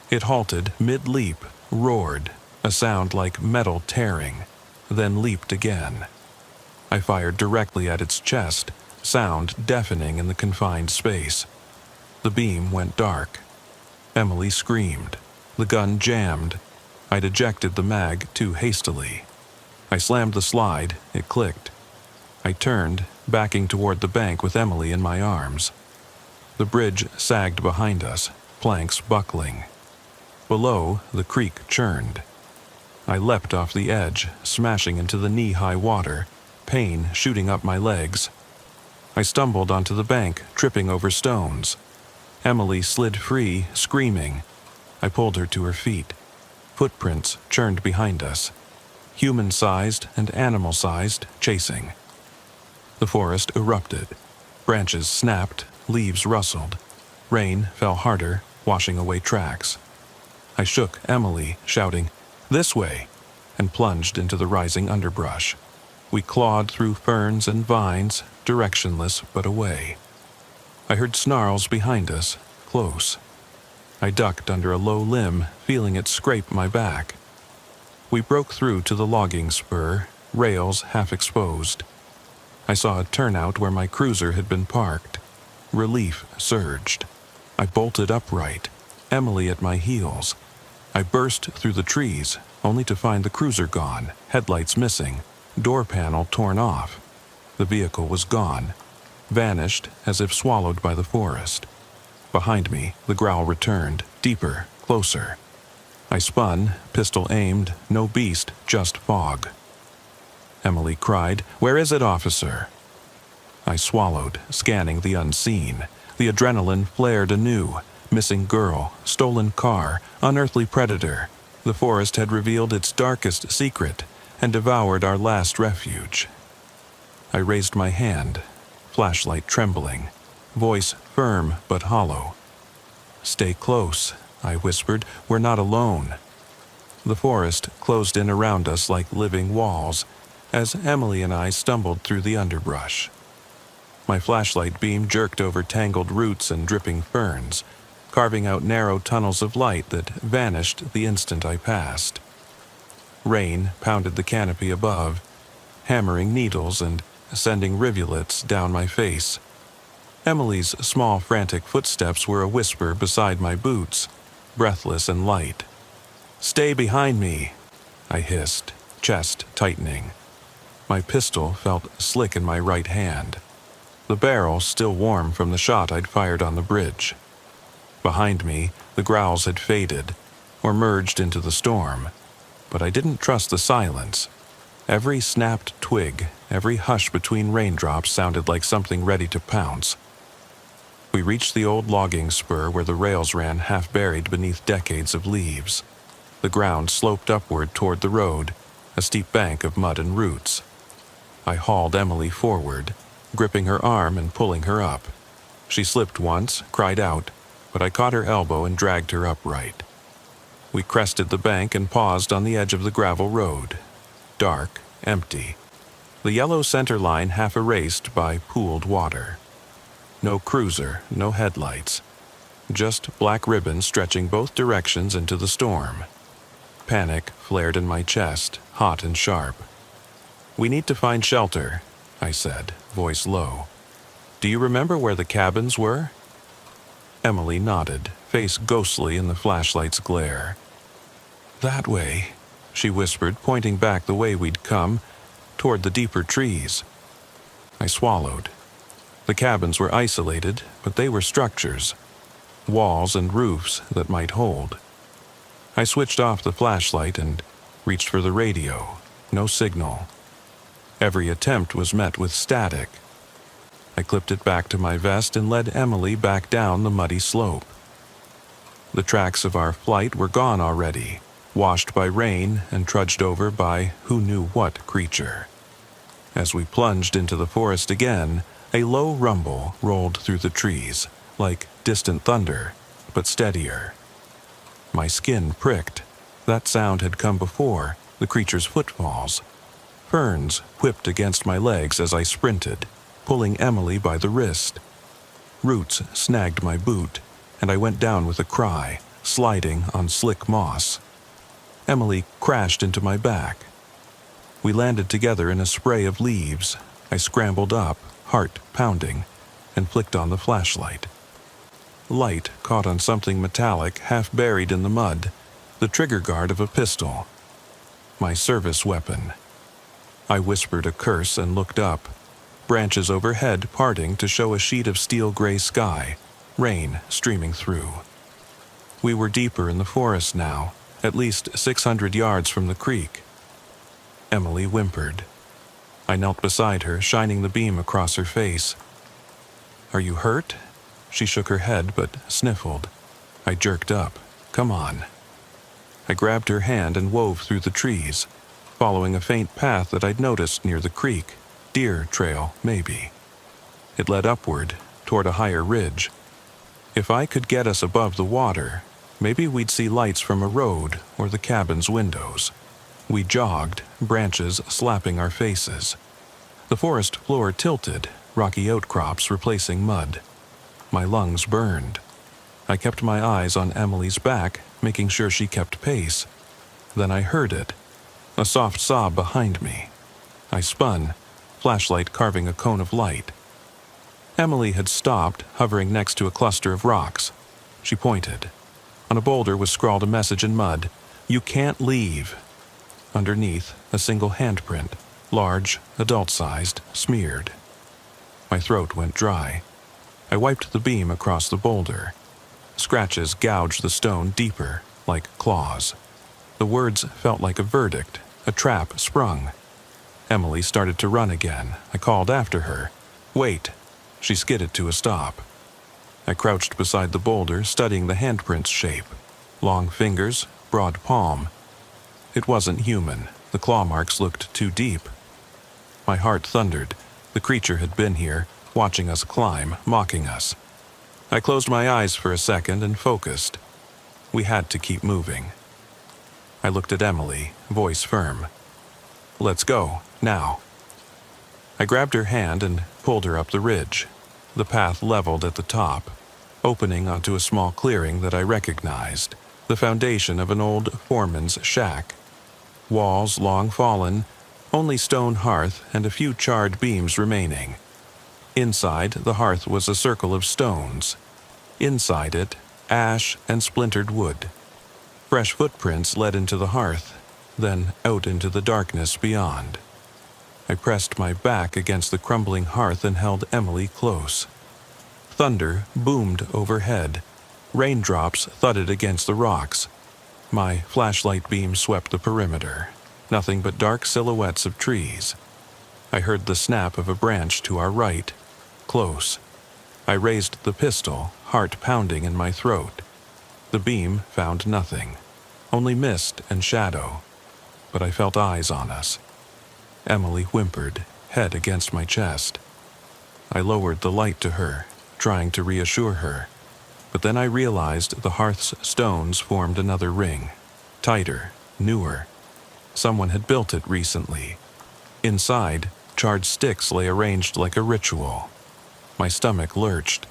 It halted mid-leap, roared, a sound like metal tearing, then leaped again. I fired directly at its chest, sound deafening in the confined space. The beam went dark. Emily screamed. The gun jammed. I'd ejected the mag too hastily. I slammed the slide, it clicked. I turned, backing toward the bank with Emily in my arms. The bridge sagged behind us, planks buckling. Below, the creek churned. I leapt off the edge, smashing into the knee-high water, pain shooting up my legs. I stumbled onto the bank, tripping over stones. Emily slid free, screaming. I pulled her to her feet. Footprints churned behind us, human-sized and animal-sized, chasing. The forest erupted. Branches snapped, leaves rustled. Rain fell harder, washing away tracks. I shook Emily, shouting, "This way," and plunged into the rising underbrush. We clawed through ferns and vines, directionless but away. I heard snarls behind us, close. I ducked under a low limb, feeling it scrape my back. We broke through to the logging spur, rails half exposed. I saw a turnout where my cruiser had been parked. Relief surged. I bolted upright, Emily at my heels. I burst through the trees, only to find the cruiser gone, headlights missing, door panel torn off. The vehicle was gone, vanished as if swallowed by the forest. Behind me, the growl returned, deeper, closer. I spun, pistol aimed, no beast, just fog. Emily cried, "Where is it, officer?" I swallowed, scanning the unseen. The adrenaline flared anew. Missing girl, stolen car, unearthly predator. The forest had revealed its darkest secret and devoured our last refuge. I raised my hand, flashlight trembling, voice firm but hollow. "Stay close," I whispered. "We're not alone." The forest closed in around us like living walls as Emily and I stumbled through the underbrush. My flashlight beam jerked over tangled roots and dripping ferns, carving out narrow tunnels of light that vanished the instant I passed. Rain pounded the canopy above, hammering needles and sending rivulets down my face. Emily's small, frantic footsteps were a whisper beside my boots, breathless and light. "Stay behind me," I hissed, chest tightening. My pistol felt slick in my right hand, the barrel still warm from the shot I'd fired on the bridge. Behind me, the growls had faded, or merged into the storm, but I didn't trust the silence. Every snapped twig, every hush between raindrops sounded like something ready to pounce. We reached the old logging spur where the rails ran half buried beneath decades of leaves. The ground sloped upward toward the road, a steep bank of mud and roots. I hauled Emily forward, gripping her arm and pulling her up. She slipped once, cried out, but I caught her elbow and dragged her upright. We crested the bank and paused on the edge of the gravel road. Dark, empty. The yellow center line half erased by pooled water. No cruiser, no headlights. Just black ribbons stretching both directions into the storm. Panic flared in my chest, hot and sharp. "We need to find shelter," I said, voice low. "Do you remember where the cabins were?" Emily nodded, face ghostly in the flashlight's glare. "That way," she whispered, pointing back the way we'd come, toward the deeper trees. I swallowed. The cabins were isolated, but they were structures. Walls and roofs that might hold. I switched off the flashlight and reached for the radio. No signal. Every attempt was met with static. I clipped it back to my vest and led Emily back down the muddy slope. The tracks of our flight were gone already, washed by rain and trudged over by who knew what creature. As we plunged into the forest again, a low rumble rolled through the trees, like distant thunder, but steadier. My skin pricked. That sound had come before, the creature's footfalls. Ferns whipped against my legs as I sprinted, pulling Emily by the wrist. Roots snagged my boot, and I went down with a cry, sliding on slick moss. Emily crashed into my back. We landed together in a spray of leaves. I scrambled up, heart pounding, and flicked on the flashlight. Light caught on something metallic half buried in the mud, the trigger guard of a pistol. My service weapon. I whispered a curse and looked up, branches overhead parting to show a sheet of steel-gray sky, rain streaming through. We were deeper in the forest now, at least 600 yards from the creek. Emily whimpered. I knelt beside her, shining the beam across her face. "Are you hurt?" She shook her head but sniffled. I jerked up. "Come on." I grabbed her hand and wove through the trees, following a faint path that I'd noticed near the creek. Deer trail, maybe. It led upward, toward a higher ridge. If I could get us above the water, maybe we'd see lights from a road or the cabin's windows. We jogged, branches slapping our faces. The forest floor tilted, rocky outcrops replacing mud. My lungs burned. I kept my eyes on Emily's back, making sure she kept pace. Then I heard it. A soft sob behind me. I spun, flashlight carving a cone of light. Emily had stopped, hovering next to a cluster of rocks. She pointed. On a boulder was scrawled a message in mud. "You can't leave." Underneath, a single handprint, large, adult-sized, smeared. My throat went dry. I wiped the beam across the boulder. Scratches gouged the stone deeper, like claws. The words felt like a verdict, a trap sprung. Emily started to run again. I called after her. "Wait." She skidded to a stop. I crouched beside the boulder, studying the handprint's shape. Long fingers, broad palm. It wasn't human. The claw marks looked too deep. My heart thundered. The creature had been here, watching us climb, mocking us. I closed my eyes for a second and focused. We had to keep moving. I looked at Emily, voice firm. "Let's go, now." I grabbed her hand and pulled her up the ridge. The path leveled at the top, opening onto a small clearing that I recognized, the foundation of an old foreman's shack. walls long fallen, only stone hearth and a few charred beams remaining. Inside, the hearth was a circle of stones. Inside it, ash and splintered wood. Fresh footprints led into the hearth, then out into the darkness beyond. I pressed my back against the crumbling hearth and held Emily close. Thunder boomed overhead. Raindrops thudded against the rocks. My flashlight beam swept the perimeter. Nothing but dark silhouettes of trees. I heard the snap of a branch to our right. Close. I raised the pistol, heart pounding in my throat. The beam found nothing. Only mist and shadow. But I felt eyes on us. Emily whimpered, head against my chest. I lowered the light to her, trying to reassure her. But then I realized the hearth's stones formed another ring. Tighter, newer. Someone had built it recently. Inside, charred sticks lay arranged like a ritual. My stomach lurched.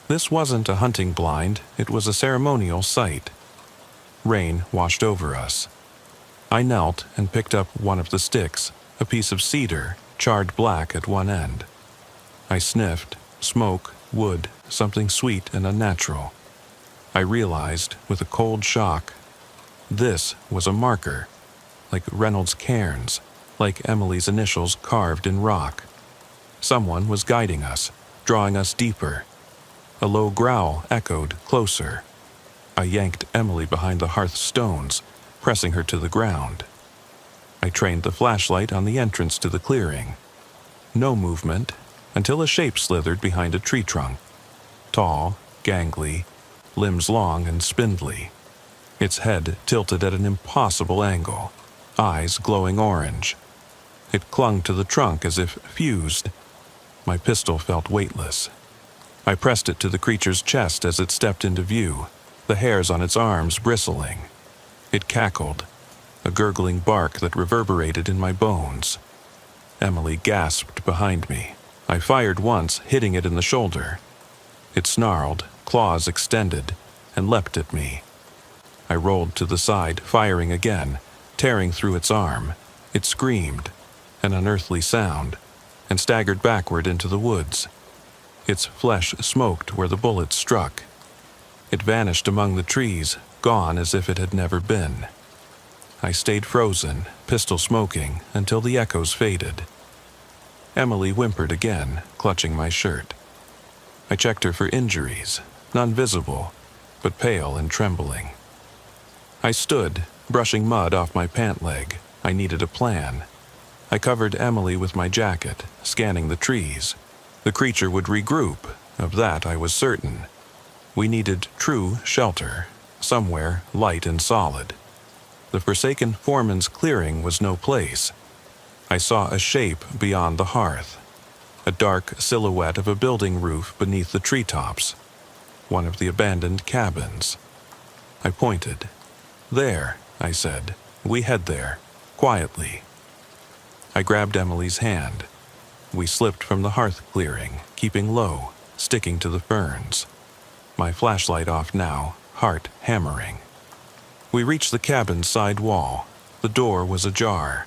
This wasn't a hunting blind, it was a ceremonial site. Rain washed over us. I knelt and picked up one of the sticks, a piece of cedar, charred black at one end. I sniffed, smoke, wood, something sweet and unnatural. I realized, with a cold shock, this was a marker, like Reynolds' cairns, like Emily's initials carved in rock. Someone was guiding us, drawing us deeper. A low growl echoed closer. I yanked Emily behind the hearth stones, pressing her to the ground. I trained the flashlight on the entrance to the clearing. No movement, until a shape slithered behind a tree trunk. Tall, gangly, limbs long and spindly. Its head tilted at an impossible angle, eyes glowing orange. It clung to the trunk as if fused. My pistol felt weightless. I pressed it to the creature's chest as it stepped into view, the hairs on its arms bristling. It cackled, a gurgling bark that reverberated in my bones. Emily gasped behind me. I fired once, hitting it in the shoulder. It snarled, claws extended, and leapt at me. I rolled to the side, firing again, tearing through its arm. It screamed, an unearthly sound, and staggered backward into the woods. Its flesh smoked where the bullet struck. It vanished among the trees, gone as if it had never been. I stayed frozen, pistol smoking, until the echoes faded. Emily whimpered again, clutching my shirt. I checked her for injuries, none visible, but pale and trembling. I stood, brushing mud off my pant leg. I needed a plan. I covered Emily with my jacket, scanning the trees. The creature would regroup, of that I was certain. We needed true shelter, somewhere light and solid. The forsaken foreman's clearing was no place. I saw a shape beyond the hearth, a dark silhouette of a building roof beneath the treetops, one of the abandoned cabins. I pointed. "There," I said. "We head there, quietly." I grabbed Emily's hand. We slipped from the hearth clearing, keeping low, sticking to the ferns. My flashlight off now, heart hammering. We reached the cabin's side wall. The door was ajar.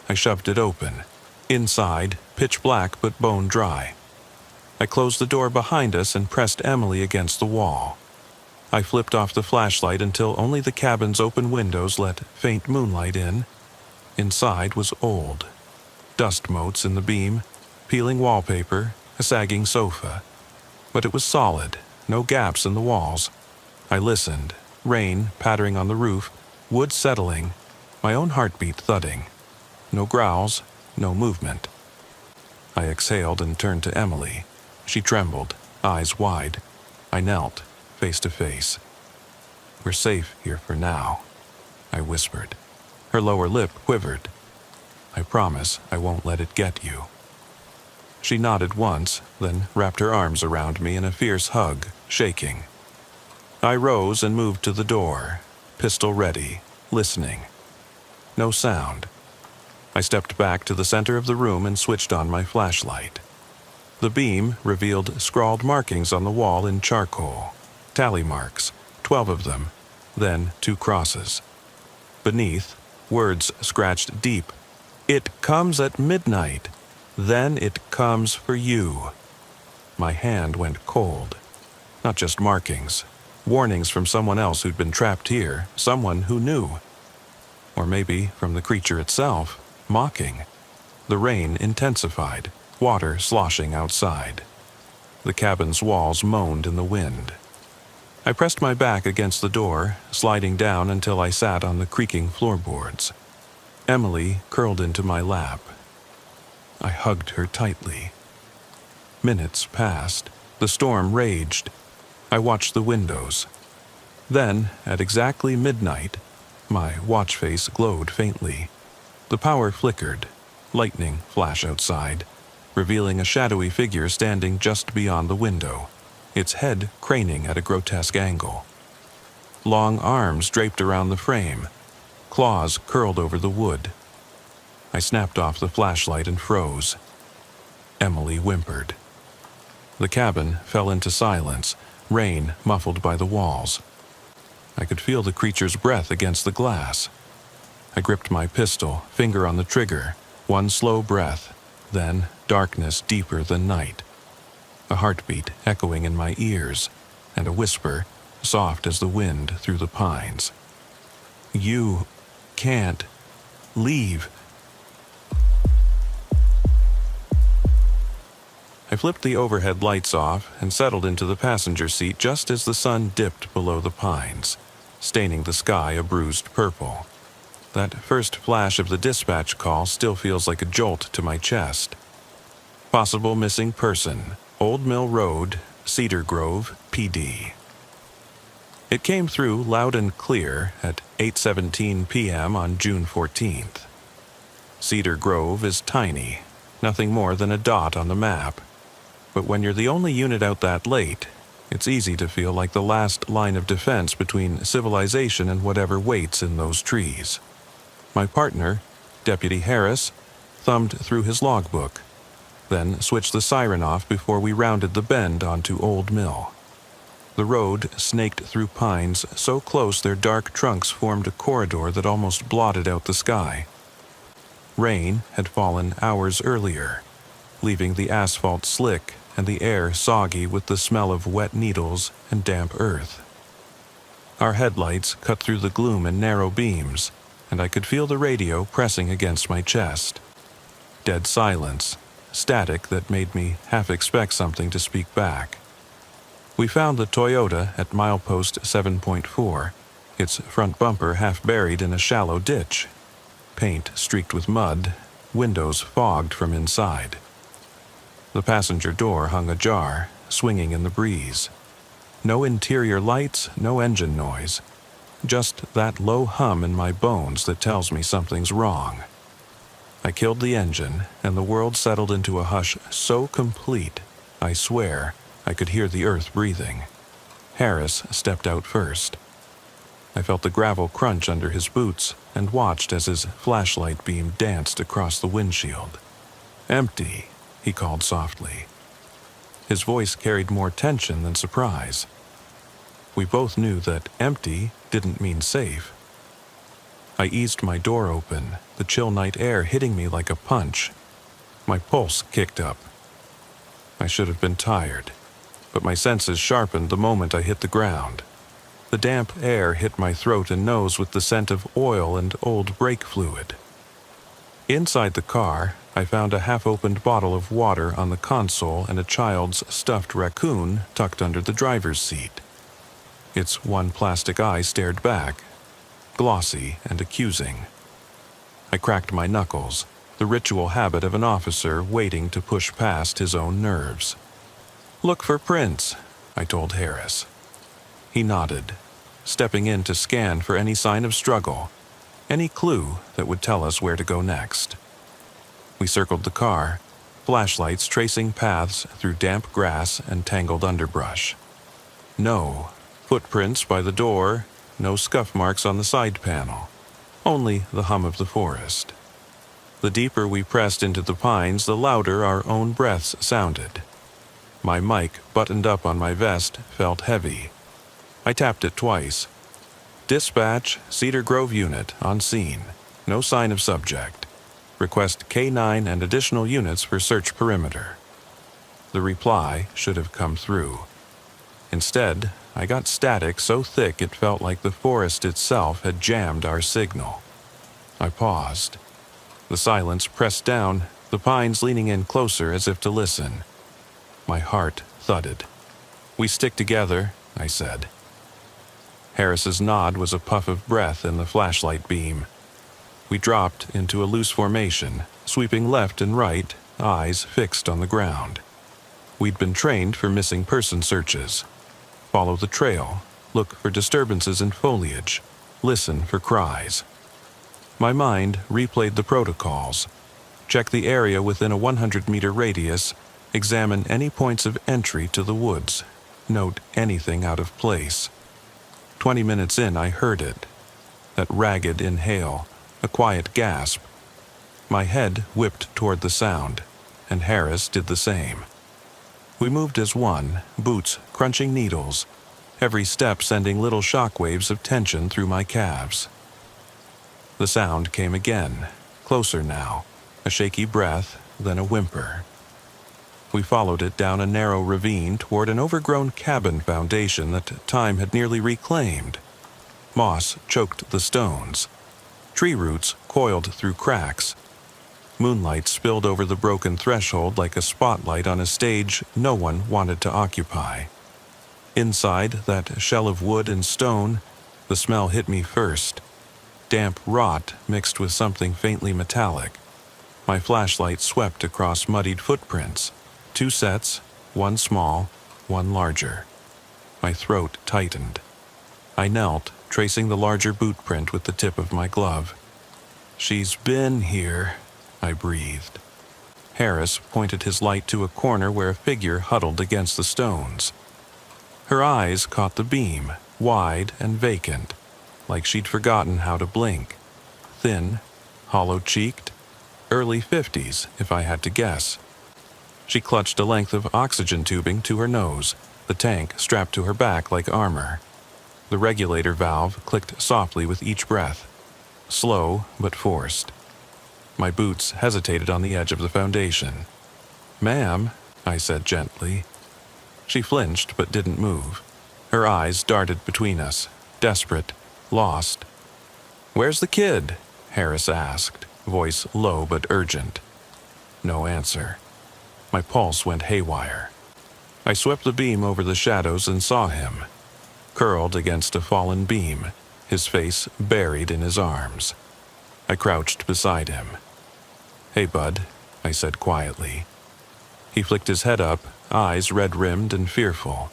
I shoved it open. Inside, pitch black but bone dry. I closed the door behind us and pressed Emily against the wall. I flipped off the flashlight until only the cabin's open windows let faint moonlight in. Inside was old. Dust motes in the beam, peeling wallpaper, a sagging sofa. But it was solid, no gaps in the walls. I listened, rain pattering on the roof, wood settling, my own heartbeat thudding. No growls, no movement. I exhaled and turned to Emily. She trembled, eyes wide. I knelt, face to face. "We're safe here for now," I whispered. Her lower lip quivered. "I promise I won't let it get you." She nodded once, then wrapped her arms around me in a fierce hug, shaking. I rose and moved to the door, pistol ready, listening. No sound. I stepped back to the center of the room and switched on my flashlight. The beam revealed scrawled markings on the wall in charcoal. Tally marks, 12 of them, then 2 crosses. Beneath, words scratched deep. "It comes at midnight. Then it comes for you." My hand went cold. Not just markings. Warnings from someone else who'd been trapped here, someone who knew. Or maybe from the creature itself, mocking. The rain intensified, water sloshing outside. The cabin's walls moaned in the wind. I pressed my back against the door, sliding down until I sat on the creaking floorboards. Emily curled into my lap. I hugged her tightly. Minutes passed. The storm raged. I watched the windows. Then, at exactly midnight, my watch face glowed faintly. The power flickered. Lightning flashed outside, revealing a shadowy figure standing just beyond the window, its head craning at a grotesque angle. Long arms draped around the frame, claws curled over the wood. I snapped off the flashlight and froze. Emily whimpered. The cabin fell into silence, rain muffled by the walls. I could feel the creature's breath against the glass. I gripped my pistol, finger on the trigger, one slow breath, then darkness deeper than night. A heartbeat echoing in my ears, and a whisper, soft as the wind through the pines. "You can't leave." I flipped the overhead lights off and settled into the passenger seat just as the sun dipped below the pines, staining the sky a bruised purple. That first flash of the dispatch call still feels like a jolt to my chest. Possible missing person, Old Mill Road, Cedar Grove, PD. It came through loud and clear at 8:17 p.m. on June 14th. Cedar Grove is tiny, nothing more than a dot on the map. But when you're the only unit out that late, it's easy to feel like the last line of defense between civilization and whatever waits in those trees. My partner, Deputy Harris, thumbed through his logbook, then switched the siren off before we rounded the bend onto Old Mill. The road snaked through pines so close their dark trunks formed a corridor that almost blotted out the sky. Rain had fallen hours earlier, leaving the asphalt slick and the air soggy with the smell of wet needles and damp earth. Our headlights cut through the gloom in narrow beams, and I could feel the radio pressing against my chest. Dead silence, static that made me half expect something to speak back. We found the Toyota at milepost 7.4, its front bumper half buried in a shallow ditch. Paint streaked with mud, windows fogged from inside. The passenger door hung ajar, swinging in the breeze. No interior lights, no engine noise. Just that low hum in my bones that tells me something's wrong. I killed the engine, and the world settled into a hush so complete, I swear, I could hear the earth breathing. Harris stepped out first. I felt the gravel crunch under his boots and watched as his flashlight beam danced across the windshield. "Empty," he called softly. His voice carried more tension than surprise. We both knew that empty didn't mean safe. I eased my door open, the chill night air hitting me like a punch. My pulse kicked up. I should have been tired, but my senses sharpened the moment I hit the ground. The damp air hit my throat and nose with the scent of oil and old brake fluid. Inside the car, I found a half-opened bottle of water on the console and a child's stuffed raccoon tucked under the driver's seat. Its one plastic eye stared back, glossy and accusing. I cracked my knuckles, the ritual habit of an officer waiting to push past his own nerves. "Look for prints," I told Harris. He nodded, stepping in to scan for any sign of struggle, any clue that would tell us where to go next. We circled the car, flashlights tracing paths through damp grass and tangled underbrush. No footprints by the door, no scuff marks on the side panel, only the hum of the forest. The deeper we pressed into the pines, the louder our own breaths sounded. My mic, buttoned up on my vest, felt heavy. I tapped it twice. "Dispatch, Cedar Grove unit, on scene. No sign of subject. Request K9 and additional units for search perimeter. The reply should have come through. Instead, I got static so thick it felt like the forest itself had jammed our signal. I paused. The silence pressed down, the pines leaning in closer as if to listen. My heart thudded. "We stick together," I said. Harris's nod was a puff of breath in the flashlight beam. We dropped into a loose formation, sweeping left and right, eyes fixed on the ground. We'd been trained for missing person searches. Follow the trail, look for disturbances in foliage, listen for cries. My mind replayed the protocols. Check the area within a 100-meter radius, examine any points of entry to the woods, note anything out of place. 20 minutes in, I heard it. That ragged inhale, a quiet gasp. My head whipped toward the sound, and Harris did the same. We moved as one, boots crunching needles, every step sending little shockwaves of tension through my calves. The sound came again, closer now, a shaky breath, then a whimper. We followed it down a narrow ravine toward an overgrown cabin foundation that time had nearly reclaimed. Moss choked the stones. Tree roots coiled through cracks. Moonlight spilled over the broken threshold like a spotlight on a stage no one wanted to occupy. Inside that shell of wood and stone, the smell hit me first. Damp rot mixed with something faintly metallic. My flashlight swept across muddied footprints. 2 sets, one small, one larger. My throat tightened. I knelt, tracing the larger boot print with the tip of my glove. "She's been here," I breathed. Harris pointed his light to a corner where a figure huddled against the stones. Her eyes caught the beam, wide and vacant, like she'd forgotten how to blink. Thin, hollow-cheeked, early 50s, if I had to guess. She clutched a length of oxygen tubing to her nose, the tank strapped to her back like armor. The regulator valve clicked softly with each breath, slow but forced. My boots hesitated on the edge of the foundation. "Ma'am," I said gently. She flinched but didn't move. Her eyes darted between us, desperate, lost. "Where's the kid?" Harris asked, voice low but urgent. No answer. My pulse went haywire. I swept the beam over the shadows and saw him, curled against a fallen beam, his face buried in his arms. I crouched beside him. "Hey, bud," I said quietly. He flicked his head up, eyes red-rimmed and fearful.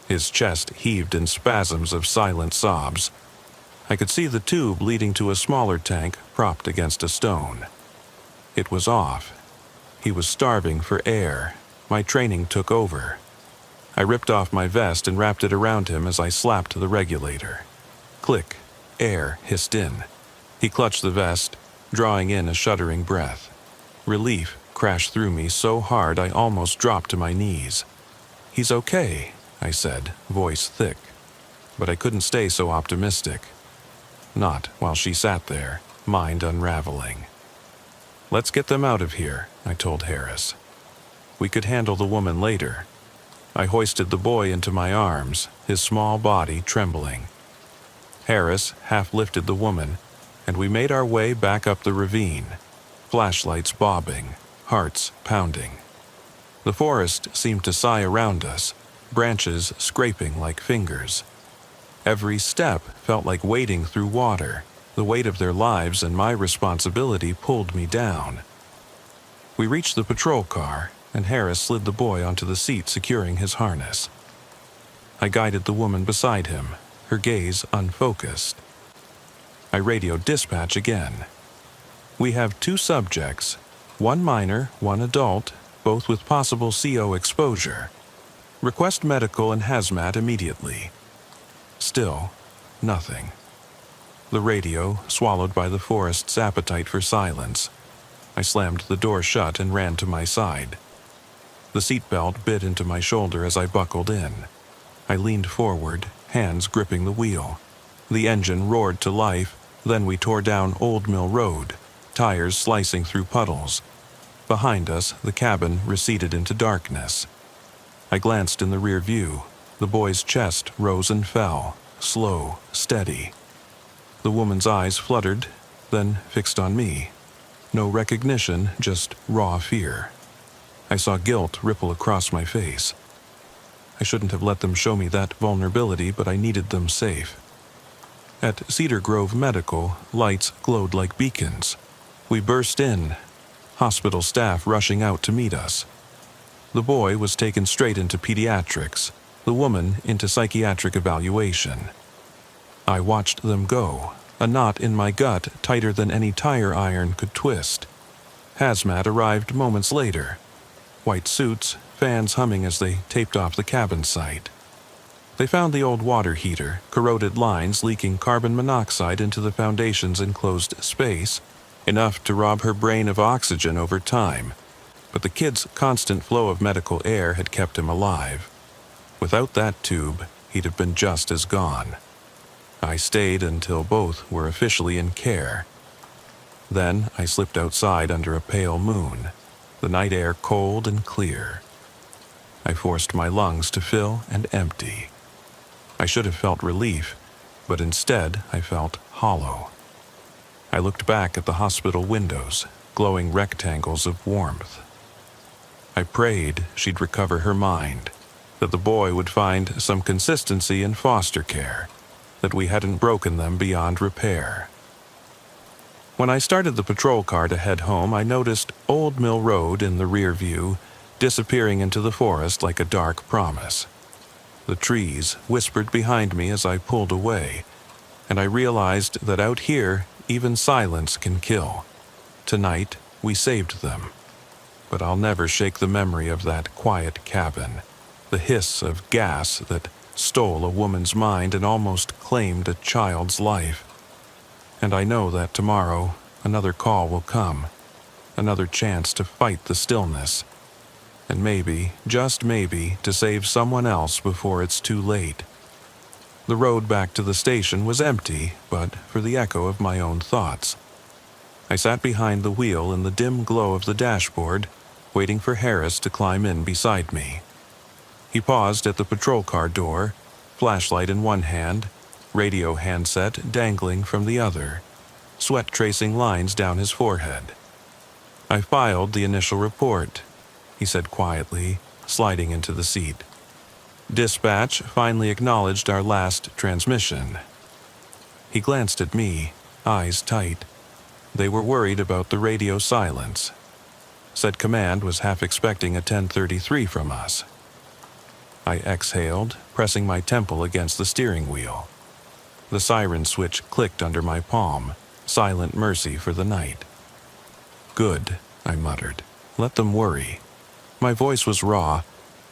His chest heaved in spasms of silent sobs. I could see the tube leading to a smaller tank propped against a stone. It was off. He was starving for air. My training took over. I ripped off my vest and wrapped it around him as I slapped the regulator. Click. Air hissed in. He clutched the vest, drawing in a shuddering breath. Relief crashed through me so hard I almost dropped to my knees. "He's okay," I said, voice thick. But I couldn't stay so optimistic. Not while she sat there, mind unraveling. "Let's get them out of here," I told Harris. We could handle the woman later. I hoisted the boy into my arms, his small body trembling. Harris half lifted the woman, and we made our way back up the ravine, flashlights bobbing, hearts pounding. The forest seemed to sigh around us, branches scraping like fingers. Every step felt like wading through water. The weight of their lives and my responsibility pulled me down. We reached the patrol car, and Harris slid the boy onto the seat securing his harness. I guided the woman beside him, her gaze unfocused. I radioed dispatch again. "We have 2 subjects, one minor, one adult, both with possible CO exposure. Request medical and hazmat immediately." Still, nothing. The radio swallowed by the forest's appetite for silence. I slammed the door shut and ran to my side. The seatbelt bit into my shoulder as I buckled in. I leaned forward, hands gripping the wheel. The engine roared to life, Then we tore down Old Mill Road, tires slicing through puddles. Behind us, the cabin receded into darkness. I glanced in the rear view. The boy's chest rose and fell, slow, steady. The woman's eyes fluttered, then fixed on me. No recognition, just raw fear. I saw guilt ripple across my face. I shouldn't have let them show me that vulnerability, but I needed them safe. At Cedar Grove Medical, lights glowed like beacons. We burst in, hospital staff rushing out to meet us. The boy was taken straight into pediatrics, the woman into psychiatric evaluation. I watched them go, a knot in my gut tighter than any tire iron could twist. Hazmat arrived moments later. White suits, fans humming as they taped off the cabin site. They found the old water heater, corroded lines leaking carbon monoxide into the foundation's enclosed space, enough to rob her brain of oxygen over time. But the kid's constant flow of medical air had kept him alive. Without that tube, he'd have been just as gone. I stayed until both were officially in care. Then I slipped outside under a pale moon, the night air cold and clear. I forced my lungs to fill and empty. I should have felt relief, but instead I felt hollow. I looked back at the hospital windows, glowing rectangles of warmth. I prayed she'd recover her mind, that the boy would find some consistency in foster care, that we hadn't broken them beyond repair. When I started the patrol car to head home, I noticed Old Mill Road in the rear view, disappearing into the forest like a dark promise. The trees whispered behind me as I pulled away, and I realized that out here, even silence can kill. Tonight, we saved them. But I'll never shake the memory of that quiet cabin, the hiss of gas that stole a woman's mind and almost claimed a child's life. And I know that tomorrow, another call will come, another chance to fight the stillness, and maybe, just maybe, to save someone else before it's too late. The road back to the station was empty, but for the echo of my own thoughts. I sat behind the wheel in the dim glow of the dashboard, waiting for Harris to climb in beside me. He paused at the patrol car door, flashlight in one hand, radio handset dangling from the other, sweat tracing lines down his forehead. "I filed the initial report," he said quietly, sliding into the seat. "Dispatch finally acknowledged our last transmission." He glanced at me, eyes tight. They were worried about the radio silence. Said command was half expecting a 10:33 from us. I exhaled, pressing my temple against the steering wheel. The siren switch clicked under my palm, silent mercy for the night. "Good," I muttered. "Let them worry." My voice was raw,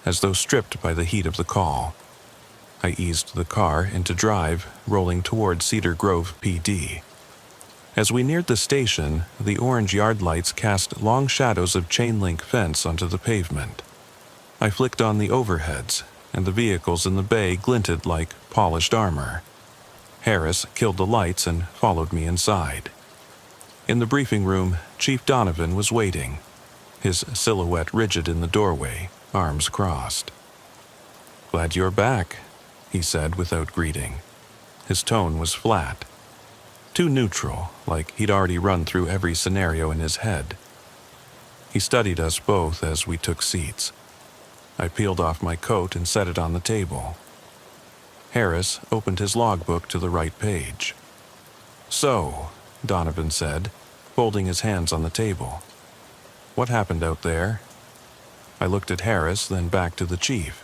as though stripped by the heat of the call. I eased the car into drive, rolling toward Cedar Grove PD. As we neared the station, the orange yard lights cast long shadows of chain-link fence onto the pavement. I flicked on the overheads, and the vehicles in the bay glinted like polished armor. Harris killed the lights and followed me inside. In the briefing room, Chief Donovan was waiting, his silhouette rigid in the doorway, arms crossed. "Glad you're back," he said without greeting. His tone was flat, too neutral, like he'd already run through every scenario in his head. He studied us both as we took seats. I peeled off my coat and set it on the table. Harris opened his logbook to the right page. "So," Donovan said, folding his hands on the table. "What happened out there?" I looked at Harris, then back to the chief.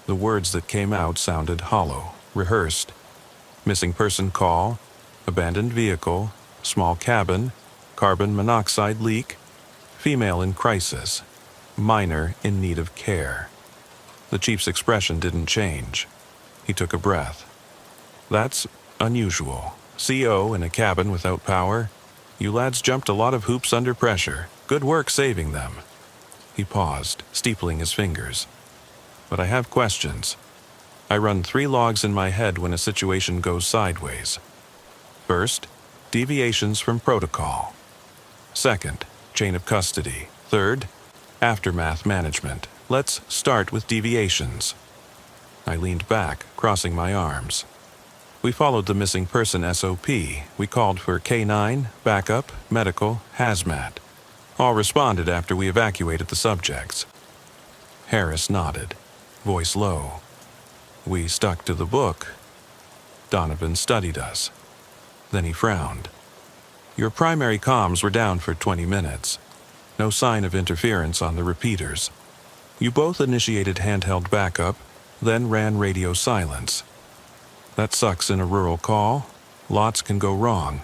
The words that came out sounded hollow, rehearsed. Missing person call, abandoned vehicle, small cabin, carbon monoxide leak, female in crisis, minor in need of care. The chief's expression didn't change. He took a breath. "That's unusual. CO in a cabin without power. You lads jumped a lot of hoops under pressure. Good work saving them." He paused, steepling his fingers. "But I have questions. I run 3 logs in my head when a situation goes sideways. First, deviations from protocol. Second, chain of custody. Third, aftermath management. Let's start with deviations. I leaned back, crossing my arms. We followed the missing person SOP. We called for K9, backup, medical, hazmat. All responded after we evacuated the subjects. Harris nodded, voice low. We stuck to the book. Donovan studied us. Then he frowned. Your primary comms were down for 20 minutes. No sign of interference on the repeaters. You both initiated handheld backup, then ran radio silence. That sucks in a rural call. Lots can go wrong.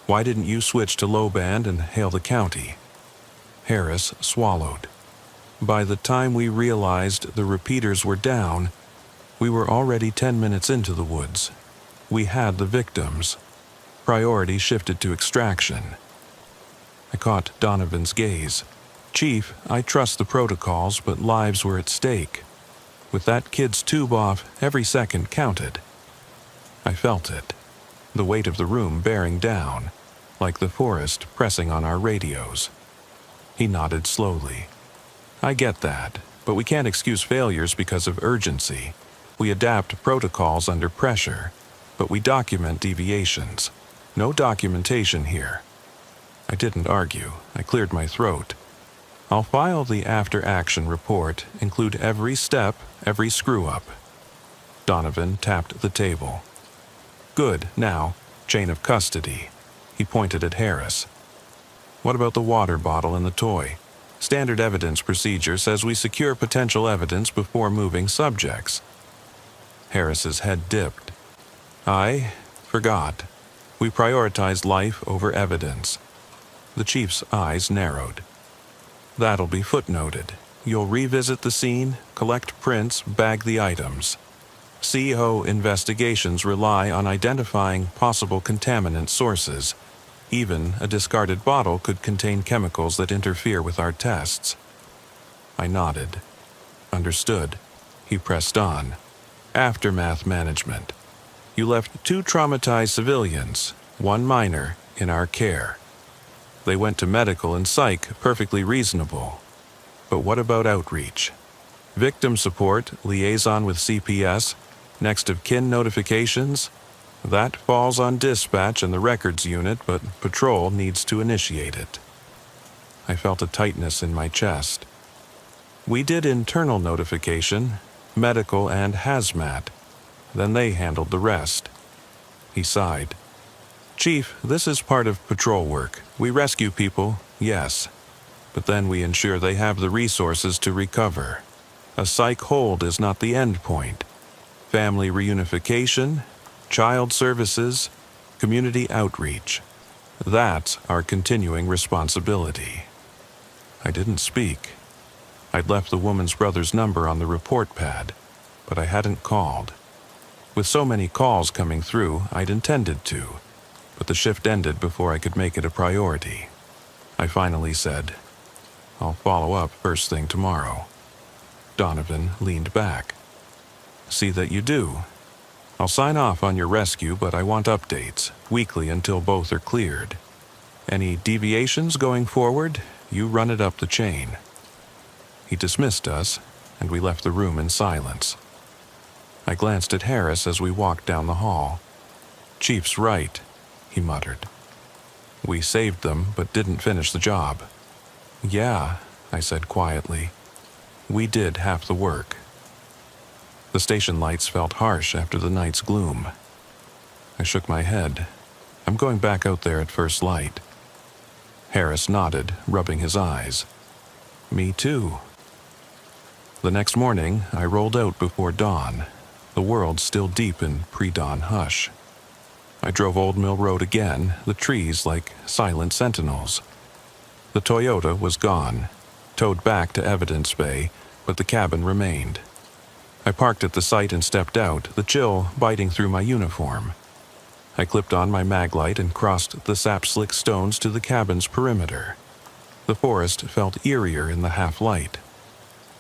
Why didn't you switch to low band and hail the county? Harris swallowed. By the time we realized the repeaters were down, we were already 10 minutes into the woods. We had the victims. Priority shifted to extraction. I caught Donovan's gaze. Chief, I trust the protocols, but lives were at stake. With that kid's tube off, every second counted. I felt it. The weight of the room bearing down, like the forest pressing on our radios. He nodded slowly. I get that, but we can't excuse failures because of urgency. We adapt protocols under pressure, but we document deviations. No documentation here. I didn't argue. I cleared my throat. I'll file the after-action report, include every step, every screw-up. Donovan tapped the table. Good, now, chain of custody. He pointed at Harris. What about the water bottle and the toy? Standard evidence procedure says we secure potential evidence before moving subjects. Harris's head dipped. I forgot. We prioritized life over evidence. The chief's eyes narrowed. That'll be footnoted. You'll revisit the scene, collect prints, bag the items. CO investigations rely on identifying possible contaminant sources. Even a discarded bottle could contain chemicals that interfere with our tests. I nodded. Understood. He pressed on. Aftermath management. You left 2 traumatized civilians, 1 minor, in our care. They went to medical and psych, perfectly reasonable. But what about outreach? Victim support, liaison with CPS, next of kin notifications? That falls on dispatch and the records unit, but patrol needs to initiate it. I felt a tightness in my chest. We did internal notification, medical and hazmat. Then they handled the rest. He sighed. Chief, this is part of patrol work. We rescue people, yes. But then we ensure they have the resources to recover. A psych hold is not the end point. Family reunification, child services, community outreach. That's our continuing responsibility. I didn't speak. I'd left the woman's brother's number on the report pad, but I hadn't called. With so many calls coming through, I'd intended to, but the shift ended before I could make it a priority. I finally said, I'll follow up first thing tomorrow. Donovan leaned back. See that you do. I'll sign off on your rescue, but I want updates, weekly until both are cleared. Any deviations going forward, you run it up the chain. He dismissed us, and we left the room in silence. I glanced at Harris as we walked down the hall. Chief's right, he muttered. We saved them, but didn't finish the job. Yeah, I said quietly. We did half the work. The station lights felt harsh after the night's gloom. I shook my head. I'm going back out there at first light. Harris nodded, rubbing his eyes. Me too. The next morning, I rolled out before dawn, the world still deep in pre-dawn hush. I drove Old Mill Road again, the trees like silent sentinels. The Toyota was gone, towed back to Evidence Bay, but the cabin remained. I parked at the site and stepped out, the chill biting through my uniform. I clipped on my maglite and crossed the sap-slick stones to the cabin's perimeter. The forest felt eerier in the half-light.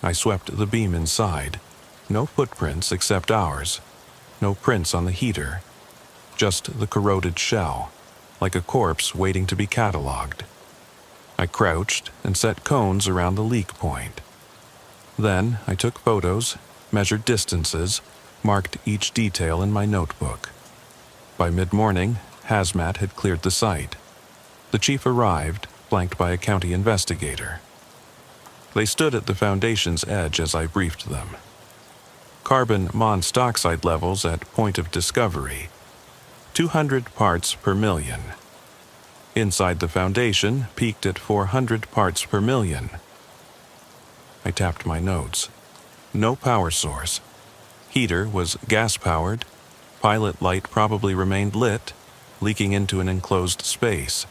I swept the beam inside. No footprints except ours. No prints on the heater. Just the corroded shell. like a corpse waiting to be cataloged. I crouched and set cones around the leak point. Then I took photos, measured distances, marked each detail in my notebook. By mid-morning, hazmat had cleared the site. The chief arrived, flanked by a county investigator. They stood at the foundation's edge as I briefed them. Carbon monoxide levels at point of discovery, 200 parts per million. Inside the foundation peaked at 400 parts per million. I tapped my notes. No power source. Heater was gas-powered. Pilot light probably remained lit, leaking into an enclosed space.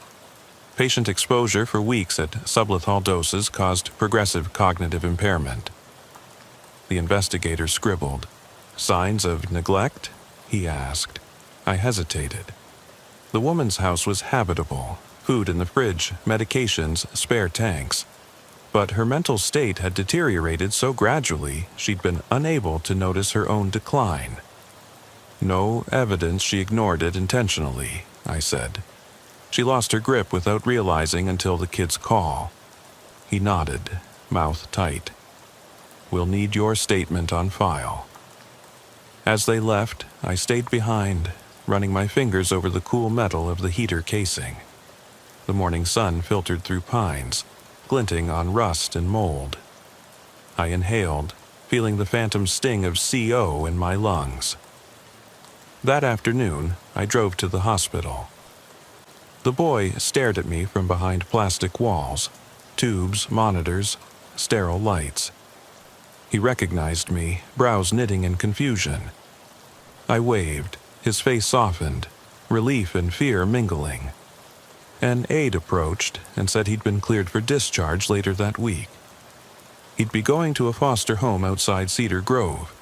Patient exposure for weeks at sublethal doses caused progressive cognitive impairment. The investigator scribbled. "Signs of neglect?" he asked. I hesitated. The woman's house was habitable, food in the fridge, medications, spare tanks. But her mental state had deteriorated so gradually she'd been unable to notice her own decline. "No evidence she ignored it intentionally," I said. "She lost her grip without realizing until the kid's call." He nodded, mouth tight. "We'll need your statement on file." As they left, I stayed behind, running my fingers over the cool metal of the heater casing. The morning sun filtered through pines, glinting on rust and mold. I inhaled, feeling the phantom sting of CO in my lungs. That afternoon, I drove to the hospital. The boy stared at me from behind plastic walls, tubes, monitors, sterile lights. He recognized me, brows knitting in confusion. I waved, his face softened, relief and fear mingling. An aide approached and said he'd been cleared for discharge later that week. He'd be going to a foster home outside Cedar Grove,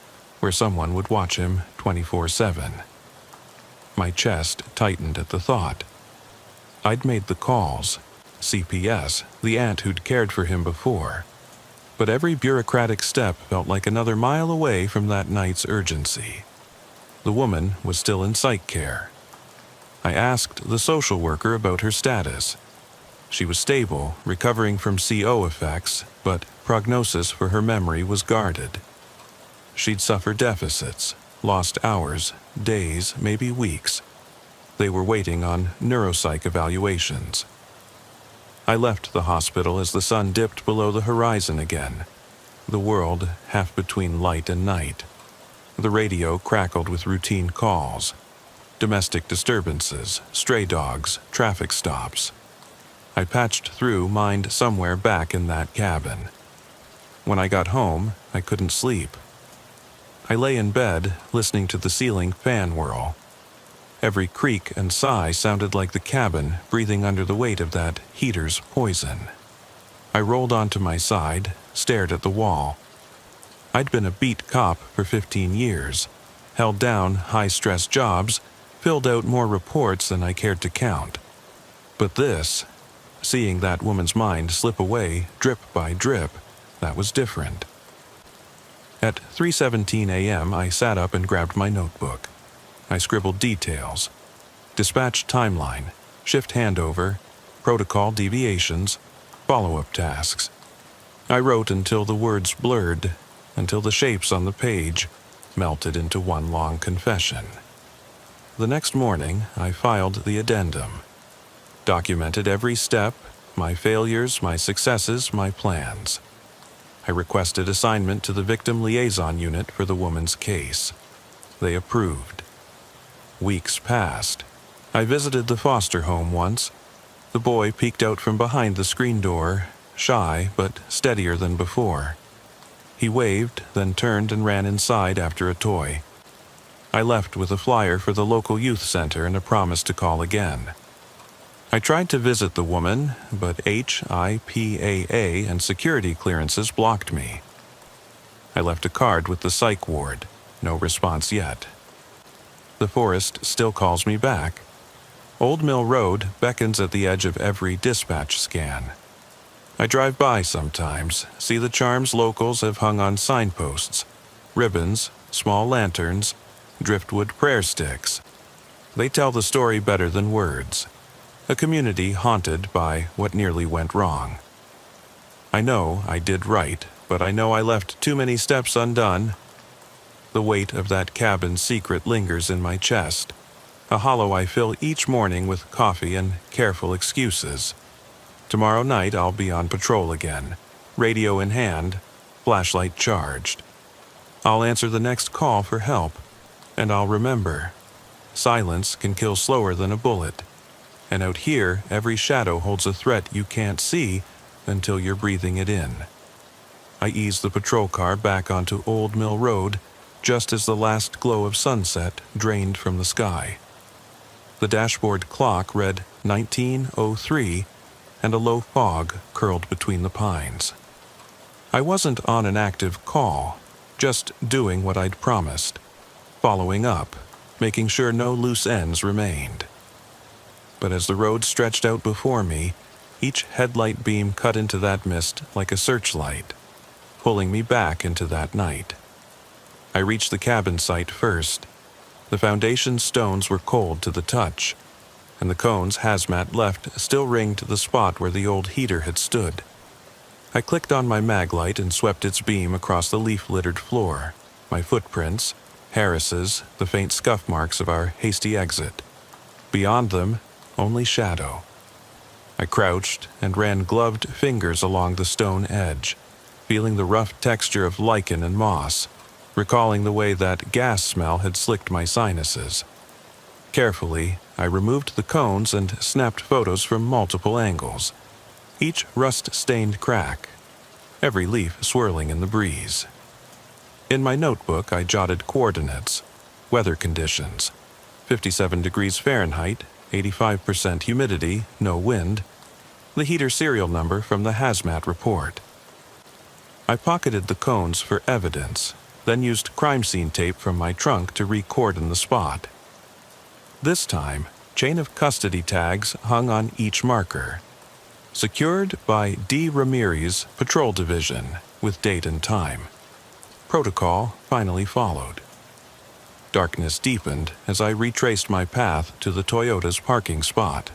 where someone would watch him 24/7. My chest tightened at the thought. I'd made the calls, CPS, the aunt who'd cared for him before, but every bureaucratic step felt like another mile away from that night's urgency. The woman was still in psych care. I asked the social worker about her status. She was stable, recovering from CO effects, but prognosis for her memory was guarded. She'd suffer deficits, lost hours, days, maybe weeks. They were waiting on neuropsych evaluations. I left the hospital as the sun dipped below the horizon again, the world half between light and night. The radio crackled with routine calls. Domestic disturbances, stray dogs, traffic stops. I patched through, mind somewhere back in that cabin. When I got home, I couldn't sleep. I lay in bed, listening to the ceiling fan whirl. Every creak and sigh sounded like the cabin breathing under the weight of that heater's poison. I rolled onto my side, stared at the wall. I'd been a beat cop for 15 years, held down high-stress jobs, filled out more reports than I cared to count. But this, seeing that woman's mind slip away drip by drip, that was different. At 3:17 a.m., I sat up and grabbed my notebook. I scribbled details. Dispatch timeline, shift handover, protocol deviations, follow-up tasks. I wrote until the words blurred, until the shapes on the page melted into one long confession. The next morning, I filed the addendum. Documented every step, my failures, my successes, my plans. I requested assignment to the Victim Liaison Unit for the woman's case. They approved. Weeks passed. I visited the foster home once. The boy peeked out from behind the screen door, shy but steadier than before. He waved, then turned and ran inside after a toy. I left with a flyer for the local youth center and a promise to call again. I tried to visit the woman, but HIPAA and security clearances blocked me. I left a card with the psych ward. No response yet. The forest still calls me back. Old Mill Road beckons at the edge of every dispatch scan. I drive by sometimes, see the charms locals have hung on signposts, ribbons, small lanterns, driftwood prayer sticks. They tell the story better than words. a community haunted by what nearly went wrong. I know I did right, but I know I left too many steps undone. The weight of that cabin's secret lingers in my chest, a hollow I fill each morning with coffee and careful excuses. Tomorrow night I'll be on patrol again, radio in hand, flashlight charged. I'll answer the next call for help, and I'll remember. Silence can kill slower than a bullet, and out here every shadow holds a threat you can't see until you're breathing it in. I ease the patrol car back onto Old Mill Road just as the last glow of sunset drained from the sky. The dashboard clock read 19:03, and a low fog curled between the pines. I wasn't on an active call, just doing what I'd promised, following up, making sure no loose ends remained. But as the road stretched out before me, each headlight beam cut into that mist like a searchlight, pulling me back into that night. I reached the cabin site first. The foundation stones were cold to the touch, and the cones hazmat left still ringed the spot where the old heater had stood. I clicked on my maglite and swept its beam across the leaf-littered floor, my footprints, Harris's, the faint scuff marks of our hasty exit. Beyond them, only shadow. I crouched and ran gloved fingers along the stone edge, feeling the rough texture of lichen and moss, recalling the way that gas smell had slicked my sinuses. Carefully, I removed the cones and snapped photos from multiple angles, each rust-stained crack, every leaf swirling in the breeze. In my notebook, I jotted coordinates, weather conditions, 57 degrees Fahrenheit, 85% humidity, no wind, the heater serial number from the hazmat report. I pocketed the cones for evidence, then used crime scene tape from my trunk to recordon the spot. This time, chain of custody tags hung on each marker. Secured by D. Ramirez, Patrol Division, with date and time. Protocol finally followed. Darkness deepened as I retraced my path to the Toyota's parking spot.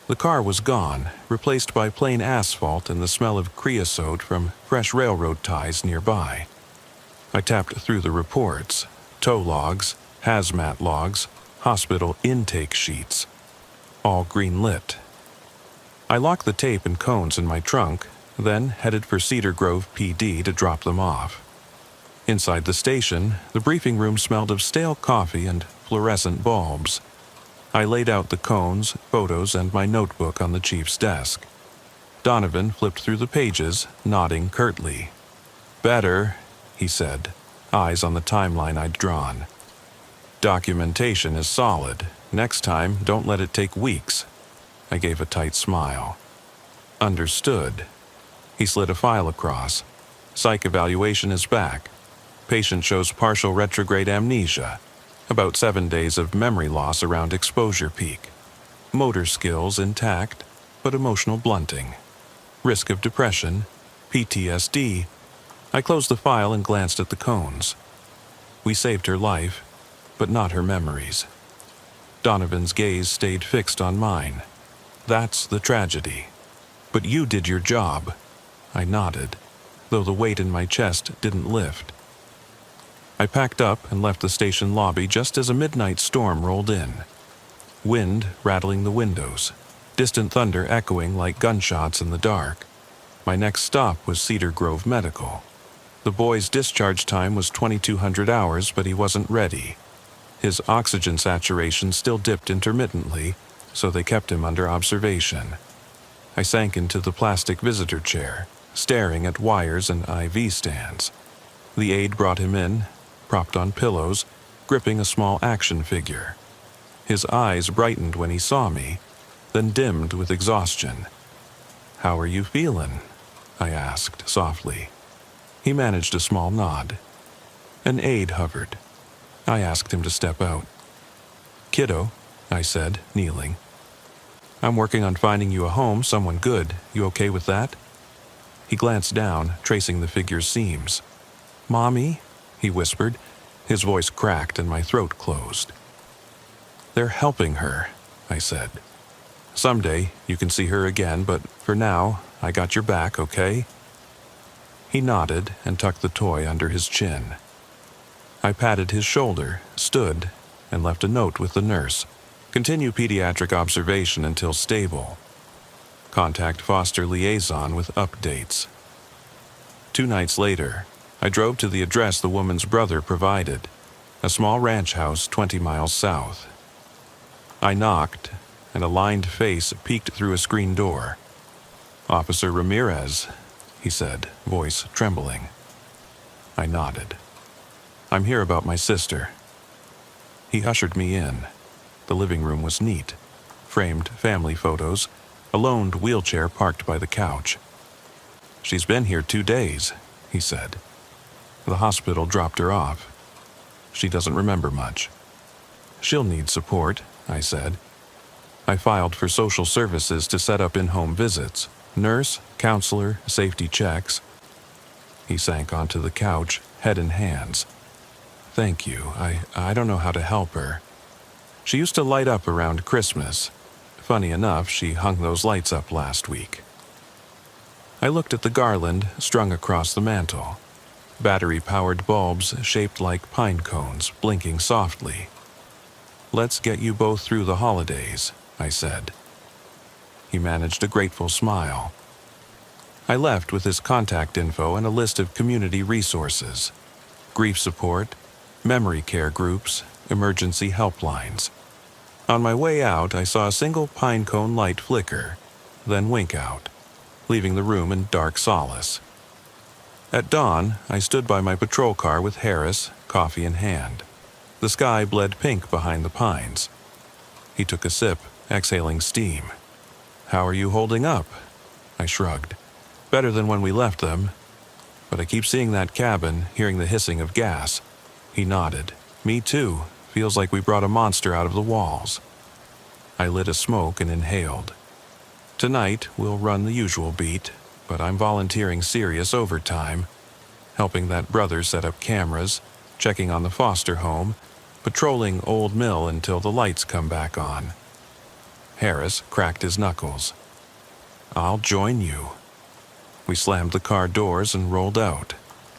The car was gone, replaced by plain asphalt and the smell of creosote from fresh railroad ties nearby. I tapped through the reports, tow logs, hazmat logs, hospital intake sheets, all green-lit. I locked the tape and cones in my trunk, then headed for Cedar Grove PD to drop them off. Inside the station, the briefing room smelled of stale coffee and fluorescent bulbs. I laid out the cones, photos, and my notebook on the chief's desk. Donovan flipped through the pages, nodding curtly. "Better," he said, eyes on the timeline I'd drawn. "Documentation is solid. Next time, don't let it take weeks." I gave a tight smile. "Understood." He slid a file across. "Psych evaluation is back. Patient shows partial retrograde amnesia, about 7 days of memory loss around exposure peak. Motor skills intact, but emotional blunting. Risk of depression, PTSD." I closed the file and glanced at the cones. We saved her life, but not her memories. Donovan's gaze stayed fixed on mine. "That's the tragedy. But you did your job." I nodded, though the weight in my chest didn't lift. I packed up and left the station lobby just as a midnight storm rolled in. Wind rattling the windows, distant thunder echoing like gunshots in the dark. My next stop was Cedar Grove Medical. The boy's discharge time was 2,200 hours, but he wasn't ready. His oxygen saturation still dipped intermittently, so they kept him under observation. I sank into the plastic visitor chair, staring at wires and IV stands. The aide brought him in, propped on pillows, gripping a small action figure. His eyes brightened when he saw me, then dimmed with exhaustion. "How are you feeling?" I asked softly. He managed a small nod. An aide hovered. I asked him to step out. "Kiddo," I said, kneeling. "I'm working on finding you a home, someone good. You okay with that?" He glanced down, tracing the figure's seams. "Mommy?" he whispered. His voice cracked and my throat closed. "They're helping her," I said. Someday you can see her again, but for now, I got your back, okay?" He nodded and tucked the toy under his chin. I patted his shoulder, stood, and left a note with the nurse. "Continue pediatric observation until stable. Contact foster liaison with updates." 2 nights later, I drove to the address the woman's brother provided, a small ranch house 20 miles south. I knocked, and a lined face peeked through a screen door. "Officer Ramirez," he said, voice trembling. I nodded. "I'm here about my sister." He ushered me in. The living room was neat. Framed family photos, a loaned wheelchair parked by the couch. "She's been here 2 days," he said. "The hospital dropped her off. She doesn't remember much." "She'll need support," I said. I filed for social services to set up in-home visits. Nurse, counselor, safety checks. He sank onto the couch, head in hands. "Thank you. I don't know how to help her. She used to light up around Christmas. Funny enough, she hung those lights up last week." I looked at the garland strung across the mantel. Battery-powered bulbs shaped like pine cones, blinking softly. "Let's get you both through the holidays," I said. He managed a grateful smile. I left with his contact info and a list of community resources: grief support, memory care groups, emergency helplines. On my way out, I saw a single pine cone light flicker, then wink out, leaving the room in dark solace. At dawn, I stood by my patrol car with Harris, coffee in hand. The sky bled pink behind the pines. He took a sip, exhaling steam. "How are you holding up?" I shrugged. "Better than when we left them. But I keep seeing that cabin, hearing the hissing of gas." He nodded. "Me too. Feels like we brought a monster out of the walls." I lit a smoke and inhaled. "Tonight, we'll run the usual beat, but I'm volunteering serious overtime, helping that brother set up cameras, checking on the foster home, patrolling Old Mill until the lights come back on." Harris cracked his knuckles. "I'll join you." We slammed the car doors and rolled out,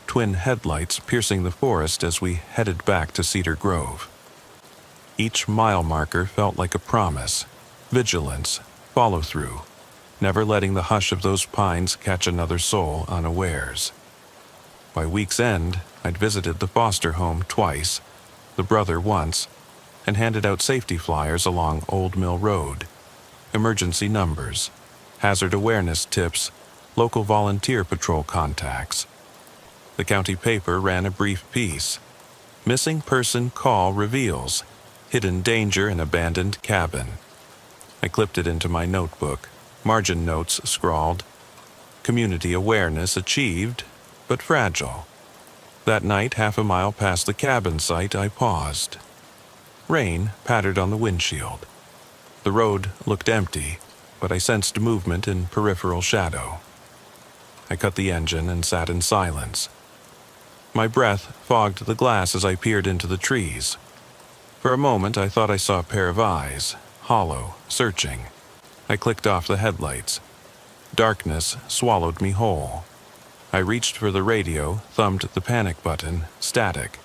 twin headlights piercing the forest as we headed back to Cedar Grove. Each mile marker felt like a promise: vigilance, follow-through, never letting the hush of those pines catch another soul unawares. By week's end, I'd visited the foster home twice, the brother once, and handed out safety flyers along Old Mill Road. Emergency numbers, hazard awareness tips, local volunteer patrol contacts. The county paper ran a brief piece: "Missing person call reveals hidden danger in abandoned cabin." I clipped it into my notebook. Margin notes scrawled, "Community awareness achieved, but fragile." That night, half a mile past the cabin site, I paused. Rain pattered on the windshield. The road looked empty, but I sensed movement in peripheral shadow. I cut the engine and sat in silence. My breath fogged the glass as I peered into the trees. For a moment, I thought I saw a pair of eyes, hollow, searching. I clicked off the headlights. Darkness swallowed me whole. I reached for the radio, thumbed the panic button, static.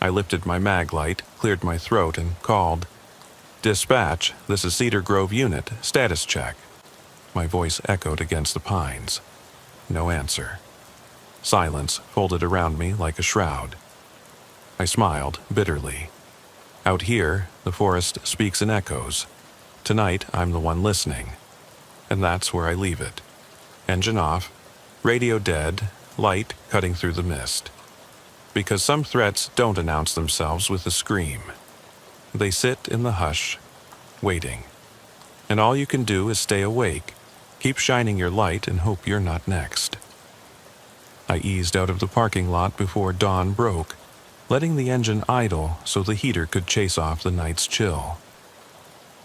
I lifted my mag light, cleared my throat, and called, "Dispatch, this is Cedar Grove Unit, status check." My voice echoed against the pines. No answer. Silence folded around me like a shroud. I smiled bitterly. Out here, the forest speaks in echoes. Tonight, I'm the one listening. And that's where I leave it. Engine off, radio dead, light cutting through the mist. Because some threats don't announce themselves with a scream. They sit in the hush, waiting. And all you can do is stay awake, keep shining your light and hope you're not next. I eased out of the parking lot before dawn broke, letting the engine idle so the heater could chase off the night's chill.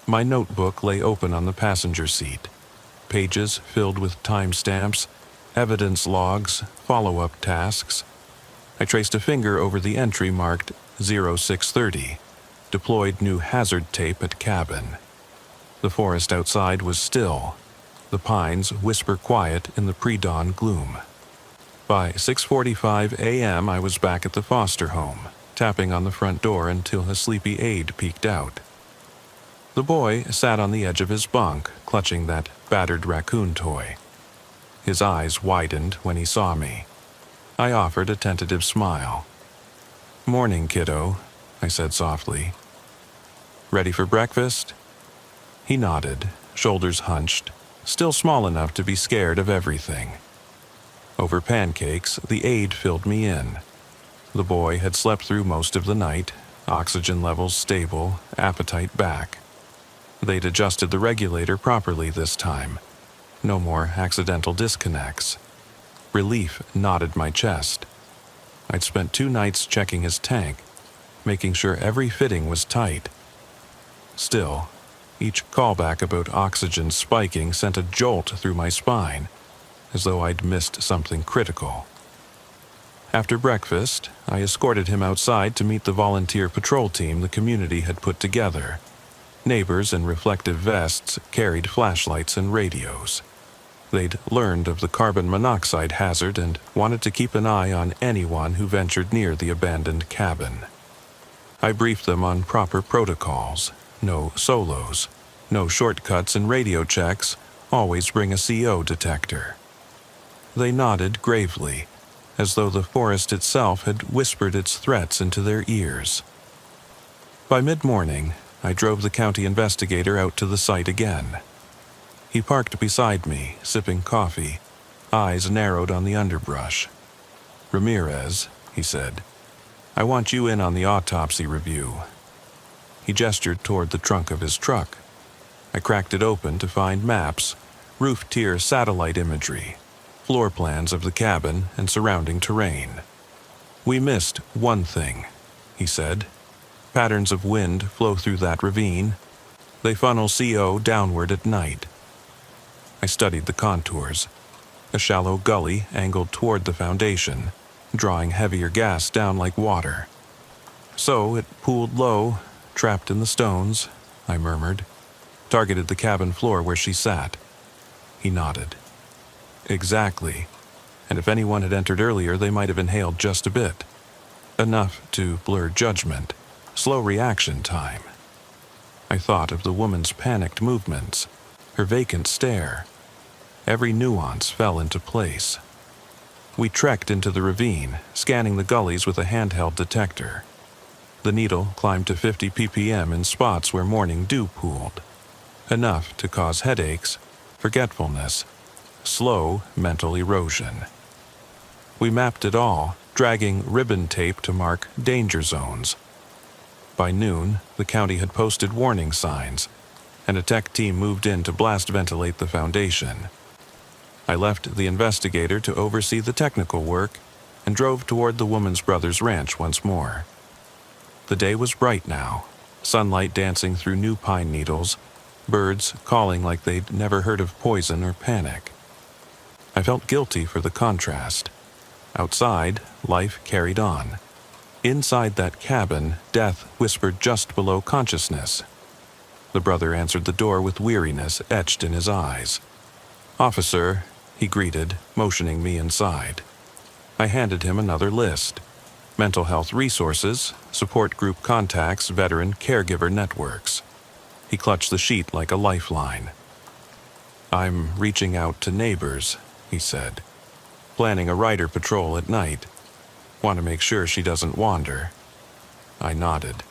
My notebook lay open on the passenger seat, pages filled with timestamps, evidence logs, follow-up tasks. I traced a finger over the entry marked 0630, deployed new hazard tape at cabin. The forest outside was still. The pines whisper quiet in the pre-dawn gloom. By 6:45 a.m. I was back at the foster home, tapping on the front door until a sleepy aide peeked out. The boy sat on the edge of his bunk, clutching that battered raccoon toy. His eyes widened when he saw me. I offered a tentative smile. "Morning, kiddo," I said softly. "Ready for breakfast?" He nodded, shoulders hunched, still small enough to be scared of everything. Over pancakes, the aide filled me in. The boy had slept through most of the night, oxygen levels stable, appetite back. They'd adjusted the regulator properly this time. No more accidental disconnects. Relief knotted my chest. I'd spent 2 nights checking his tank, making sure every fitting was tight. Still, each callback about oxygen spiking sent a jolt through my spine, as though I'd missed something critical. After breakfast, I escorted him outside to meet the volunteer patrol team the community had put together. Neighbors in reflective vests carried flashlights and radios. They'd learned of the carbon monoxide hazard and wanted to keep an eye on anyone who ventured near the abandoned cabin. I briefed them on proper protocols. No solos, no shortcuts and radio checks, always bring a CO detector. They nodded gravely, as though the forest itself had whispered its threats into their ears. By mid-morning, I drove the county investigator out to the site again. He parked beside me, sipping coffee, eyes narrowed on the underbrush. "Ramirez," he said, "I want you in on the autopsy review." He gestured toward the trunk of his truck. I cracked it open to find maps, roof-tier satellite imagery, floor plans of the cabin and surrounding terrain. "We missed one thing," he said. "Patterns of wind flow through that ravine. They funnel CO downward at night." I studied the contours. A shallow gully angled toward the foundation, drawing heavier gas down like water. "So it pooled low, trapped in the stones," I murmured. "Targeted the cabin floor where she sat." He nodded. "Exactly. And if anyone had entered earlier, they might have inhaled just a bit. Enough to blur judgment, slow reaction time." I thought of the woman's panicked movements, her vacant stare. Every nuance fell into place. We trekked into the ravine, scanning the gullies with a handheld detector. The needle climbed to 50 ppm in spots where morning dew pooled. Enough to cause headaches, forgetfulness, slow mental erosion. We mapped it all, dragging ribbon tape to mark danger zones. By noon, the county had posted warning signs, and a tech team moved in to blast ventilate the foundation. I left the investigator to oversee the technical work and drove toward the woman's brother's ranch once more. The day was bright now, sunlight dancing through new pine needles, birds calling like they'd never heard of poison or panic. I felt guilty for the contrast. Outside, life carried on. Inside that cabin, death whispered just below consciousness. The brother answered the door with weariness etched in his eyes. "Officer," he greeted, motioning me inside. I handed him another list. Mental health resources, support group contacts, veteran caregiver networks. He clutched the sheet like a lifeline. "I'm reaching out to neighbors," he said. "Planning a rider patrol at night. Want to make sure she doesn't wander." I nodded.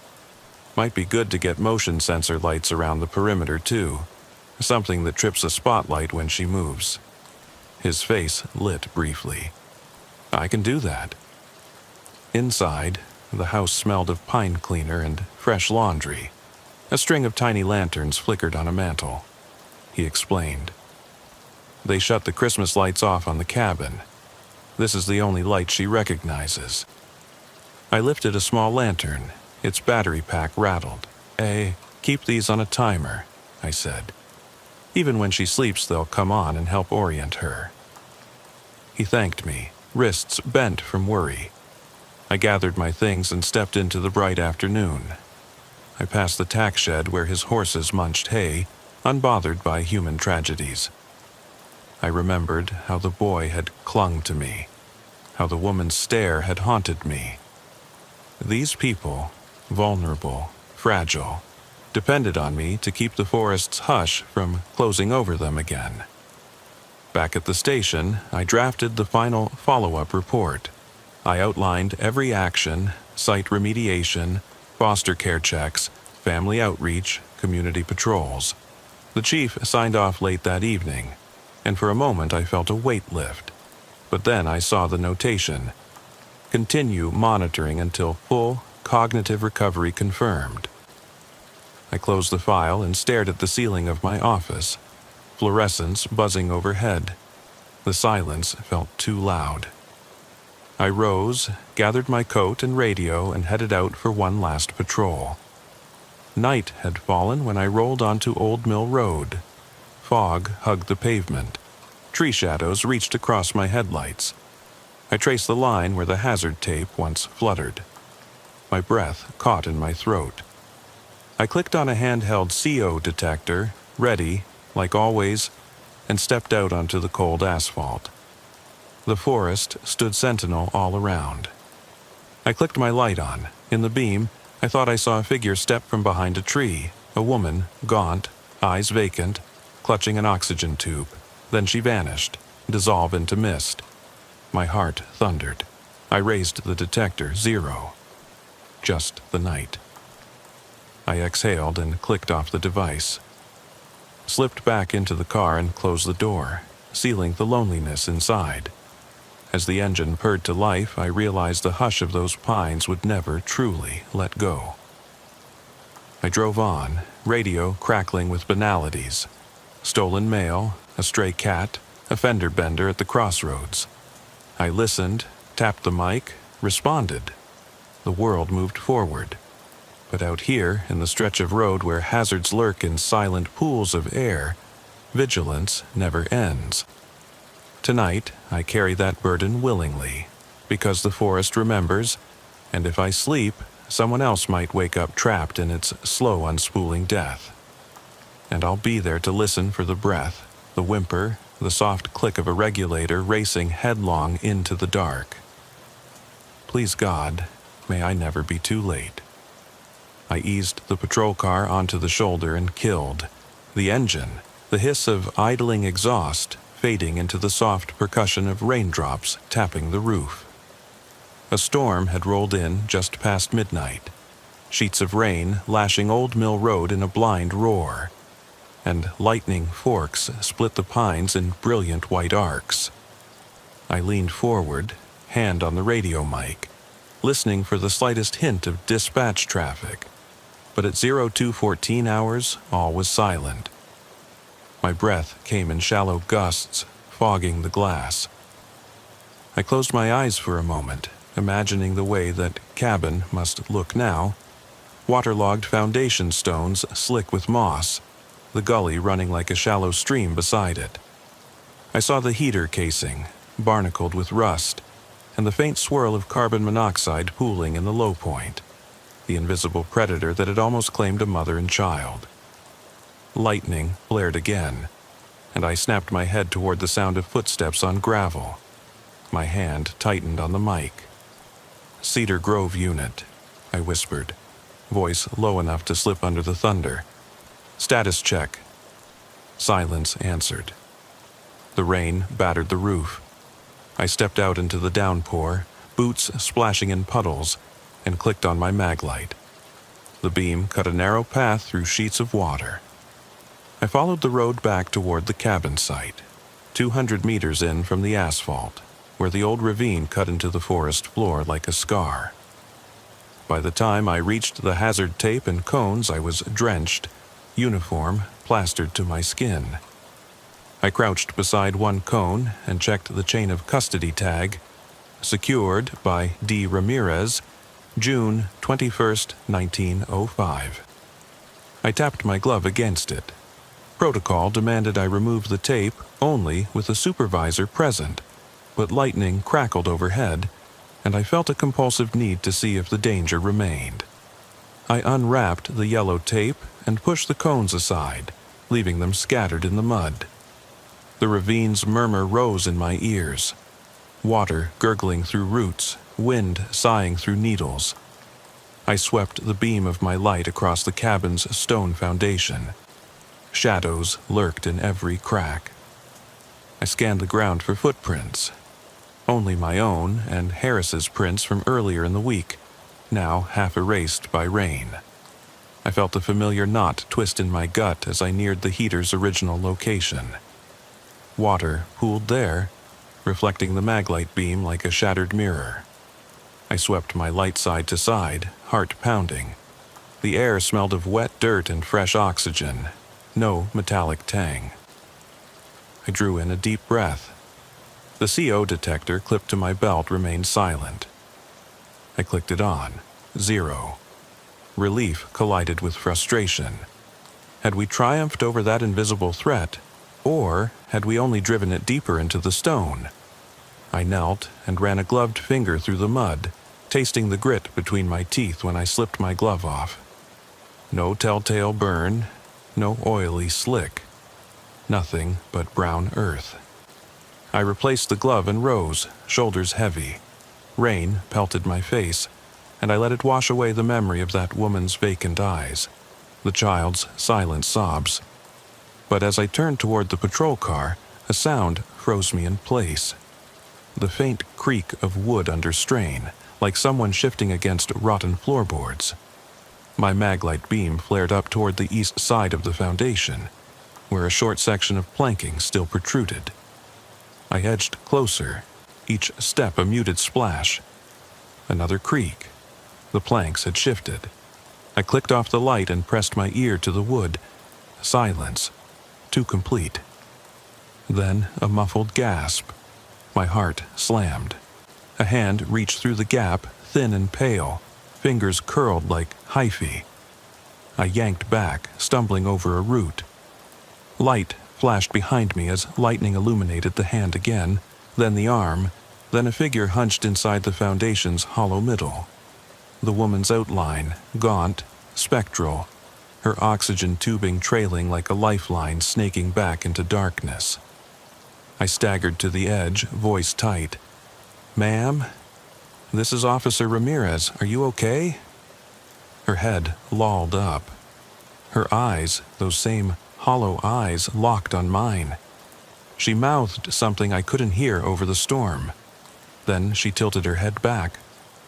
"Might be good to get motion sensor lights around the perimeter too. Something that trips a spotlight when she moves." His face lit briefly. "I can do that." Inside, the house smelled of pine cleaner and fresh laundry. A string of tiny lanterns flickered on a mantel. He explained. "They shut the Christmas lights off on the cabin. This is the only light she recognizes." I lifted a small lantern. Its battery pack rattled. Keep these on a timer," I said. "Even when she sleeps, they'll come on and help orient her." He thanked me, wrists bent from worry. I gathered my things and stepped into the bright afternoon. I passed the tack shed where his horses munched hay, unbothered by human tragedies. I remembered how the boy had clung to me, how the woman's stare had haunted me. These people, vulnerable, fragile, depended on me to keep the forest's hush from closing over them again. Back at the station, I drafted the final follow-up report. I outlined every action, site remediation, foster care checks, family outreach, community patrols. The chief signed off late that evening, and for a moment I felt a weight lift. But then I saw the notation: continue monitoring until full cognitive recovery confirmed. I closed the file and stared at the ceiling of my office, fluorescence buzzing overhead. The silence felt too loud. I rose, gathered my coat and radio, and headed out for one last patrol. Night had fallen when I rolled onto Old Mill Road. Fog hugged the pavement. Tree shadows reached across my headlights. I traced the line where the hazard tape once fluttered. My breath caught in my throat. I clicked on a handheld CO detector, ready, like always, and stepped out onto the cold asphalt. The forest stood sentinel all around. I clicked my light on. In the beam, I thought I saw a figure step from behind a tree, a woman, gaunt, eyes vacant, clutching an oxygen tube. Then she vanished, dissolved into mist. My heart thundered. I raised the detector, 0. Just the night. I exhaled and clicked off the device. Slipped back into the car and closed the door, sealing the loneliness inside. As the engine purred to life, I realized the hush of those pines would never truly let go. I drove on, radio crackling with banalities. Stolen mail, a stray cat, a fender bender at the crossroads. I listened, tapped the mic, responded. The world moved forward. But out here, in the stretch of road where hazards lurk in silent pools of air, vigilance never ends. Tonight, I carry that burden willingly, because the forest remembers, and if I sleep, someone else might wake up trapped in its slow unspooling death. And I'll be there to listen for the breath, the whimper, the soft click of a regulator racing headlong into the dark. Please God, may I never be too late. I eased the patrol car onto the shoulder and killed. The engine, the hiss of idling exhaust, fading into the soft percussion of raindrops tapping the roof. A storm had rolled in just past midnight, sheets of rain lashing Old Mill Road in a blind roar, and lightning forks split the pines in brilliant white arcs. I leaned forward, hand on the radio mic, listening for the slightest hint of dispatch traffic, but at 0214 hours, all was silent. My breath came in shallow gusts, fogging the glass. I closed my eyes for a moment, imagining the way that cabin must look now. Waterlogged foundation stones slick with moss, the gully running like a shallow stream beside it. I saw the heater casing, barnacled with rust, and the faint swirl of carbon monoxide pooling in the low point, the invisible predator that had almost claimed a mother and child. Lightning blared again, and I snapped my head toward the sound of footsteps on gravel. My hand tightened on the mic. Cedar Grove unit, I whispered, voice low enough to slip under the thunder. Status check. Silence answered. The rain battered the roof. I stepped out into the downpour, boots splashing in puddles, and clicked on my maglite. The beam cut a narrow path through sheets of water. I followed the road back toward the cabin site, 200 meters in from the asphalt, where the old ravine cut into the forest floor like a scar. By the time I reached the hazard tape and cones, I was drenched, uniform plastered to my skin. I crouched beside one cone and checked the chain of custody tag, secured by D. Ramirez, June 21st, 1905. I tapped my glove against it. Protocol demanded I remove the tape only with a supervisor present, but lightning crackled overhead, and I felt a compulsive need to see if the danger remained. I unwrapped the yellow tape and pushed the cones aside, leaving them scattered in the mud. The ravine's murmur rose in my ears, water gurgling through roots, wind sighing through needles. I swept the beam of my light across the cabin's stone foundation. Shadows lurked in every crack. I scanned the ground for footprints. Only my own and Harris's prints from earlier in the week, now half erased by rain. I felt the familiar knot twist in my gut as I neared the heater's original location. Water pooled there, reflecting the maglite beam like a shattered mirror. I swept my light side to side, heart pounding. The air smelled of wet dirt and fresh oxygen, no metallic tang. I drew in a deep breath. The CO detector clipped to my belt remained silent. I clicked it on. 0. Relief collided with frustration. Had we triumphed over that invisible threat, or had we only driven it deeper into the stone? I knelt and ran a gloved finger through the mud, tasting the grit between my teeth when I slipped my glove off. No telltale burn, no oily slick. Nothing but brown earth. I replaced the glove and rose, shoulders heavy. Rain pelted my face, and I let it wash away the memory of that woman's vacant eyes, the child's silent sobs. But as I turned toward the patrol car, a sound froze me in place. The faint creak of wood under strain, like someone shifting against rotten floorboards. My maglite beam flared up toward the east side of the foundation, where a short section of planking still protruded. I edged closer, each step a muted splash. Another creak. The planks had shifted. I clicked off the light and pressed my ear to the wood. Silence. Too complete. Then a muffled gasp. My heart slammed. A hand reached through the gap, thin and pale, fingers curled like hyphae. I yanked back, stumbling over a root. Light flashed behind me as lightning illuminated the hand again, then the arm, then a figure hunched inside the foundation's hollow middle. The woman's outline, gaunt, spectral, her oxygen tubing trailing like a lifeline snaking back into darkness. I staggered to the edge, voice tight. "Ma'am, this is Officer Ramirez. Are you okay?" Her head lolled up. Her eyes, those same hollow eyes, locked on mine. She mouthed something I couldn't hear over the storm. Then she tilted her head back,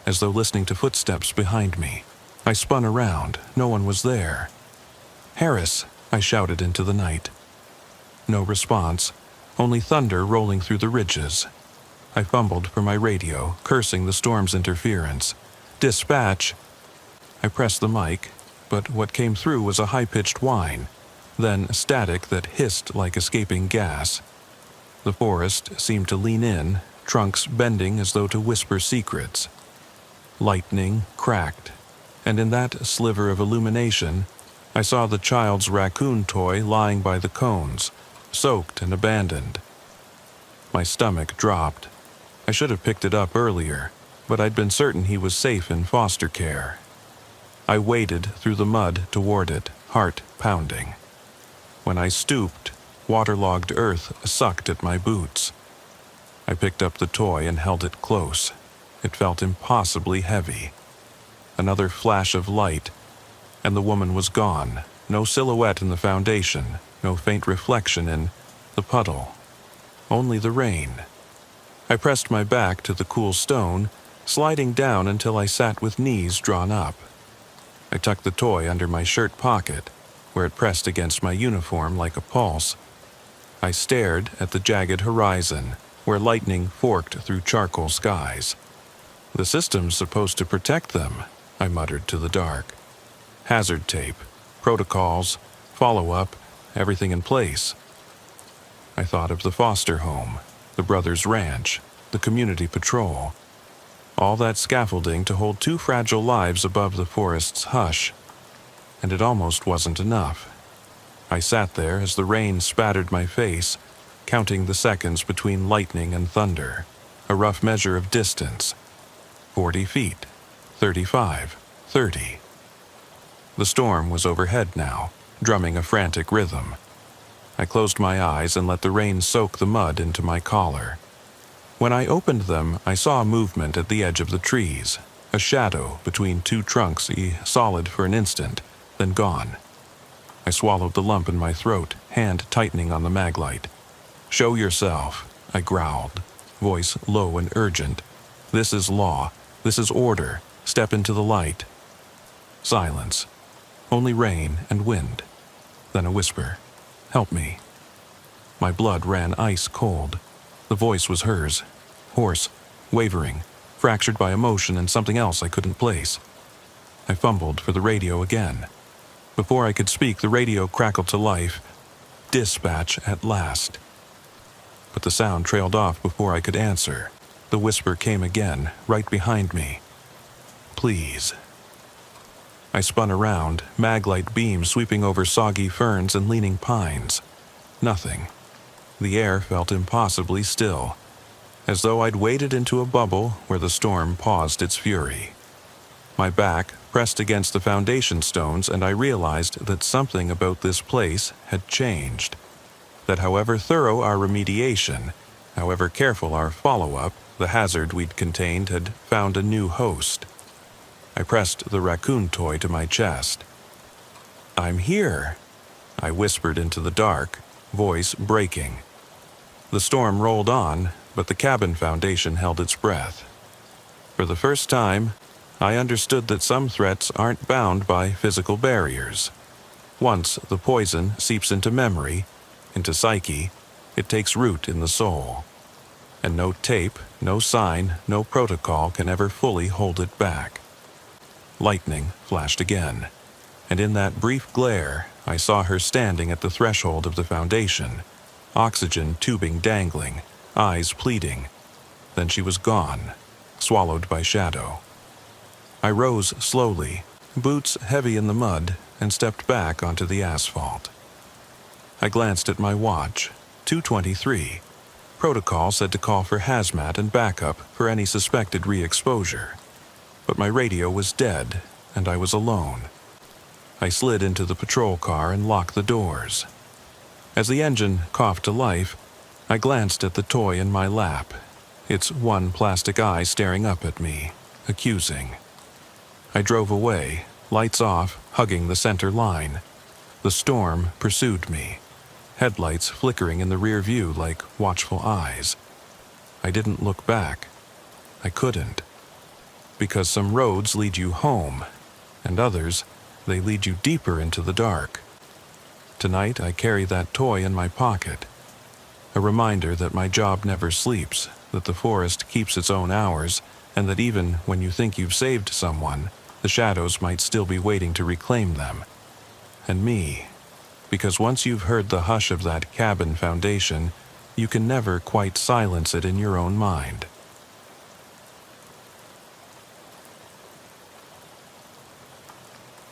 as though listening to footsteps behind me. I spun around. No one was there. "Harris!" I shouted into the night. No response, only thunder rolling through the ridges. I fumbled for my radio, cursing the storm's interference. "Dispatch!" I pressed the mic, but what came through was a high-pitched whine, then static that hissed like escaping gas. The forest seemed to lean in, trunks bending as though to whisper secrets. Lightning cracked, and in that sliver of illumination, I saw the child's raccoon toy lying by the cones, soaked and abandoned. My stomach dropped. I should have picked it up earlier, but I'd been certain he was safe in foster care. I waded through the mud toward it, heart pounding. When I stooped, waterlogged earth sucked at my boots. I picked up the toy and held it close. It felt impossibly heavy. Another flash of light, and the woman was gone. No silhouette in the foundation, no faint reflection in the puddle. Only the rain. I pressed my back to the cool stone, sliding down until I sat with knees drawn up. I tucked the toy under my shirt pocket, where it pressed against my uniform like a pulse. I stared at the jagged horizon, where lightning forked through charcoal skies. "The system's supposed to protect them," I muttered to the dark. "Hazard tape, protocols, follow-up, everything in place." I thought of the foster home, the brothers' ranch, the community patrol. All that scaffolding to hold two fragile lives above the forest's hush. And it almost wasn't enough. I sat there as the rain spattered my face, counting the seconds between lightning and thunder, a rough measure of distance. 40 feet, 35, 30. The storm was overhead now, drumming a frantic rhythm. I closed my eyes and let the rain soak the mud into my collar. When I opened them, I saw movement at the edge of the trees, a shadow between two trunks, solid for an instant, then gone. I swallowed the lump in my throat, hand tightening on the maglite. "Show yourself," I growled, voice low and urgent. "This is law. This is order. Step into the light." Silence. Only rain and wind. Then a whisper. "Help me." My blood ran ice cold. The voice was hers, hoarse, wavering, fractured by emotion and something else I couldn't place. I fumbled for the radio again. Before I could speak, the radio crackled to life. "Dispatch at last." But the sound trailed off before I could answer. The whisper came again, right behind me. "Please." I spun around, maglite beams sweeping over soggy ferns and leaning pines. Nothing. The air felt impossibly still, as though I'd waded into a bubble where the storm paused its fury. My back pressed against the foundation stones, and I realized that something about this place had changed. That however thorough our remediation, however careful our follow-up, the hazard we'd contained had found a new host. I pressed the raccoon toy to my chest. "I'm here," I whispered into the dark, voice breaking. The storm rolled on, but the cabin foundation held its breath. For the first time, I understood that some threats aren't bound by physical barriers. Once the poison seeps into memory, into psyche, it takes root in the soul. And no tape, no sign, no protocol can ever fully hold it back. Lightning flashed again, and in that brief glare, I saw her standing at the threshold of the foundation, oxygen tubing dangling, eyes pleading. Then she was gone, swallowed by shadow. I rose slowly, boots heavy in the mud, and stepped back onto the asphalt. I glanced at my watch, 2:23. Protocol said to call for hazmat and backup for any suspected re-exposure. But my radio was dead, and I was alone. I slid into the patrol car and locked the doors. As the engine coughed to life, I glanced at the toy in my lap, its one plastic eye staring up at me, accusing. I drove away, lights off, hugging the center line. The storm pursued me, headlights flickering in the rear view like watchful eyes. I didn't look back. I couldn't. Because some roads lead you home, and others, they lead you deeper into the dark. Tonight I carry that toy in my pocket, a reminder that my job never sleeps, that the forest keeps its own hours, and that even when you think you've saved someone, the shadows might still be waiting to reclaim them. And me, because once you've heard the hush of that cabin foundation, you can never quite silence it in your own mind.